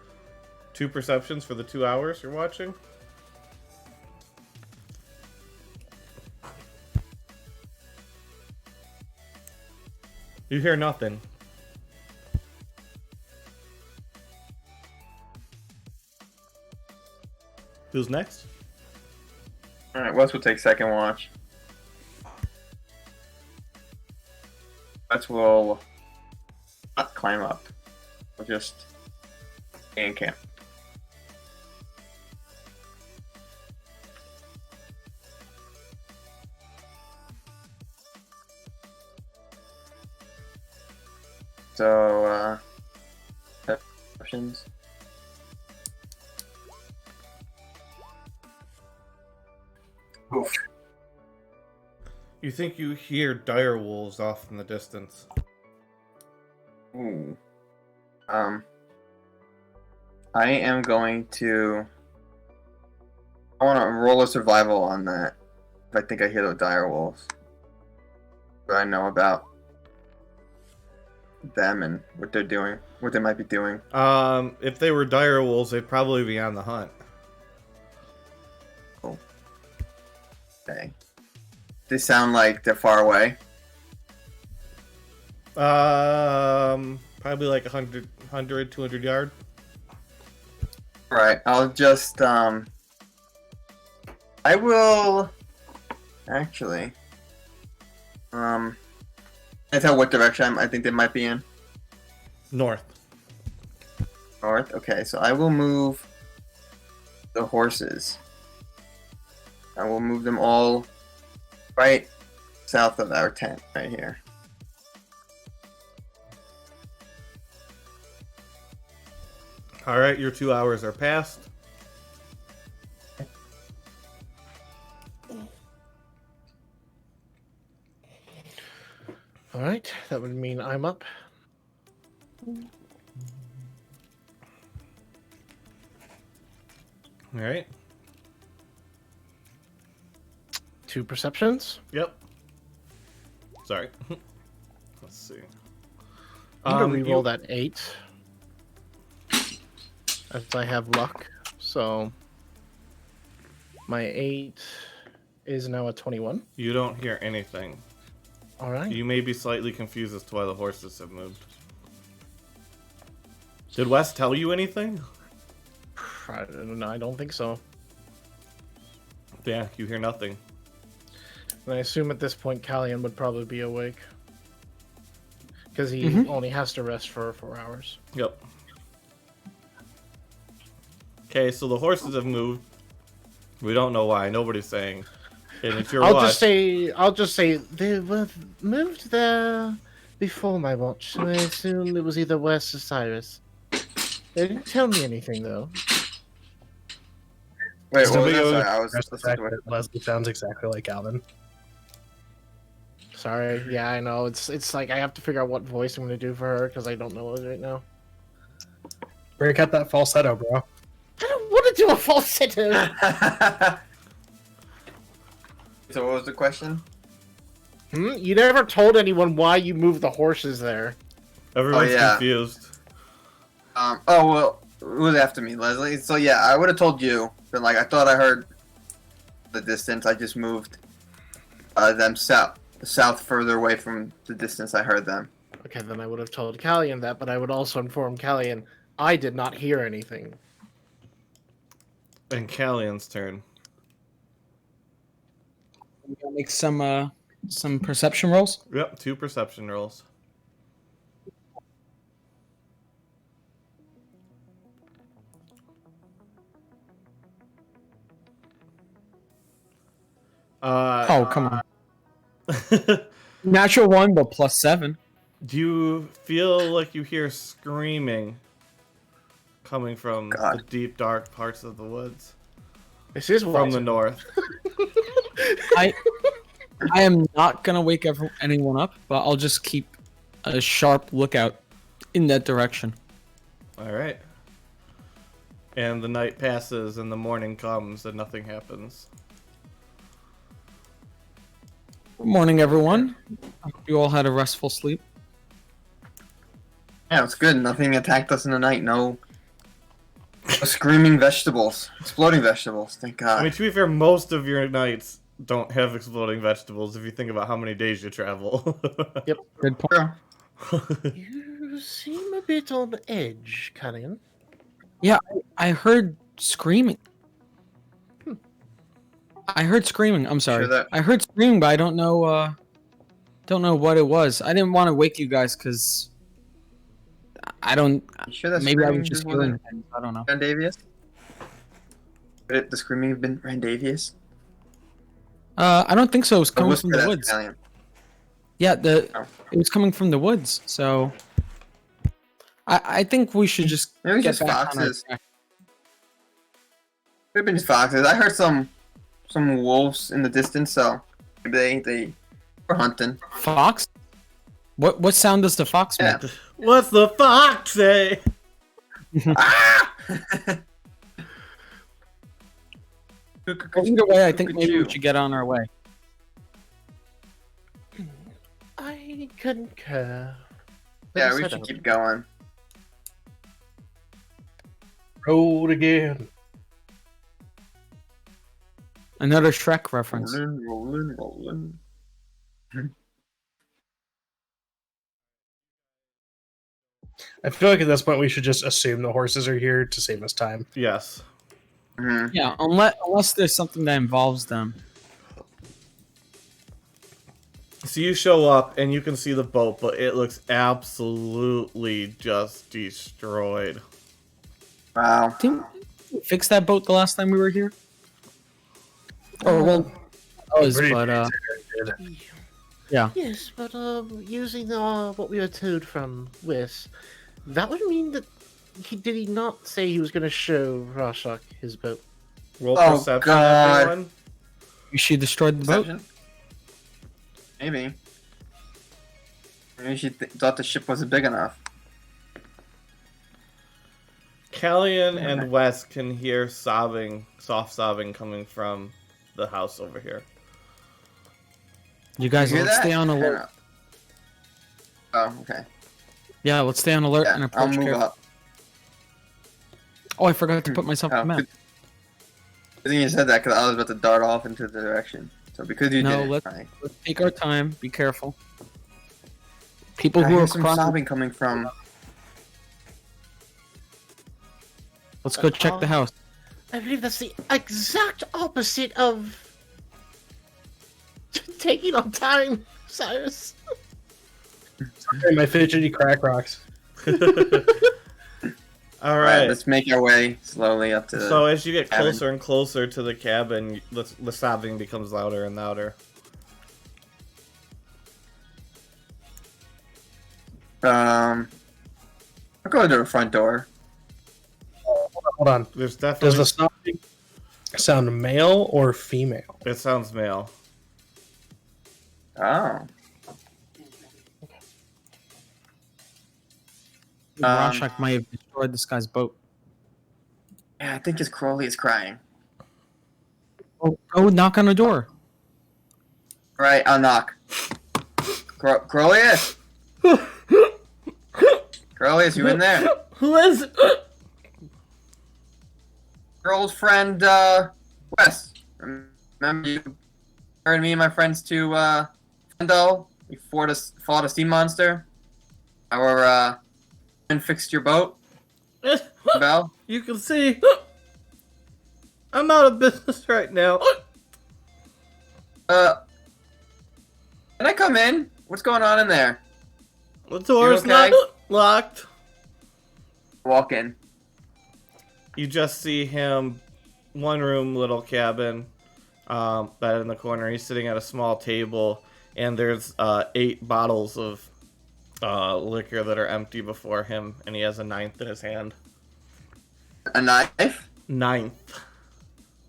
2 perceptions for the 2 hours you're watching. You hear nothing. Who's next? All right, Wes will take second watch. Wes will not climb up. We'll just stay in camp. So, options. Oof. You think you hear dire wolves off in the distance. Ooh. I am going to. I want to roll a survival on that. If I think I hear the dire wolves. What I know about them and what they're doing, what they might be doing. If they were dire wolves, they'd probably be on the hunt. Okay. They sound like they're far away. Probably like 100, 200 yard. Right. I'll just I will actually I tell what direction I think they might be in. North. North. Okay, so I will move the horses. I will move them all right south of our tent, right here. All right, your 2 hours are past. All right, that would mean I'm up. All right. 2 perceptions. Yep. Sorry. Let's see. I'm gonna reroll that 8. As I have luck, so my 8 is now a 21. You don't hear anything. All right. You may be slightly confused as to why the horses have moved. Did Wes tell you anything? I don't think so. Yeah, you hear nothing. And I assume at this point Callian would probably be awake. Because he only has to rest for 4 hours. Yep. Okay, so the horses have moved. We don't know why. Nobody's saying. And it's your I'll watch. just say they were moved there before my watch, so I assume it was either Wes or Cyrus. They didn't tell me anything though. Wait, So what was we that? go Sorry, I was the fact that Leslie sounds exactly like Alvin. Sorry, yeah, I know. It's like I have to figure out what voice I'm gonna do for her because I don't know it right now. Break out that falsetto, bro. I don't want to do a falsetto. So what was the question? You never told anyone why you moved the horses there. Everyone's Oh, yeah. confused. Oh well, it was after me, Leslie. So yeah, I would have told you, but like I thought I heard the distance. I just moved them south further away from the distance I heard them. Okay, then I would have told Callian that, but I would also inform Callian I did not hear anything. And Callian's turn. We gotta make some perception rolls. Yep, 2 perception rolls. Oh, come on. Natural 1, but +7. Do you feel like you hear screaming coming from God. the deep, dark parts of the woods? This is From the north. I am not gonna wake anyone up, but I'll just keep a sharp lookout in that direction. Alright. And the night passes and the morning comes and nothing happens. Good morning, everyone. I hope you all had a restful sleep. Yeah, it's good. Nothing attacked us in the night. No screaming vegetables. Exploding vegetables. Thank God. I mean, to be fair, most of your nights don't have exploding vegetables if you think about how many days you travel. Good point. True. You seem a bit on edge, Cunningham. Yeah, I heard screaming. I heard screaming. I'm sorry. Sure that- I heard screaming, but I don't know what it was. I didn't want to wake you guys because I don't. You sure that's Maybe I screaming was just just wasn't hearing things. I don't know. Rendavius? Could it, the screaming have been Rendavius? I don't think so. It was Or coming was from it the that woods. Italian? Yeah, Oh. it was coming from the woods. So I think we should just Maybe get just back on our foxes. track. Could have been just foxes. I heard some wolves in the distance, so maybe they were hunting. Fox? What sound does the fox Yeah. make? What's the fox say? Ah! Well, either way, I think maybe we should get on our way. I concur. Let Yeah, us we head should out. keep going. Road again. Another Shrek reference. Rolling. I feel like at this point we should just assume the horses are here to save us time. Yes. Mhm. Yeah, unless there's something that involves them. So you show up and you can see the boat, but it looks absolutely just destroyed. Wow. Didn't we fix that boat the last time we were here? Or well, was, Pretty but yeah. Yes, but using what we were told from Wes, that would mean that did he not say he was going to show Rashak his boat? Roll Oh, perception, God. everyone. She destroyed the boat. Perception? Maybe. Maybe she thought the ship wasn't big enough. Callian and Wes can hear sobbing, soft sobbing coming from the house over here. You guys, You hear let's that? stay on alert. Oh, okay. Yeah, let's stay on alert and Yeah, I'll approach move carefully. up. Oh, I forgot to put myself on Oh, the map. good thing you said that because I was about to dart off into the direction. So because you No, did it, let's- right. Let's take our time. Be careful. People I who hear are some crying. sobbing coming from. Let's go check the house. I believe that's the exact opposite of taking on time, Cyrus. Sorry, my fidgety crack rocks. All Right, right. let's make our way slowly up to the. So as you get cabin. closer and closer to the cabin, the sobbing becomes louder and louder. I'll go to the front door. Hold on. There's Does definitely. the sobbing sound male or female? It sounds male. Oh. Rashak might have destroyed this guy's boat. Yeah, I think his Crowley is crying. Oh, go knock on the door. Right, I'll knock. Crowleyus! Crowleyus, you in there? Who is? Your old friend, Wes. Remember you heard me and my friends to, Fendo? We fought a sea monster. Our, and fixed your boat, Bell? You can see. I'm out of business right now. Can I come in? What's going on in there? The door's okay? not locked. Walk in. You just see him, one room, little cabin, that in the corner. He's sitting at a small table, and there's 8 bottles of liquor that are empty before him, and he has a 9th in his hand. A knife? 9th.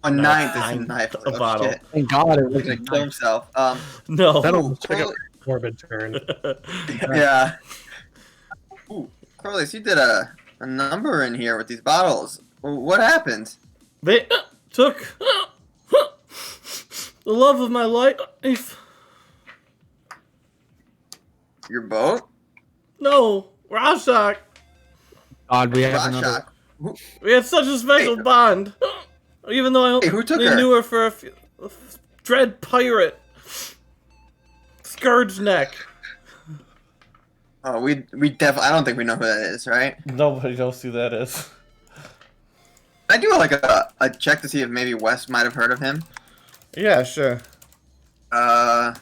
A ninth is a knife. A bottle. Shit. Thank God it He's was gonna kill himself. No. That Ooh, almost took a Corliss- morbid turn. yeah. Ooh, Corliss, you did a number in here with these bottles. What happened? They took the love of my life. Your boat? No, Rashak. God, we have another. Rashak. We had such a special bond. Even though I Hey, who took only her? knew her for a dread pirate. Scourge neck. Oh, we definitely. I don't think we know who that is, right? Nobody knows who that is. I do like a check to see if maybe Wes might have heard of him. Yeah, sure. What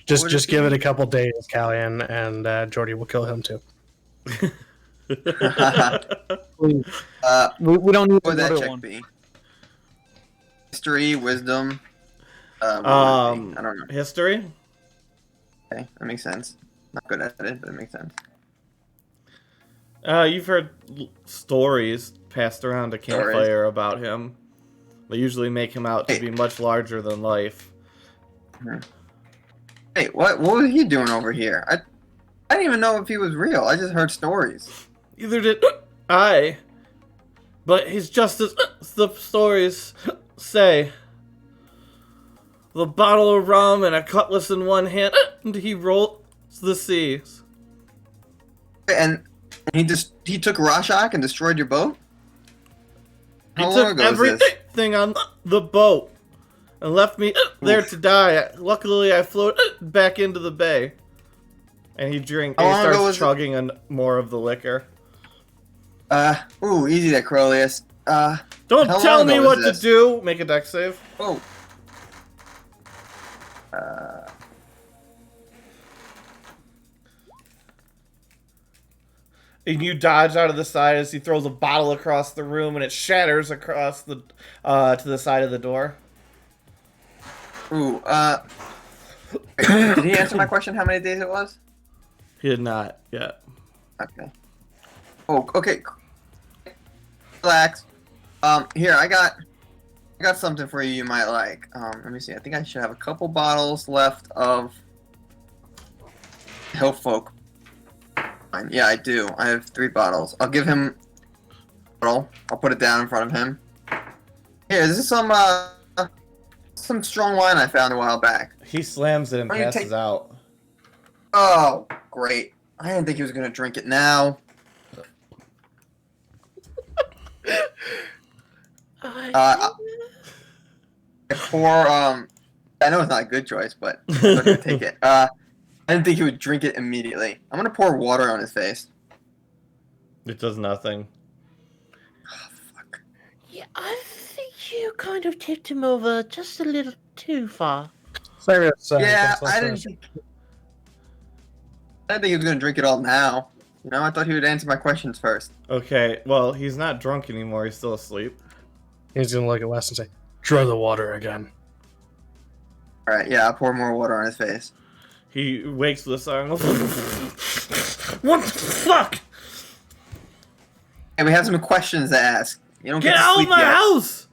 is Just give he? it a couple days, Callian, and Jordy will kill him too. Please. uh, We don't need what would that another check one. be? History, wisdom. What would it be? I don't know. History? Okay, that makes sense. Not good at it, but it makes sense. You've heard stories passed around a campfire about him. They usually make him out to be much larger than life. Hey, what was he doing over here? I didn't even know if he was real. I just heard stories. Either did I. But he's just as the stories say. The bottle of rum and a cutlass in one hand, and he rolls the seas. And he took Rashak and destroyed your boat? He How long took ago was this? everything on the boat and left me there to die. Luckily, I floated back into the bay. And he How long ago starts was it? chugging more of the liquor. Ooh, easy there, Crowlius. Don't How tell long me ago what was to this? do. Make a dex save. Oh. And you dodge out of the side as he throws a bottle across the room, and it shatters across the to the side of the door. Ooh, did he answer my question how many days it was? He did not yet. Okay. Oh, okay. Relax. Here, I got something for you you might like. Let me see. I think I should have a couple bottles left of Hill Folk. Yeah, I do. I have 3 bottles. I'll give him a bottle. I'll put it down in front of him. Here, this is some strong wine I found a while back. He slams it and Why don't you passes take- out. Oh, great. I didn't think he was gonna drink it now. I know it's not a good choice, but I'm gonna take it. I didn't think he would drink it immediately. I'm gonna pour water on his face. It does nothing. Oh, fuck. Yeah, I think you kind of tipped him over just a little too far. Cyrus, Yeah, let's I didn't think he was gonna drink it all now. You know, I thought he would answer my questions first. Okay, well, he's not drunk anymore. He's still asleep. He's gonna look at Wes and say, "Draw the water again." All right, yeah, I'll pour more water on his face. He wakes with a song. What the fuck? And we have some questions to ask. You don't Get get to out of sleep my yet. house!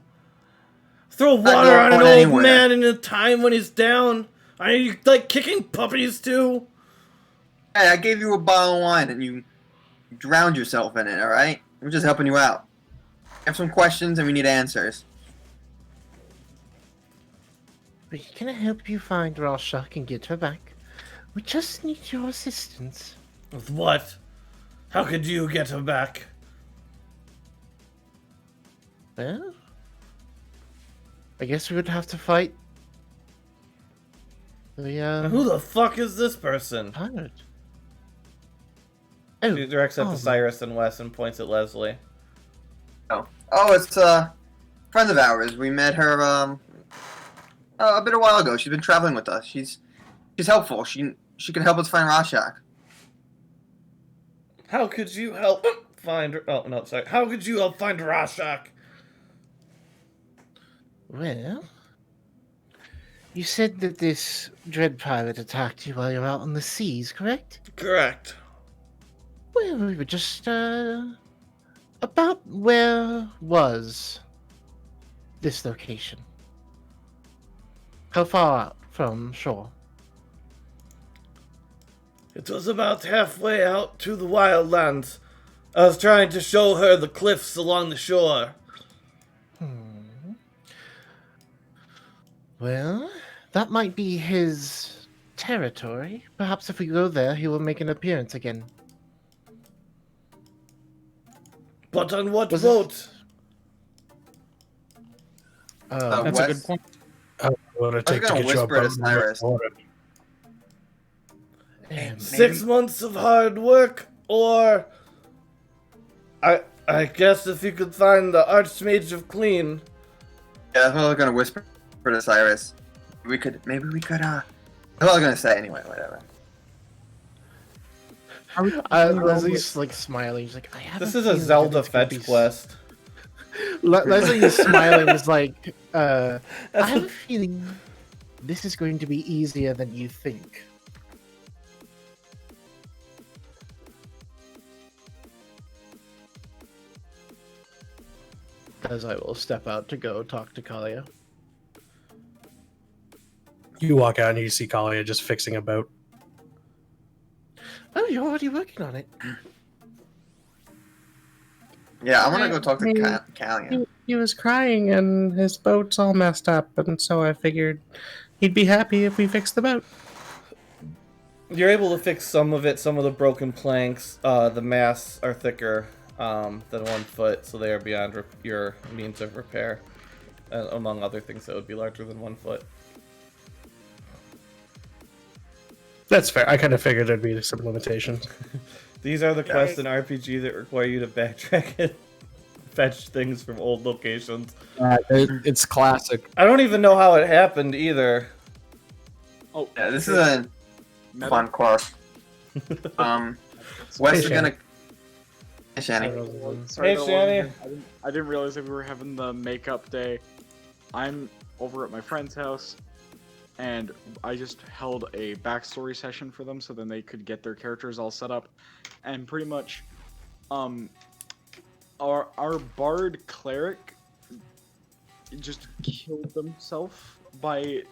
Throw not water on an going old anywhere. man in a time when he's down. I like kicking puppies too. Hey, I gave you a bottle of wine and you drowned yourself in it, alright? I'm just helping you out. I have some questions and we need answers. We can help you find Rashak and get her back. We just need your assistance. With what? How could you get her back? Well, I guess we would have to fight the Who the fuck is this person? pirate. He directs at oh. the Cyrus and Wes and points at Leslie. Oh, it's friend of ours. We met her a bit a while ago. She's been traveling with us. She's helpful. She can help us find Rashak. How could you help find her? Oh, no, sorry. How could you help find Rashak? Well, you said that this dread pirate attacked you while you were out on the seas, correct? Correct. Well, we were just, about where was this location? How far out from shore? It was about halfway out to the wildlands. I was trying to show her the cliffs along the shore. Well, that might be his territory. Perhaps if we go there, he will make an appearance again. But on what Was boat? That's a good Wes, point. What would it I was take to gonna get you a whisper to boat in the Cyrus. water? 6 months of hard work, or I guess if you could find the Archmage of Clean. Yeah, that's what I was gonna whisper to Cyrus. Maybe we could, that's what I was gonna say anyway, whatever. Leslie's like smiling. She's like, I have This a is a feeling that Zelda it's gonna fetch be quest. Leslie is smiling. Is like, I have a feeling this is going to be easier than you think. as I will step out to go talk to Kalia. You walk out and you see Kalia just fixing a boat. Oh, you're already working on it. Yeah, I want to go talk to Callian. He was crying and his boat's all messed up, and so I figured he'd be happy if we fixed the boat. You're able to fix some of it, some of the broken planks. The masts are thicker than 1 foot, so they are beyond your means of repair. Among other things that would be larger than 1 foot. That's fair. I kind of figured there'd be some limitations. These are the quests in RPG that require you to backtrack and fetch things from old locations. It's classic. I don't even know how it happened either. Oh, Yeah, this is a fun quest. Wes is gonna. Hey, Shani. Sorry, Hey, no Shanny. one- I didn't realize that we were having the makeup day. I'm over at my friend's house, and I just held a backstory session for them so then they could get their characters all set up. And pretty much, our bard cleric just killed himself by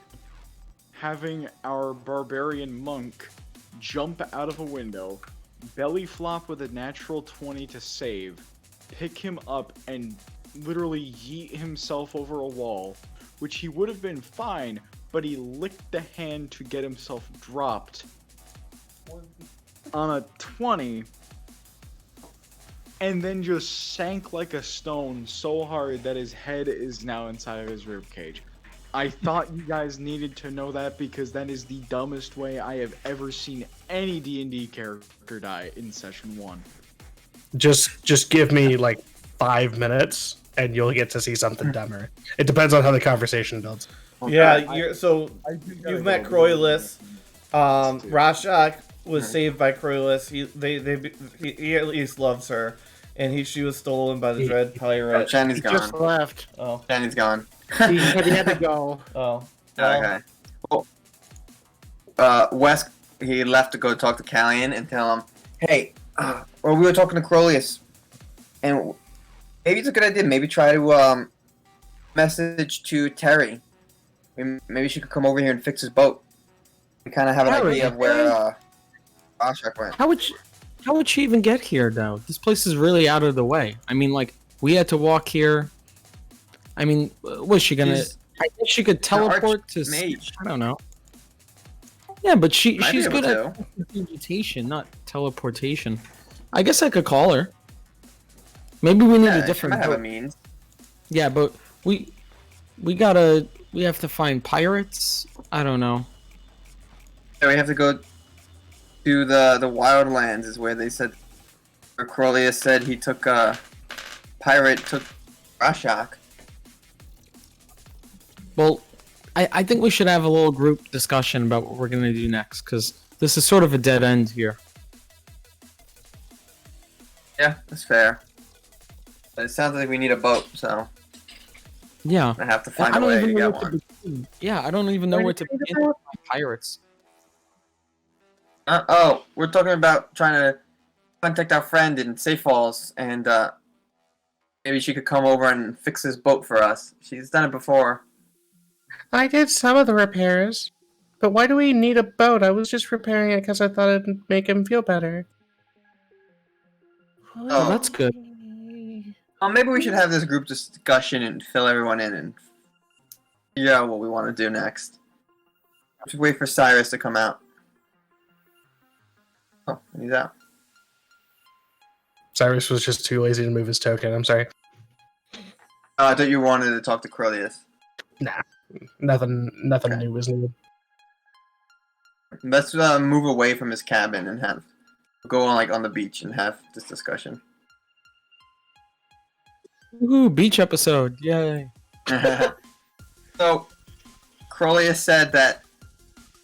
having our barbarian monk jump out of a window, belly flop with a natural 20 to save, pick him up, and literally yeet himself over a wall, which he would have been fine, but he licked the hand to get himself dropped on a 20, and then just sank like a stone so hard that his head is now inside of his ribcage. I thought you guys needed to know that because that is the dumbest way I have ever seen any D&D character die in session 1. Just give me like 5 minutes and you'll get to see something dumber. It depends on how the conveation builds. Yeah, you've met Croylus. Rashak was saved by Croylus. He at least loves her, and she was stolen by the Dread Oh, Pirate. Shani's He gone. just left. Oh, Shani's gone. He said he had to go. oh. Okay. Well, Wes, he left to go talk to Callian and tell him, hey, or we were talking to Crolius, and maybe it's a good idea. Maybe try to message to Terry. Maybe she could come over here and fix his boat. We kind of have an Terry? idea of where Rashak went. How would she even get here though? This place is really out of the way. I mean, like we had to walk here. I mean, was she gonna? I guess she could teleport to. Archmage. I don't know. Yeah, but Might be she's able good at vegetation, not teleportation. I guess I could call her. Maybe we need Yeah, a she different. might have a boat. means. Yeah, but we have to find pirates. I don't know. Yeah, we have to go to the Wildlands is where they said, where Crolius said he took pirate took Rashak. Well, I think we should have a little group discussion about what we're gonna do next, because this is sort of a dead end here. Yeah, that's fair. But it sounds like we need a boat, so Yeah. I have to find I a don't way even to know get where to one. begin. Yeah, I don't even know where to begin with my pirates. Oh, we're talking about trying to contact our friend in Safe Falls, and maybe she could come over and fix his boat for us. She's done it before. I did some of the repairs, but why do we need a boat? I was just repairing it because I thought it'd make him feel better. Oh, that's good. Maybe we should have this group discussion and fill everyone in and figure out what we want to do next. Just wait for Cyrus to come out. Oh, he's out. Cyrus was just too lazy to move his token. I'm sorry. I thought you wanted to talk to Crolius. Nothing Okay. new was needed. Let's move away from his cabin and go on the beach and have this discussion. Woohoo, beach episode. Yay. So, Crolius said that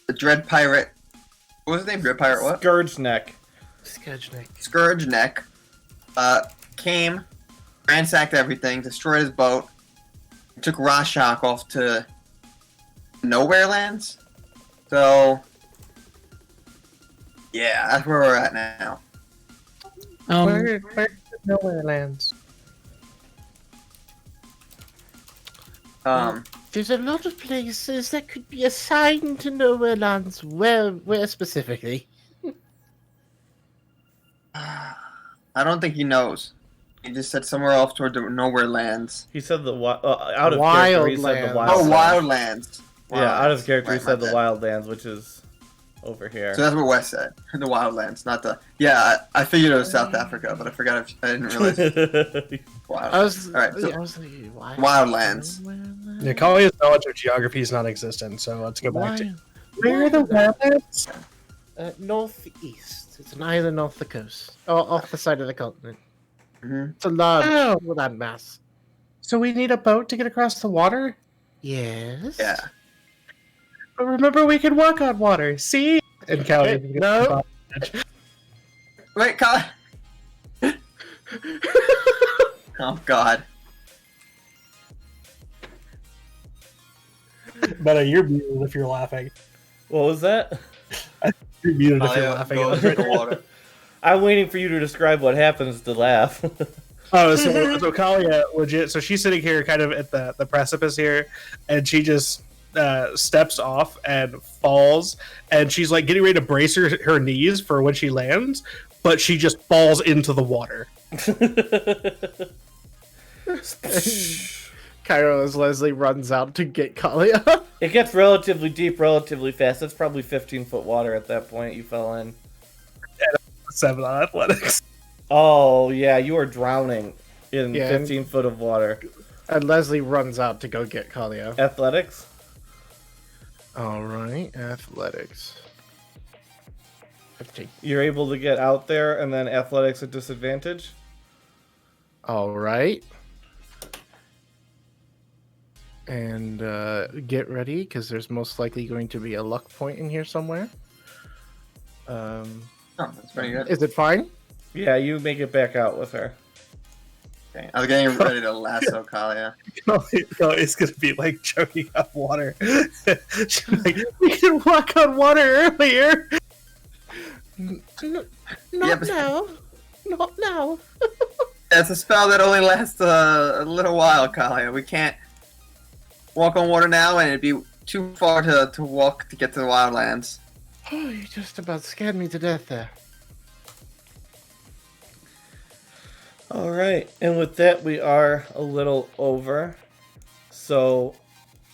the Dread Pirate... What was his name? Dread Pirate what? Scourge Neck. Scourge Neck came, ransacked everything, destroyed his boat, took Rashak off to Nowhere Lands. So, yeah, that's where we're at now. Where nowhere lands? There's a lot of places that could be assigned to nowhere lands. Where specifically? I don't think he knows. He just said somewhere off toward the Nowhere Lands. He said out of character. He said the Wildlands. wild. Oh, Wildlands. Yeah, out of character. He Right, said my the bad. Wildlands, which is over here. So that's what Wes said. The Wildlands, not the... Yeah, I figured it was South Africa, but I didn't realize. Wild. I was. Alright, so I was thinking, why? Wildlands. Yeah, Kalia's knowledge of geography is non-existent, so let's go back to... Where are the wildlands? Northeast. It's an island off the coast. Off the side of the continent. Mhm. It's a large Oh. land mass. So we need a boat to get across the water? Yes. Yeah. But remember, we can walk on water. See? And Kalia... No. Wait, Oh, God. But you're muted if you're laughing. What was that? You're muted if you're Kalia, laughing. go into the water. I'm waiting for you to describe what happens to laugh. Oh, so Kalia legit. So she's sitting here, kind of at the precipice here, and she just steps off and falls, and she's like getting ready to brace her knees for when she lands, but she just falls into the water. Cairo as Leslie runs out to get Kalia. It gets relatively deep, relatively fast. It's probably 15-foot water at that point you fell in. 7 on athletics. Oh, yeah, you are drowning in Yeah. 15 foot of water. And Leslie runs out to go get Kalia. Athletics? Alright, athletics. You're able to get out there, and then athletics at disadvantage? Alright. And get ready, because there's most likely going to be a luck point in here somewhere. Oh, that's pretty good. Is it fine? Yeah, you make it back out with her. Okay. I was getting ready to lasso Kalia. It's gonna be like choking up water. She's like, we can walk on water earlier. Not Yeah, but- now. Not now. It's a spell that only lasts a little while, Kalia. We can't walk on water now, and it'd be too far to walk to get to the Wildlands. Oh, you just about scared me to death there. All right, and with that, we are a little over. So,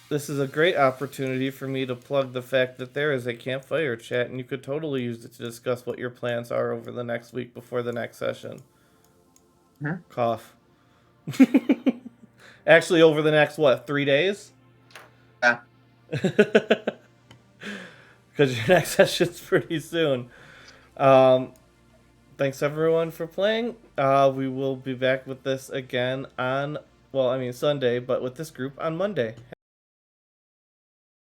this is a great opportunity for me to plug the fact that there is a campfire chat, and you could totally use it to discuss what your plans are over the next week before the next session. Hmm? Cough. Actually, over the next, 3 days? Yeah. Because your next session's pretty soon. Thanks everyone for playing. We will be back with this again on, Sunday, but with this group on Monday.